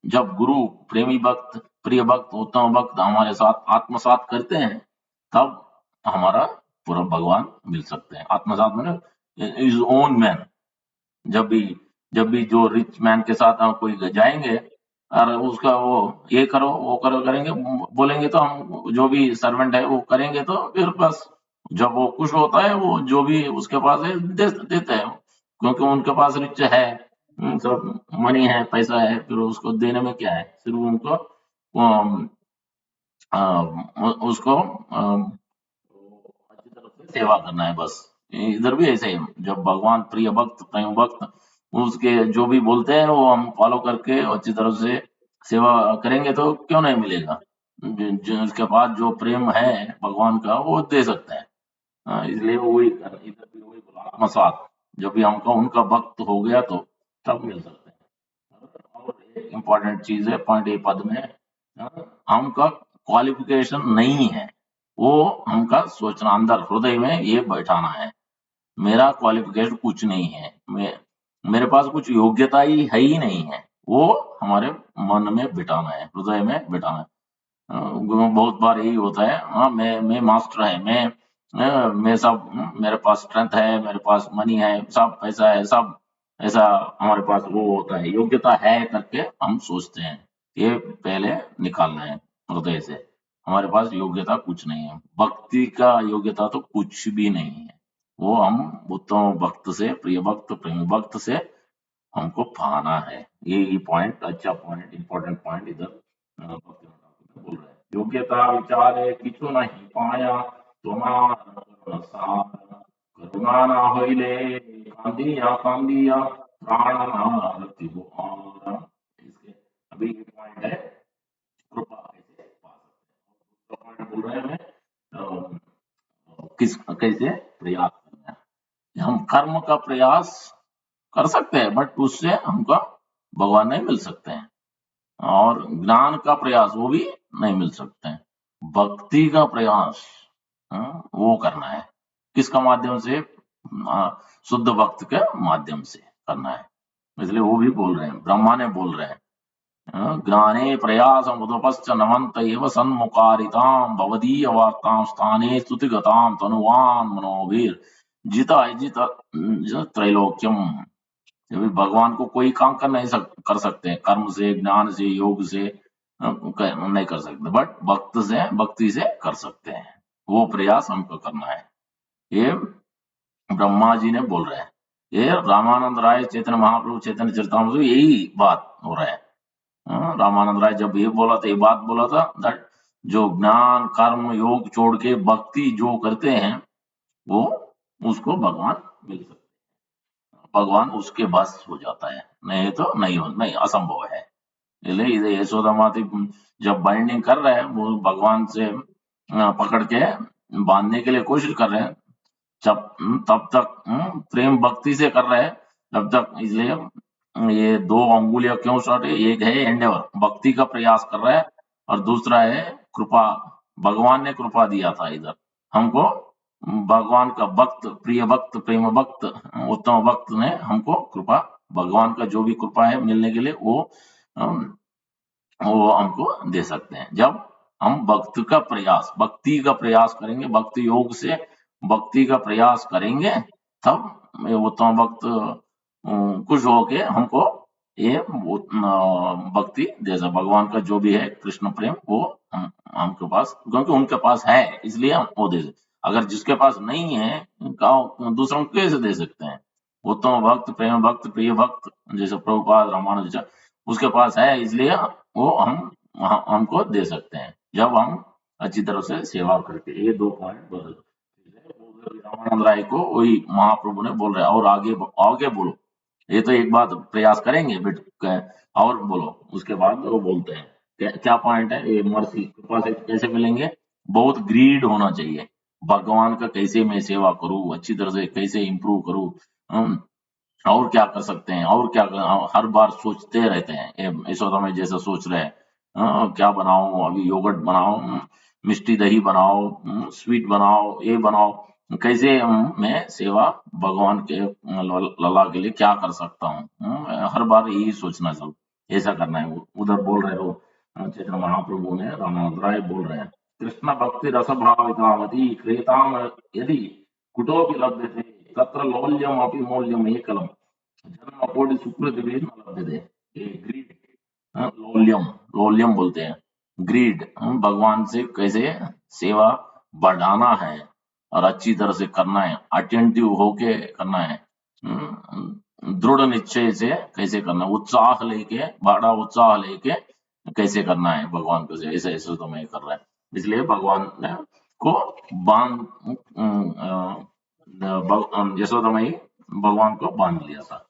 जब गुरु, प्रेमी भक्त, प्रिय भक्त, उत्तम भक्त हमारे साथ आत्मसात करते हैं, तब हमारा पूरा भगवान मिल सकते हैं। आत्मसात मैंने इज ओन मैन। जब भी जब भी जो रिच मैन के साथ हम कोई जाएंगे, और उसका वो ये करो वो करो करेंगे, बोलेंगे तो हम जो भी सर्वेंट है वो करेंगे, तो फिर बस जब वो खुश होता है, वो जो भी उसके पास है देते हैं, क्योंकि उनके पास रिच है, सब मनी है, पैसा है, फिर उसको देने में क्या है, सिर्फ उनको उसको अच्छी तरह से सेवा करना है बस। इधर भी ऐसे ही, जब भगवान प्रिय भक्त, प्रेम भक्त, उसके जो भी बोलते हैं वो हम फॉलो करके अच्छी तरह से सेवा करेंगे, तो क्यों नहीं मिलेगा? उसके पास जो प्रेम है भगवान का, वो दे सकते हैं। इसलिए वही इधर भी वही बोला, आत्मसात, जब भी हमको उनका भक्त हो गया तो तब मिल सकते हैं। और इंपॉर्टेंट चीज है पॉइंट ए पद में। हमका क्वालिफिकेशन नहीं है, वो हमका सोचना अंदर हृदय में ये बैठाना है। मेरा क्वालिफिकेशन कुछ नहीं है, मेरे पास कुछ योग्यता ही नहीं है, वो हमारे मन में बिठाना है, हृदय में बिठाना है। बहुत बार यही होता है, हाँ मैं मास्टर है, मैं सब, मेरे पास स्ट्रेंथ है, मेरे पास मनी है, सब पैसा है, सब ऐसा हमारे पास वो होता है, योग्यता है करके हम सोचते हैं। ये पहले निकालना है हृदय से, हमारे पास योग्यता कुछ नहीं है, भक्ति का योग्यता तो कुछ भी नहीं है। वो हम उत्तम भक्त से, प्रिय भक्त, प्रेमी भक्त से हमको पाना है। ये पॉइंट, अच्छा पॉइंट, इंपॉर्टेंट पॉइंट इधर बोल रहे हैं। योग्यता विचारे किछु नहीं पाया, तुम्हार करुण सार, करुणा ना होइले कांदिया कांदिया, प्राण नारति वो आर। इसके अभी ये पॉइंट है, कृपा कैसे पा सकते हैं। पॉइंट बोल रहे हैं हमें किस कैसे प्रयास करना है। हम कर्म का प्रयास कर सकते हैं, बट उससे हमको भगवान नहीं मिल सकते हैं, और ज्ञान का प्रयास वो भी नहीं मिल सकते हैं। भक्ति का प्रयास वो करना है, किसका माध्यम से? शुद्ध भक्त के माध्यम से करना है। इसलिए वो भी बोल रहे हैं, ब्रह्मा ने बोल रहे हैं, ज्ञाने प्रयासमुपश्च नमन्त एव सन्मुखारितां भवदीय वार्तां स्थाने स्तुतिगतां तनुवान् मनोभिर जिता जित त्रैलोक्यम। जब भगवान को कोई काम कर सकते हैं, कर्म से, ज्ञान से, योग से नहीं कर सकते, बट भक्त से, भक्ति से कर सकते हैं। वो प्रयास हमको करना है, ये ब्रह्मा जी ने बोल रहे हैं। ये रामानंद राय चैतन्य महाप्रभु चैतन्य चरितामृत में यही बात हो रहा है। रामानंद राय जब ये बोला था, ये बात बोला था, दैट जो ज्ञान कर्म योग छोड़ के भक्ति जो करते हैं, वो उसको भगवान मिल सकते, भगवान उसके बस हो जाता है, नहीं तो नहीं, असंभव है। इसलिए इधर यशोदा माता जब बाइंडिंग कर रहे हैं, वो भगवान से पकड़ के बांधने के लिए कोशिश कर रहे हैं, जब तब तक प्रेम भक्ति से कर रहे हैं तब तक। इसलिए ये दो अंगुलियां क्यों शॉर्ट है? एक है एंडेवर, भक्ति का प्रयास कर रहा है, और दूसरा है कृपा, भगवान ने कृपा दिया था इधर हमको। भगवान का भक्त, प्रिय भक्त, प्रेम भक्त, उत्तम भक्त ने हमको कृपा, भगवान का जो भी कृपा है मिलने के लिए, वो हमको दे सकते हैं जब हम भक्ति का प्रयास करेंगे, भक्ति योग से भक्ति का प्रयास करेंगे, तब ये उत्तम भक्त खुश होके हमको ये भक्ति जैसा भगवान का जो भी है कृष्ण प्रेम, वो हमके पास, क्योंकि उनके पास है इसलिए हम वो दे सकते। अगर जिसके पास नहीं है, दूसरों को कैसे दे सकते हैं? उत्तम भक्त, प्रेम भक्त, प्रिय भक्त, जैसे प्रभुपाद रामानुज, उसके पास है, इसलिए वो हमको दे सकते हैं जब हम अच्छी तरह से सेवा करके। ये दो पॉइंट बदल रामानंद राय को वही महाप्रभु ने बोल रहे हैं, और आगे आगे बोलो। ये तो एक बात प्रयास करेंगे, बट और बोलो, उसके बाद वो बोलते हैं क्या पॉइंट है ये? मर्सी कृपा से कैसे मिलेंगे? बहुत ग्रीड होना चाहिए, भगवान का कैसे मैं सेवा करूं, अच्छी तरह से कैसे इंप्रूव करूं, और क्या कर सकते हैं, और क्या हर बार सोचते रहते हैं। यशोदा में जैसा सोच रहे हैं, क्या बनाओ, अभी योगर्ट बनाओ, मिष्टी दही बनाओ, स्वीट बनाओ, ये बनाओ, कैसे मैं सेवा भगवान के लला के लिए क्या कर सकता हूँ, हर बार यही सोचना, सब ऐसा करना है। उधर बोल रहे हो चैतन्य महाप्रभु ने, रामानंद राय बोल रहे हैं, कृष्ण भक्ति रस भावितामति क्रेताम यदि कुटोपि लभ्यते तत्र लौल्यम अपि मौल्यम एकलम जन्म कोटि सुकृत भी न लभ्यते। ये ग्रीड, लौल्यम, लौल्यम बोलते हैं ग्रीड। भगवान से कैसे सेवा बढ़ाना है और अच्छी तरह से करना है, अटेंटिव होके करना है, दृढ़ निश्चय से कैसे करना है, उत्साह लेके, बड़ा उत्साह लेके कैसे करना है भगवान को, ऐसे ऐसे तो मैं कर रहा है। इसलिए भगवान ने को बांध यशोदमयी भगवान को बांध लिया था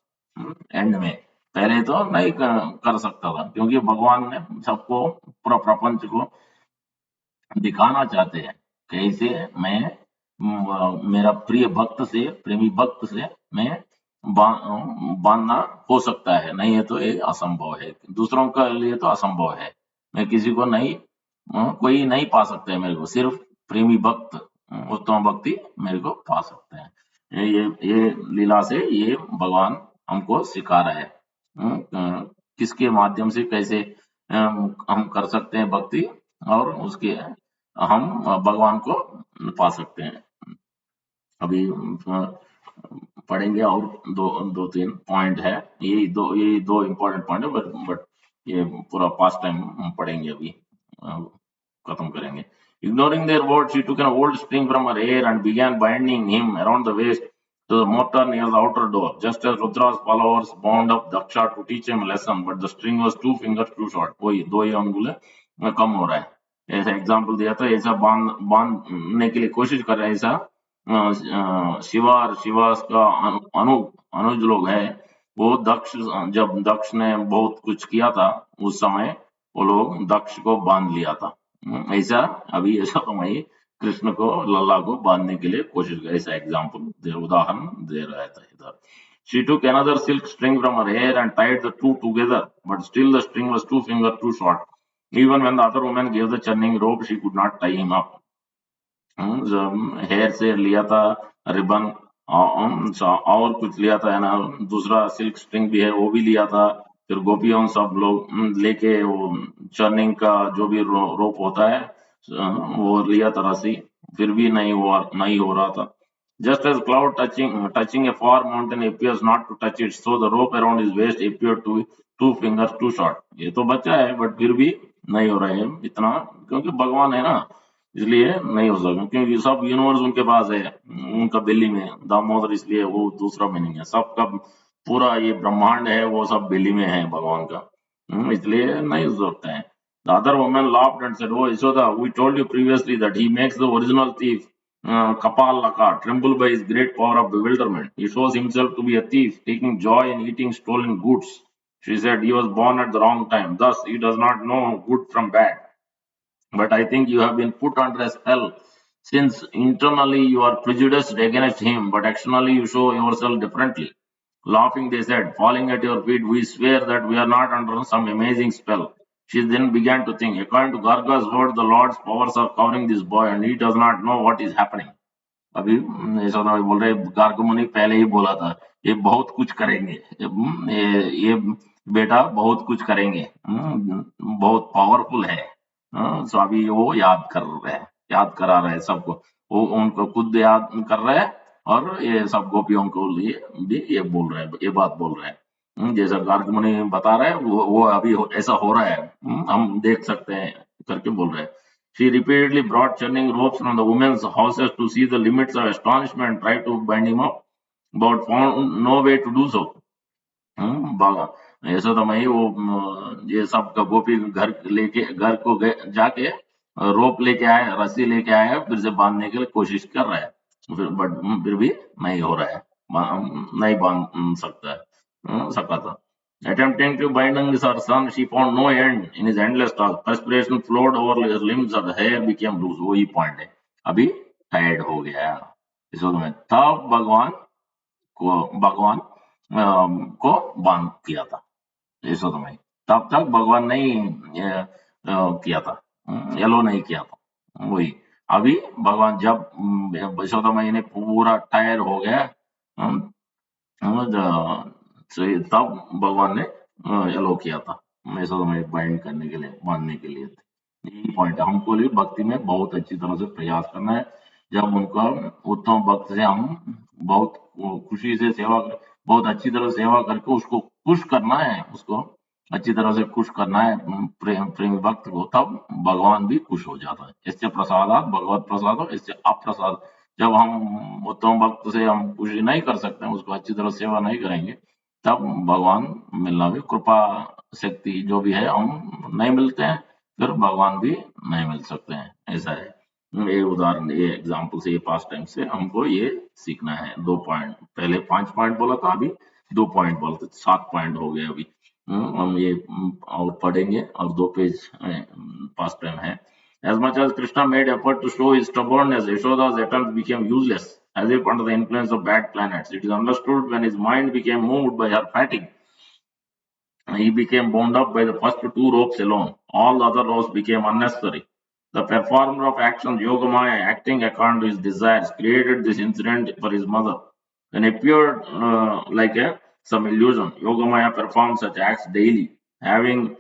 एंड में। पहले तो नहीं कर सकता था, क्योंकि भगवान ने सबको, पूरा प्रपंच को दिखाना चाहते हैं कैसे मैं मेरा प्रिय भक्त से, प्रेमी भक्त से मैं बांधना हो सकता है, नहीं है तो ये असंभव है। दूसरों के लिए तो असंभव है। मैं किसी को नहीं, कोई नहीं पा सकते हैं मेरे को, सिर्फ प्रेमी भक्त, उत्तम भक्ति मेरे को पा सकते हैं। ये लीला से ये भगवान हमको सिखा रहा है। किसके माध्यम से कैसे हम कर सकते हैं भक्ति, और उसके हम भगवान को पा सकते हैं। अभी पढ़ेंगे, और दो दो तीन पॉइंट है। ये दो इम्पोर्टेंट पॉइंट है, बट ये पूरा पास टाइम हम पढ़ेंगे अभी, अ, खत्म करेंगे। Ignoring their words, she took an old string from her hair and began binding him around the waist to the mortar near the outer door, just as Rudra's followers bound up Daksha to teach him a lesson, but the string was 2 fingers too short. वही 2 ही अंगुल कम हो रहा है। ऐसा example दिया था, ऐसा बांधने के लिए कोशिश कर रहे हैं, ऐसा शिवा और शिवास का अनुज लोग है, वो दक्ष, जब दक्ष ने बहुत कुछ किया था उस समय, वो लोग दक्ष को बांध लिया था। ऐसा अभी ऐसा तो वही कृष्ण को, लल्ला को बांधने के लिए कोशिश कर, ऐसा एग्जाम्पल दे, उदाहरण दे रहा था इधर। She took another silk string from her hair and tied the two together, but still the string was 2 fingers too short. Even when the other woman gave the churning rope, she could not tie him up. Hair से लिया था ribbon, और कुछ लिया था, है ना, दूसरा सिल्क स्ट्रिंग भी है वो भी लिया था। फिर गोपियों सब लोग लेके वो चर्निंग का जो भी रोप होता है, वो लिया था रस्सी, फिर भी नहीं हो रहा था। Just as cloud touching a far mountain appears not to touch it, so the rope around his waist appeared to be 2 fingers too short. ये तो बच्चा है, बट फिर भी नहीं हो रहा है इतना, क्योंकि भगवान है ना, इसलिए नहीं हो सकता, क्योंकि सब यूनिवर्स उनके पास है, उनका बेली में दामोदर, इसलिए वो दूसरा मीनिंग है सबका। पूरा ये ब्रह्मांड है वो सब बेली में है भगवान का, इसलिए नहीं हो सकता है। The other woman laughed and said, "Oh, Yashoda, we told you previously that he makes the original thief, Kapalaka, tremble by his great power of bewilderment. He shows himself to be a thief, taking joy in eating stolen goods." She said, "He was born at the wrong time, thus he does not know good from bad. But I think you have been put under a spell, since internally you are prejudiced against him, but externally you show yourself differently." Laughing, they said, "Falling at your feet, we swear that we are not under some amazing spell." She then began to think, according to Garga's word, the Lord's powers are covering this boy, and he does not know what is happening. अभी यशोदा भाई बोल रहे, गार्ग मुनि पहले ही बोला था, ये बहुत कुछ करेंगे, ये बेटा बहुत कुछ करेंगे, बहुत पावरफुल है। सो अभी वो याद कर रहे हैं, याद करा रहे हैं सबको, वो उनको खुद याद कर रहे हैं, और ये सब गोपियों को लिए भी ये बोल रहे हैं, ये बात बोल रहे हैं। जैसा गार्ग मुनि बता रहे हैं, वो अभी ऐसा हो रहा है, हम देख सकते हैं करके बोल रहे हैं। She repeatedly brought churning ropes from the women's houses to see the limits of astonishment and tried to bind him up, but found no way to do so. बागा ऐसा तो मैं वो ये सब का गोपी घर लेके, घर को जाके रोप लेके आए, रस्सी लेके आए, फिर से बांधने के लिए कोशिश कर रहा है, बट फिर भी नहीं हो रहा है, नहीं बांध सकता है, सका था। Attempting to bind her son, she found no end in his endless task. Perspiration flowed over his limbs and the hair became loose. वही पॉइंट है, अभी टायर्ड हो गया इस वक्त में, तब भगवान को बांध किया था यशोदा में। तब तक भगवान नहीं किया था, एलो नहीं किया था, वही अभी भगवान जब यशोदा माई ने पूरा टायर हो गया, तब भगवान ने एलो किया था यशोदा माई बाइंड करने के लिए, बांधने के लिए। यही पॉइंट है, हमको लिए भक्ति में बहुत अच्छी तरह से प्रयास करना है। जब उनका उत्तम भक्त से हम बहुत खुशी से सेवा, बहुत अच्छी तरह सेवा करके उसको खुश करना है, उसको अच्छी तरह से खुश करना है, प्रेमी भक्त को, तब भगवान भी खुश हो जाता है। इससे प्रसादात भगवत प्रसाद हो, इससे अप्रसाद। जब हम उत्तम भक्त से हम खुशी नहीं कर सकते हैं, उसको अच्छी तरह सेवा नहीं करेंगे, तब भगवान मिलना भी, कृपा शक्ति जो भी है, हम नहीं मिलते हैं, फिर भगवान भी नहीं मिल सकते हैं, ऐसा है। ये उदाहरण, ये एग्जाम्पल से, ये पास टाइम से हमको ये सीखना है। 2 पॉइंट, पहले 5 पॉइंट बोला था, अभी 2 पॉइंट बोलते, 7 पॉइंट हो गए अभी। हम ये और पढ़ेंगे, और 2 पेज पास टाइम है। As much as Krishna made effort to show his stubbornness, Yashoda's attempts became useless, as if under the influence of bad planets. It is understood when his mind became moved by her fatigue, he became bound up by the first two ropes alone. All the other ropes became unnecessary. The performer of action, Yogamaya, acting according to his desires, created this incident for his mother. When it appeared some illusion, Yogamaya performed such acts daily. Having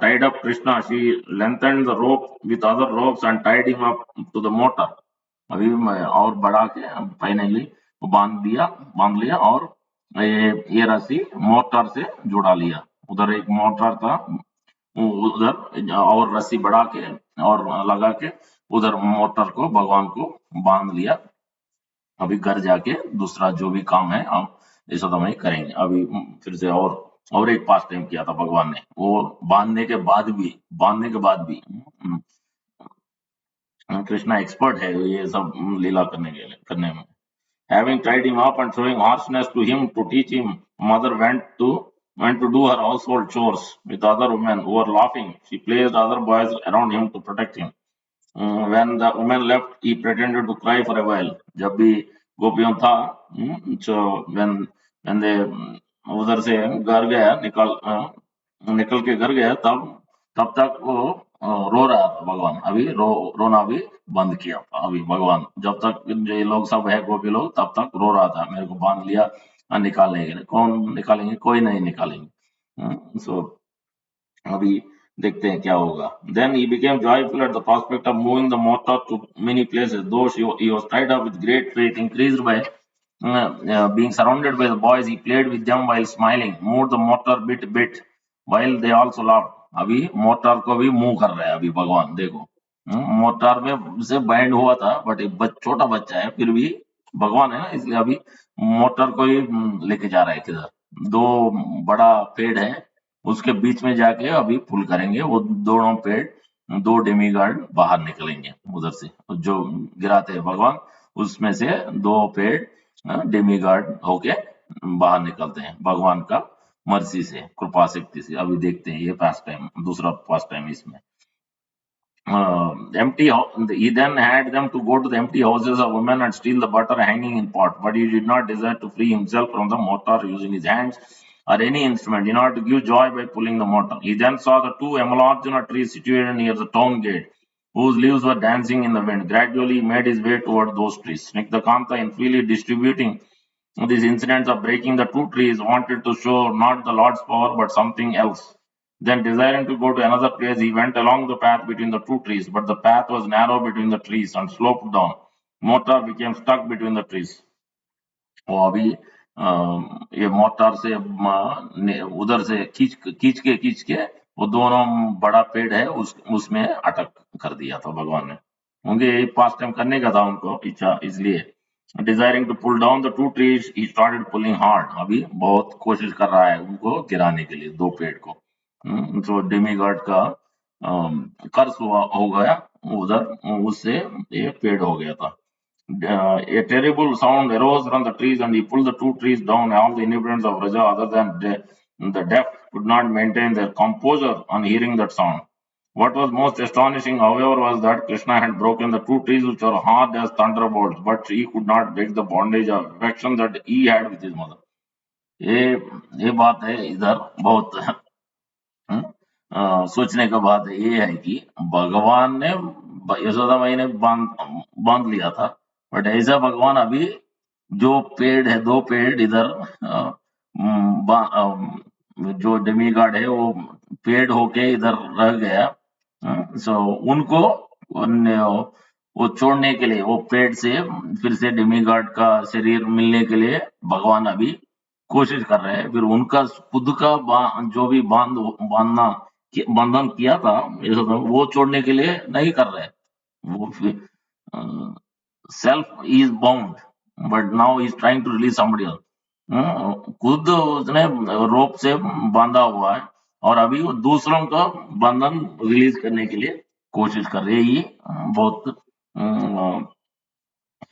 tied up Krishna, she lengthened the rope with other ropes and tied him up to the motor. अभी और बढ़ा के finally बांध लिया और ये रस्सी motor से जुड़ा लिया। उधर एक मोटर था, उधर और रस्सी बढ़ा के और लगा के उधर मोटर को भगवान को बांध लिया। अभी घर जाके दूसरा जो भी काम है हम यशोदा करेंगे। अभी फिर से और एक पास टाइम किया था भगवान ने, वो बांधने के बाद भी कृष्णा एक्सपर्ट है ये सब लीला करने में। Having tied him up and showing harshness to him to teach him, mother went to do her household chores with other women who were laughing. She placed other boys around him to protect him. When the woman left, he pretended to cry for a while. जब भी गोपियों था, so when they उधर से घर गया निकल के घर गया, तब तक वो रो रहा था भगवान। अभी रोना भी बंद किया था अभी भगवान। जब तक ये लोग सब है गोपी लोग, तब तक रो रहा था, मेरे को बांध लिया और निकालने के लिए। कौन निकालेंगे? कोई नहीं निकालेंगे। सो अभी देखते हैं क्या होगा। Then he became joyful at the prospect of moving the motor to many places. Though he was tied up with great faith increased by being surrounded by the boys, he played with them while smiling, moved the motor bit while they also laughed. अभी motor को भी move कर रहा है अभी भगवान, देखो। Motor में से बाइंड हुआ था, बट छोटा बच्चा है, फिर भी भगवान है ना, इसलिए अभी मोटर को ही लेके जा रहा है किधर। दो बड़ा पेड़ है, उसके बीच में जाके अभी पुल करेंगे। वो दोनों पेड़, दो डेमीगार्ड बाहर निकलेंगे उधर से, जो गिराते हैं भगवान, उसमें से दो पेड़ डेमीगार्ड होके बाहर निकलते हैं भगवान का मर्सी से, कृपा शक्ति से। अभी देखते हैं ये पास टाइम, दूसरा पास टाइम इसमें। He then had them to go to the empty houses of women and steal the butter hanging in pot, but he did not desire to free himself from the motor using his hands or any instrument in order to give joy by pulling the motor. He then saw the two emerald trees situated near the town gate, whose leaves were dancing in the wind. Gradually, he made his way toward those trees. Snigdhakanta, in freely distributing these incidents of breaking the two trees, wanted to show not the Lord's power but something else. Then, desiring to go to another place, he went along the path between the two trees, but the path was narrow between the trees and sloped down. Motor became stuck between the trees. वो अभी ये motor से उधर से खींच के वो दोनों बड़ा पेड़ है उसमें अटक कर दिया था भगवान ने, क्योंकि ये पास टाइम करने का था उनको इच्छा, इसलिए। Desiring to pull down the two trees, he started pulling hard. अभी बहुत कोशिश कर रहा है उनको गिराने के लिए, दो पेड़ को। तो डेमीगॉड का कर्स हो गया उधर, उससे ये पेड़ हो गया था। A terrible sound arose from the trees, and he pulled the two trees down. All the inhabitants of Raja, other than the deaf, could not maintain their composure on hearing that sound. What was most astonishing, however, was that Krishna had broken the two trees which were hard as thunderbolts, but he could not break the bondage of affection that he had with his mother. ये बात है इधर बहुत सोचने का बात ये है कि भगवान ने यशोदा माई ने बांध लिया था, बट ऐसा भगवान अभी जो पेड़ है, दो पेड़ इधर जो डेमीगार्ड है वो पेड़ होके इधर रह गया। सो उनको वो छोड़ने के लिए, वो पेड़ से फिर से डेमीगार्ड का शरीर मिलने के लिए भगवान अभी कोशिश कर रहे हैं। फिर उनका खुद का जो भी बंधन किया था वो छोड़ने के लिए नहीं कर रहे। वो self is bound, but now is trying to release somebody else. खुद उसने रोप से बांधा हुआ है और अभी वो दूसरों का बंधन रिलीज करने के लिए कोशिश कर रही है। ये बहुत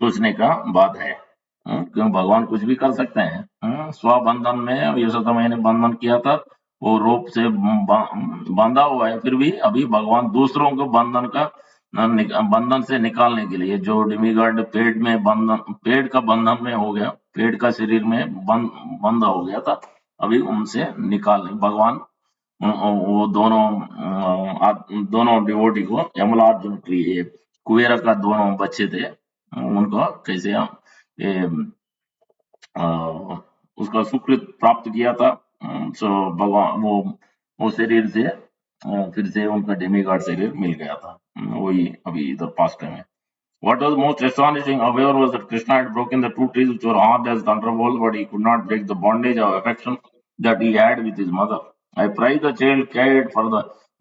सोचने का बात है, क्यों भगवान कुछ भी कर सकते हैं। स्वबंधन में यशोदा मैया ने बंधन किया था, वो रोप से बांधा हुआ है, फिर भी अभी भगवान दूसरों को बंधन का बंधन से निकालने के लिए, जो डिमिगॉड पेड़ में बंधन, पेड़ का बंधन में हो गया, पेड़ का शरीर में बंधा हो गया था, अभी उनसे निकालने भगवान वो दोनों दोनों डिवोटी को यमलार्जुन ट्री, ये कुबेरा का दोनों बच्चे थे, उनको कैसे हम ये अ, उसका सुकृत प्राप्त किया था। सो भगवान वो शरीर से फिर से उनका डेमिगॉड शरीर मिल गया था। वही अभी इधर पास्ट टाइम है। What was most astonishing, however, was that Krishna had broken the two trees which were hard as thunderbolts, but he could not break the bondage of affection that he had with his mother. I prize the child carried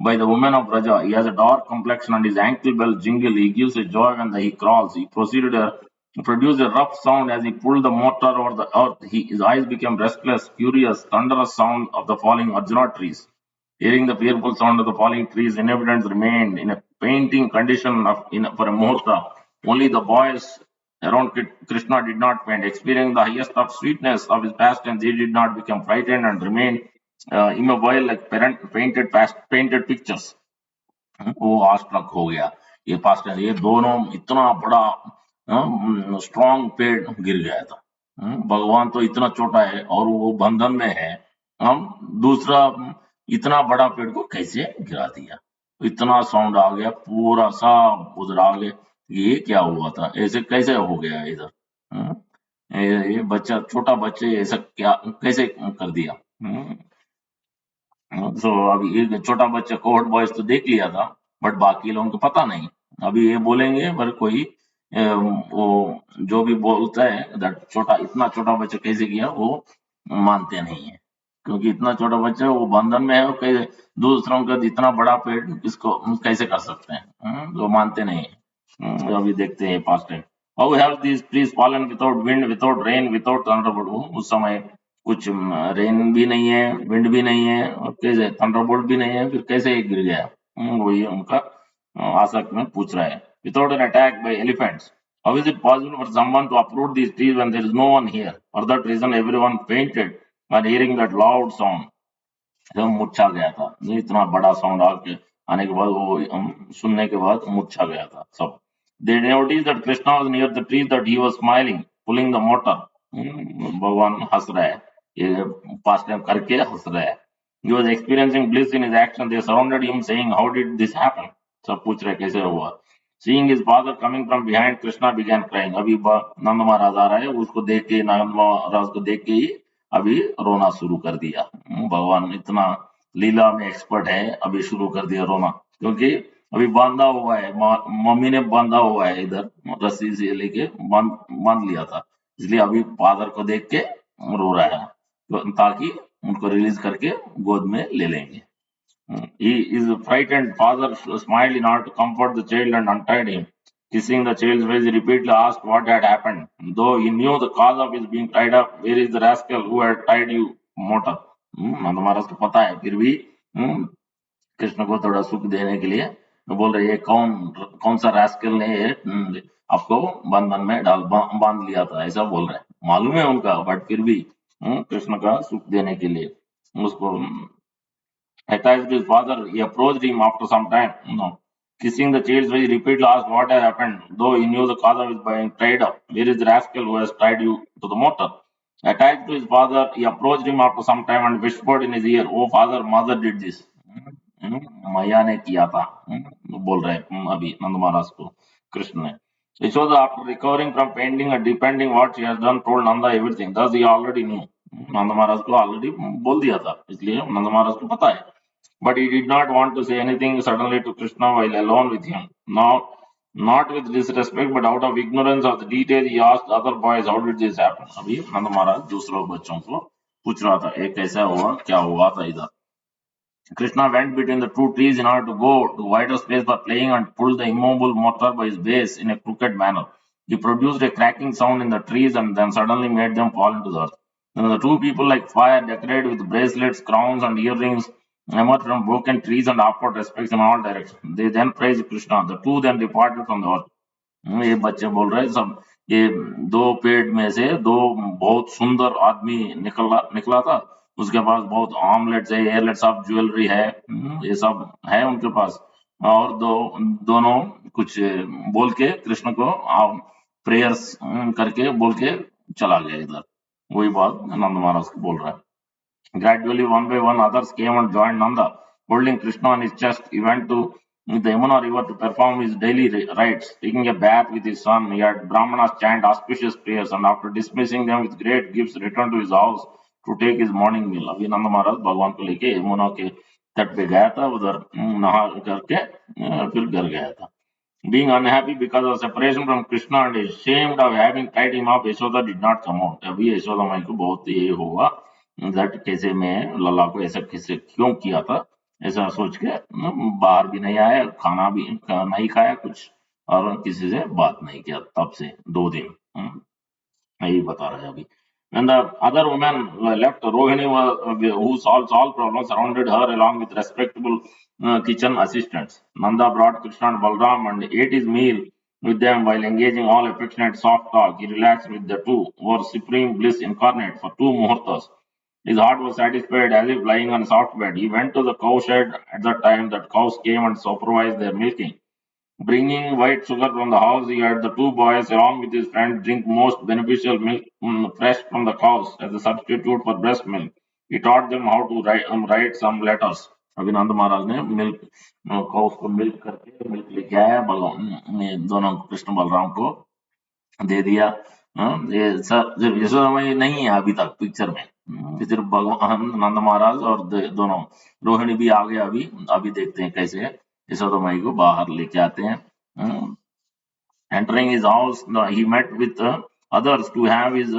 by the woman of Raja. He has a dark complexion and his ankle bells jingle. He gives a joy when he crawls. He proceeded to produce a rough sound as he pulled the motor over the earth. His eyes became restless, furious, thunderous sound of the falling Arjuna trees. Hearing the fearful sound of the falling trees, inhabitants remained in a fainting condition for a muhurta. Only the boys around Krishna did not faint. Experiencing the highest of sweetness of his pastime, they did not become frightened and remained immobile like painted pictures. वो आश्चर्य हो गया, ये पास ये दोनों इतना बड़ा strong पेड़ गिर गया था। भगवान तो इतना छोटा है और वो बंधन में है, हम दूसरा इतना बड़ा पेड़ को कैसे गिरा दिया? इतना साउंड आ गया, पूरा सब उधर आ गए, ये क्या हुआ था, ऐसे कैसे हो गया इधर? हम्म, ये बच्चा, छोटा बच्चे ऐसा क्या कैसे कर दिया? सो अभी एक छोटा बच्चा कोहट बॉयज तो देख लिया था, बट बाकी लोगों को पता नहीं। अभी ये बोलेंगे पर कोई वो जो भी बोलता है दैट छोटा, इतना छोटा बच्चा कैसे किया, वो मानते नहीं है, क्योंकि इतना छोटा बच्चा वो बंधन में है, वो कैसे दूसरों का इतना बड़ा पेड़ इसको कैसे कर सकते हैं? वो मानते नहीं है। अभी देखते हैं past time, how have these trees fallen without wind, without rain, without thunderbolt. उस समय कुछ रेन भी नहीं है, विंड भी नहीं है, और कैसे थंडरबोल्ट भी नहीं है, फिर कैसे ये गिर गया? वही उनका आसक्त में पूछ रहा है। Without an attack by elephants, how is it possible for someone to uproot these trees when there is no one here? For that reason everyone fainted on hearing that loud sound. एकदम मुरझा गया था, नहीं, इतना बड़ा sound आके आने के बाद वो सुनने के बाद मुरझा गया था सब। They noticed that Krishna was near the tree, that he was smiling, pulling the motor. भगवान हंस रहा है, ये पास्ट टाइम करके हंस रहा है। He was experiencing bliss in his action. They surrounded him, saying, "How did this happen?" सब पूछ रहे कैसे हुआ। Seeing his father coming from behind, Krishna began crying. अभी नंद महाराज आ रहा है, उसको देख के, नंद महाराज को देख के ही अभी रोना शुरू कर दिया। भगवान इतना लीला में एक्सपर्ट है, अभी शुरू कर दिया रोना, क्योंकि अभी बांधा हुआ है, मम्मी ने बांधा हुआ है, इधर रस्सी से लेके बांध बांध लिया था, इसलिए अभी फादर को देख के रो रहा है, ताकि उनको रिलीज करके गोद में ले लेंगे। He is frightened. Father smiled in order to comfort the child and untied him. Kissing the child's face, he repeatedly asked what had happened. Though he knew the cause of his being tied up, where is the rascal who had tied you, मोटा? नंद महाराज को पता है, फिर भी कृष्ण को थोड़ा सुख देने के लिए बोल रहे, ये कौन सा rascal ने आपको बंधन में बांध लिया था, ऐसा बोल रहे हैं। मालूम है उनका, बट फिर भी कृष्ण का सुख देने के लिए उसको attached to his father, he approached him after some time. Kissing the child's face, he repeatedly asked what had happened, though he knew the cause of his being tied up. Where is the rascal who has tied you to the motor? Attached to his father, he approached him after some time and whispered in his ear, "Oh father, mother did this." मैया ने किया था, बोल रहे अभी नंद महाराज को कृष्ण ने। Yashoda, after recovering from fainting and depending what she has done, told Nanda everything. Thus he already knew. नंद महाराज को ऑलरेडी बोल दिया था, इसलिए नंद महाराज को पता है। But he did not want to say anything suddenly to Krishna while alone with him. Now, not with disrespect, but out of ignorance of the details, he asked other boys, "How did this happen?" अभी नंद महाराज दूसरों बच्चों को पूछ रहा था, एक कैसा हुआ, क्या हुआ था इधर। Krishna went between the two trees in order to go to wider space for playing and pulled the immovable motor by his base in a crooked manner. He produced a cracking sound in the trees and then suddenly made them fall into the earth. Then the two people, like fire, decorated with bracelets, crowns, and earrings, emerged from broken trees and offered respects in all directions. They then praised Krishna. The two then departed from the earth. ये बच्चे बोल रहे हैं सब, ये दो पेड़ में से दो बहुत सुंदर आदमी निकला था, उसके पास बहुत आर्मलेट्स है, एयरलेट, सब ज्वेलरी है, ये सब है उनके पास, और दोनों कुछ बोल के कृष्ण को प्रेयर्स करके बोल के चला गया इधर। वही बात नंद महाराज को बोल रहा है। Gradually, one by one, others came and joined Nanda, holding Krishna on his chest. He went to the Yamuna river to perform his daily rites, taking a bath with his son. He had Brahmanas chant auspicious prayers, and after dismissing them with great gifts, returned to his house to take his morning meal. अभी नंद महाराज भगवान को लेके यमुना के तट पे गया था, उधर नहा करके फिर घर गया था। Being unhappy because of separation from Krishna and ashamed of having tied him up, Yashoda did not come out. अभी यशोदा माई को बहुत ये हुआ दैट कैसे मैं लल्ला को ऐसा कैसे क्यों किया था, ऐसा सोच के बाहर भी नहीं आया, खाना भी नहीं खाया कुछ, और किसी से बात नहीं किया तब से 2 दिन। यही बता रहे हैं अभी। When the other women left, Rohini who solves all problems, surrounded her along with respectable kitchen assistants. Nanda brought Krishna and Balram and ate his meal with them while engaging all affectionate soft talk. He relaxed with the two, were supreme bliss incarnate for 2 muhurtas. His heart was satisfied as if lying on a soft bed. He went to the cow shed at the time that cows came and supervised their milking. Bringing white sugar from the house, he had the 2 boys, along with his friend, drink most beneficial milk fresh from the cows as a substitute for breast milk. He taught them how to write some letters. अभिनंद महाराज ने milk cows को milk करके milk लेके आया, दोनों कृष्ण बलराम को दे दिया। ये सिर्फ यशोदा मैया नहीं है अभी तक पिक्चर में, सिर्फ भगवान नंद महाराज और दोनों रोहिणी भी आ गए अभी। अभी देखते हैं कैसे यशोदा माई को बाहर लेके आते हैं। Entering his house, he met with others to have his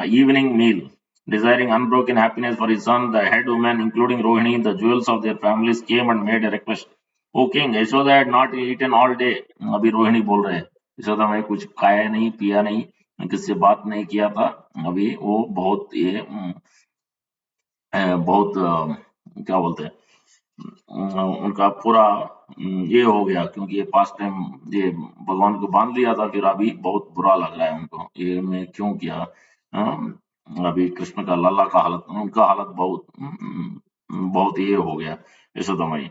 evening meal. Desiring unbroken happiness for his son, the head women, including Rohini, the jewels of their families, came and made a request. O king, Yashoda had not eaten all day. अभी रोहिणी बोल रहे हैं, यशोदा में कुछ खाया नहीं, पिया नहीं, किससे बात नहीं किया था। अभी वो बहुत ये बहुत क्या बोलते हैं, उनका पूरा ये हो गया, क्योंकि ये पास्ट टाइम ये भगवान को बांध लिया था, फिर अभी बहुत बुरा लग रहा है उनको, ये मैं क्यों किया। अभी कृष्ण का लल्ला का हालत, उनका हालत बहुत बहुत ये हो गया यशोदा माई।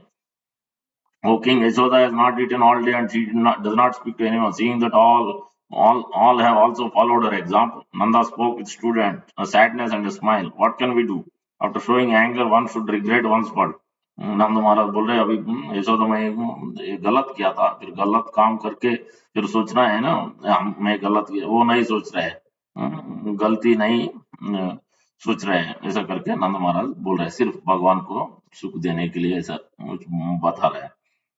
O king, Yashoda has not eaten all day and she does not speak to anyone. Seeing that all have also followed her example, Nanda spoke with student, a sadness and a smile. What can we do? After showing anger, one should regret one's fault. नंद महाराज बोल रहे अभी यशोदा मैं ये गलत किया था, फिर गलत काम करके फिर सोचना है ना मैं गलत किया, वो नहीं सोच रहे हैं, गलती नहीं सोच रहे हैं, ऐसा करके नंद महाराज बोल रहे हैं, सिर्फ भगवान को सुख देने के लिए ऐसा बता रहे हैं।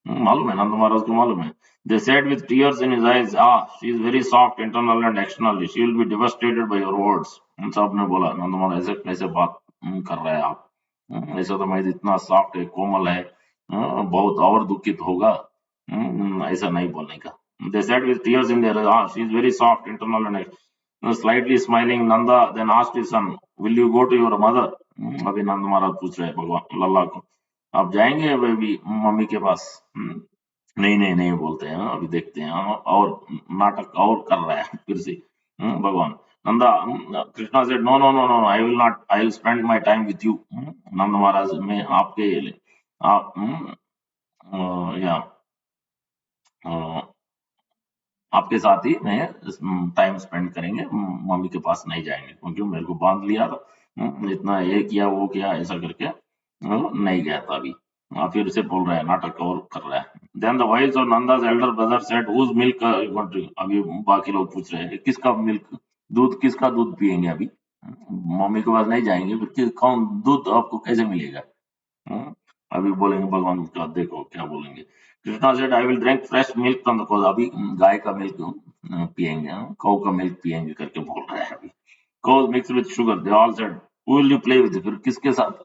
मालूम है नंद महाराज को मालूम है। They said with tears in his eyes, ah, she is very soft internally and externally. She will be devastated by your words. उन सब ने बोला नंद महाराज ऐसे कैसे बात कर रहे हैं आप, ऐसा तो मैं इतना सॉफ्ट है, कोमल है, बहुत और दुखित होगा, ऐसा नहीं बोलने का। They said with tears in their eyes, ah, she is very soft internal and slightly smiling. Nanda then asked his son, will you go to your mother? अभी नंद महाराज पूछ रहे हैं भगवान लल्ला को, आप जाएंगे बेबी मम्मी के पास? नहीं नहीं नहीं बोलते हैं, अभी देखते हैं, और नाटक और कर रहा है फिर से भगवान। Nanda Krishna said no no no no I will not, I will spend my time with you. Nand Maharaj मैं आपके आप या आपके साथ ही मैं टाइम स्पेंड करेंगे, मम्मी के पास नहीं जाएंगे, क्योंकि मेरे को बांध लिया था, इतना ये किया वो किया ऐसा करके नहीं गया था अभी। फिर से बोल रहा है, नाटक और कर रहा है। Then the voice of Nanda's elder brother said, whose milk you want to? अभी बाकी लोग पूछ रहे हैं किसका मिल्क, दूध किसका दूध पियेंगे अभी, मम्मी के पास नहीं जाएंगे, फिर कौन दूध आपको कैसे मिलेगा? हम्म, अभी बोलेंगे भगवान का, देखो क्या बोलेंगे। Krishna said I will drink fresh milk from the कौ, अभी गाय का मिल्क पियेंगे, कौ का मिल्क पियेंगे करके बोल रहा है अभी। कौ mix with sugar, they all said who will you play with, फिर किसके साथ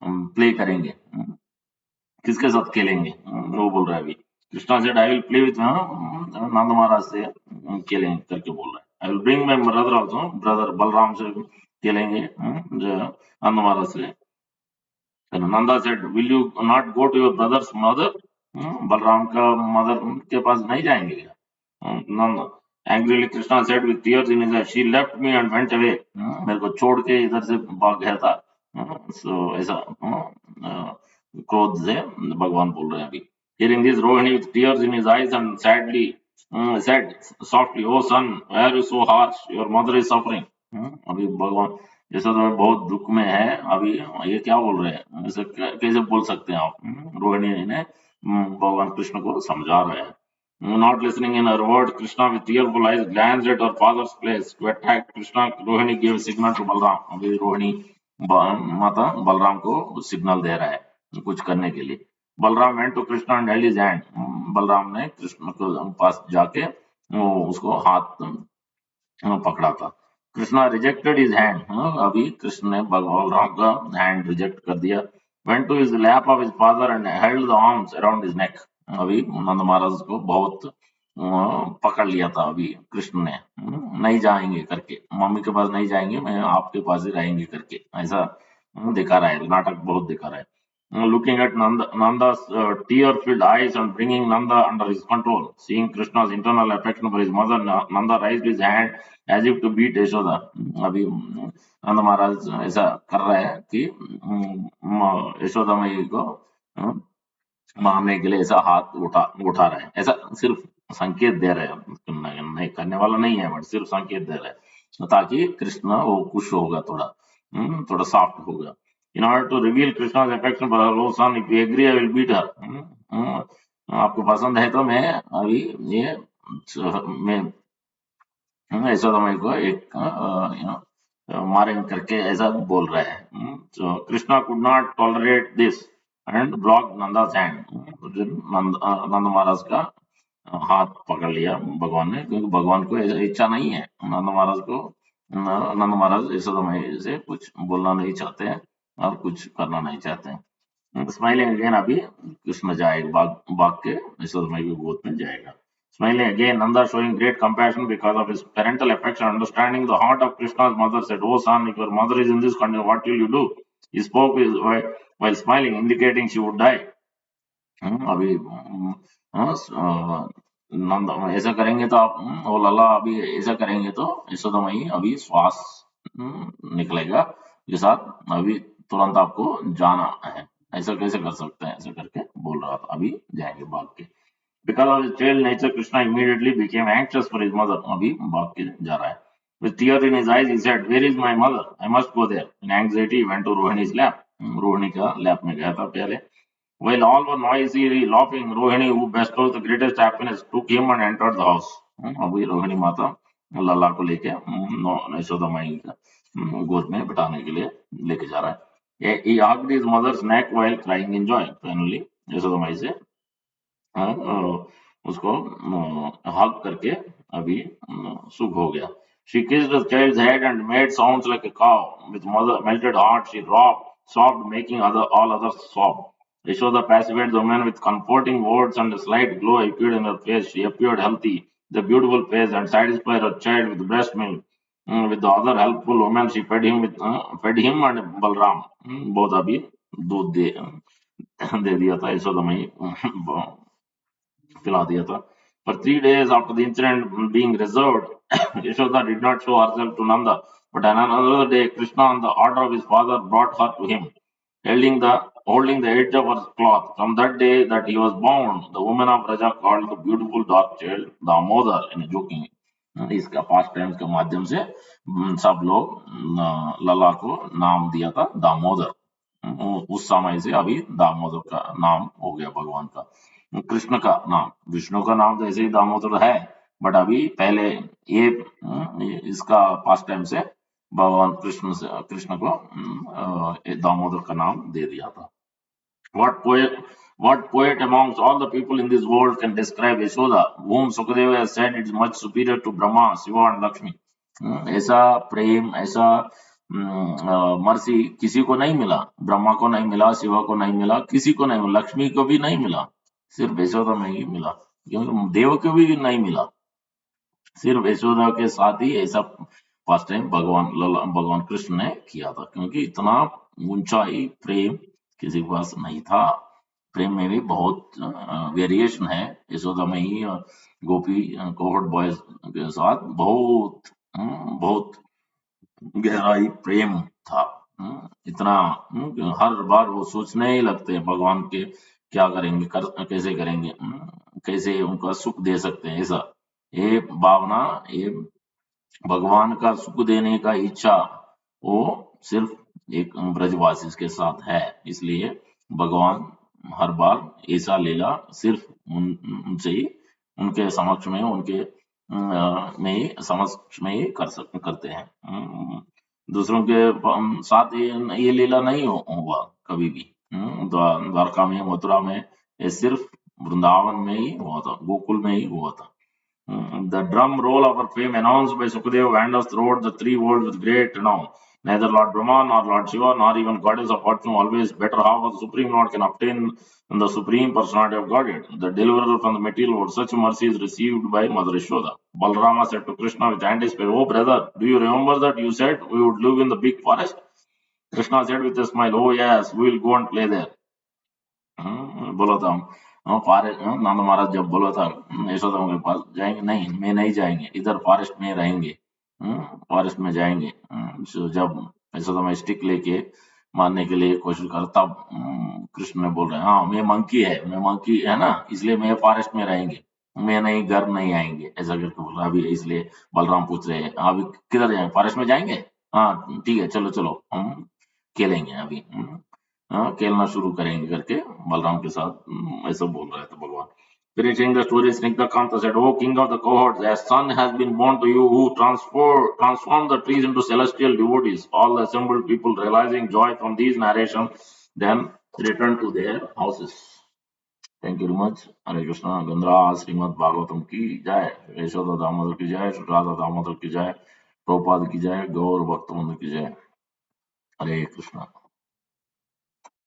प्ले करेंगे, किसके साथ खेलेंगे, वो बोल रहा है अभी। Krishna said I will play with Nand Maharaj से खेलेंगे करके बोल रहा है। I will bring my brother also, brother Balram से खेलेंगे, नंद महाराज से। Nanda said will you not go to your brother's mother, Balram का मदर के पास नहीं जाएंगे क्या? Nand angrily Krishna said with tears in his eyes, she left me and went away, मेरे को छोड़ के इधर से भाग गया था। सो ऐसा क्रोध से भगवान बोल रहे हैं अभी। Hearing this, Rohini, with tears in his eyes and sadly said softly, "Oh son, why are you so harsh? Your mother is suffering." अभी भगवान जैसा तो बहुत दुख में है अभी, ये क्या बोल रहे हैं, ऐसे कैसे बोल सकते हैं आप? रोहिणी ने भगवान कृष्ण को समझा रहे हैं. Not listening in her word, Krishna with tearful eyes glanced at her father's place. To attack Krishna, Rohini gave a signal to Balram. अभी रोहिणी माता बलराम को सिग्नल दे रहा है कुछ करने के लिए. Balram went to Krishna and held his hand. Balram ने कृष्ण के पास जाके वो उसको हाथ पकड़ा था. Krishna rejected his hand. अभी कृष्ण ने बलराम का हैंड रिजेक्ट कर दिया. Went to his lap of his father and held the arms around his neck. अभी नंद महाराज को बहुत पकड़ लिया था अभी कृष्ण ने. नहीं जाएंगे करके, मम्मी के पास नहीं जाएंगे, मैं आपके पास ही रहेंगे करके, ऐसा दिखा रहा है, नाटक बहुत दिखा रहा है. Looking at Nanda's tear-filled eyes and bringing Nanda under his control, seeing Krishna's internal affection for his mother, Nanda raised his hand as if to beat Yashoda. अभी नंद महाराज ऐसा कर रहे हैं कि यशोदा मई को मारने के लिए ऐसा हाथ उठा रहे हैं, ऐसा सिर्फ संकेत दे रहे हैं, नहीं करने वाला नहीं है, बट सिर्फ संकेत दे रहे हैं ताकि कृष्ण वो खुश होगा, थोड़ा थोड़ा सॉफ्ट होगा. In order to reveal Krishna's affection for her own son, if you agree, I will beat her. आपको पसंद है तो मैं अभी ये मैं यशोदा माई को एक मारेंगे करके ऐसा बोल रहे हैं. So Krishna could not tolerate this and blocked Nanda's hand. नंद महाराज का हाथ पकड़ लिया भगवान ने, क्योंकि भगवान को इच्छा नहीं है, नंद महाराज को नंद महाराज यशोदा माई से कुछ बोलना नहीं चाहते हैं और कुछ करना नहीं चाहते हैं. स्माइलिंग अगेन, अभी कृष्ण जाएगा भाग के यशोदा माई की गोद में जाएगा. Smiling again, Nanda showing great compassion because of his parental affection, understanding the heart of Krishna's mother, said, "Oh son, if your mother is in this condition, what will you do?" He spoke while smiling, indicating she would die. अभी नंद ऐसा करेंगे तो आप ओ लला, अभी ऐसा करेंगे तो यशोदा मई अभी श्वास निकलेगा के साथ अभी तुरंत आपको जाना है, ऐसा कैसे कर सकते हैं, ऐसा करके बोल रहा था. अभी जाएंगे भाग के. Because of his child nature, Krishna immediately became anxious for his mother. अभी भाग के जा रहा है. With tear in his eyes, he said, "Where is my mother? I must go there." In anxiety, he went to Rohini's lap. Rohini का lap में गया था पहले. While all were noisily laughing, Rohini, who bestowed the greatest happiness, took him and entered the house. अभी रोहिणी माता लल्ला को लेके यशोदा माई का गोद में बिठाने के लिए लेके जा रहा है. He hugged his mother's neck while crying in joy. Finally, Yashoda माई से उसको हग करके अभी सुख हो गया. She kissed the child's head and made sounds like a cow. With mother melted heart, she sobbed, making all others sob. Yashoda pacified the woman with comforting words, and a slight glow appeared in her face. She appeared healthy, the beautiful face, and satisfied her child with breast milk. With the other helpful woman, she fed him and Balram. Both अभी दूध दे दिया था यशोदा मई पिला दिया था. For 3 days after the incident being resolved, Yashoda did not show herself to Nanda. But on another day, Krishna, on the order of his father, brought her to him, holding the edge of her cloth. From that day that he was born, the woman of Raja called the beautiful dark child Damodar in joking. इसका past times के माध्यम से सब लोग लला को नाम दिया था दामोदर. उस समय से अभी दामोदर का नाम हो गया भगवान का. कृष्ण का नाम, विष्णु का नाम तो ऐसे ही दामोदर है, बट अभी पहले ये इसका पास्ट टाइम से भगवान कृष्ण को दामोदर का नाम दे दिया था. What poet amongst all the people in this world can describe Yashoda, whom Sukadeva has said is much superior to Brahma, Shiva and Lakshmi? ऐसा प्रेम, ऐसा मर्सी किसी को नहीं मिला. ब्रह्मा को नहीं मिला, शिवा को नहीं मिला, किसी को नहीं मिला, लक्ष्मी को भी नहीं मिला, सिर्फ यशोदा में ही मिला. क्योंकि देव को भी नहीं मिला, सिर्फ यशोदा के साथ ही ऐसा फर्स्ट टाइम भगवान कृष्ण ने किया था. क्योंकि इतना ऊंचाई प्रेम किसी के पास नहीं था. प्रेम में भी बहुत वेरिएशन है. यशोदा में ही गोपी कोहट बॉयज के साथ बहुत गहराई प्रेम था. इतना हर बार वो सोचने ही लगते हैं भगवान के क्या करेंगे, कैसे करेंगे, कैसे उनका सुख दे सकते हैं, ऐसा ये भावना, ये भगवान का सुख देने का इच्छा, वो सिर्फ एक ब्रजवासी के साथ है। इसलिए भगवान हर बार ऐसा लीला सिर्फ उनसे ही, उनके समक्ष में, उनके में ही, समक्ष में ही करते हैं। दूसरों के साथ ये लीला नहीं हुआ कभी भी। द्वारका में, मथुरा में, ये सिर्फ वृंदावन में ही हुआ था, गोकुल में ही हुआ था। The drum roll of our fame announced by Sukadeva wanders throughout the three worlds with great renown. Neither Lord Brahma nor Lord Shiva nor even goddess of fortune, always better half of the Supreme Lord, can obtain the Supreme Personality of Godhead, the deliverer from the material world. Such mercy is received by Mother Yashoda. Balarama said to Krishna with anticipation, "Oh brother, do you remember that you said we would live in the big forest?" Krishna said with a smile, "Oh yes, we will go and play there." बोला था forest, नंद महाराज जब बोला था यशोदा के पास जाएंगे, नहीं मैं नहीं जाएंगे, इधर फॉरेस्ट में रहेंगे, फॉरेस्ट में जाएंगे। जब यशोदा में स्टिक लेके मारने के लिए कोशिश कर, तब कृष्ण ने बोल रहे हैं, हाँ मैं मंकी है ना, इसलिए मैं फॉरेस्ट में रहेंगे, मैं नहीं, घर नहीं आएंगे, ऐसा करके बोल रहा। अभी इसलिए बलराम पूछ रहे हैं, अभी किधर जाएंगे, फॉरेस्ट में जाएंगे, हाँ ठीक है, चलो चलो हम खेलेंगे अभी, खेलना शुरू करेंगे करके बलराम के साथ ऐसा बोल रहे थे भगवान। Finishing the story, Snigdhakanta said, "O king of the cohorts, a son has been born to you who transformed the trees into celestial devotees." All the assembled people, realizing joy from these narrations, then returned to their houses. Thank you very much. Hare Krishna. Gandhara Srimad Bhagavatam की जय, यशोदा दामोदर की जय, राधा दामोदर की जय, प्रभुपाद की जय, गौर भक्तवृंद की जय। हरे कृष्णा।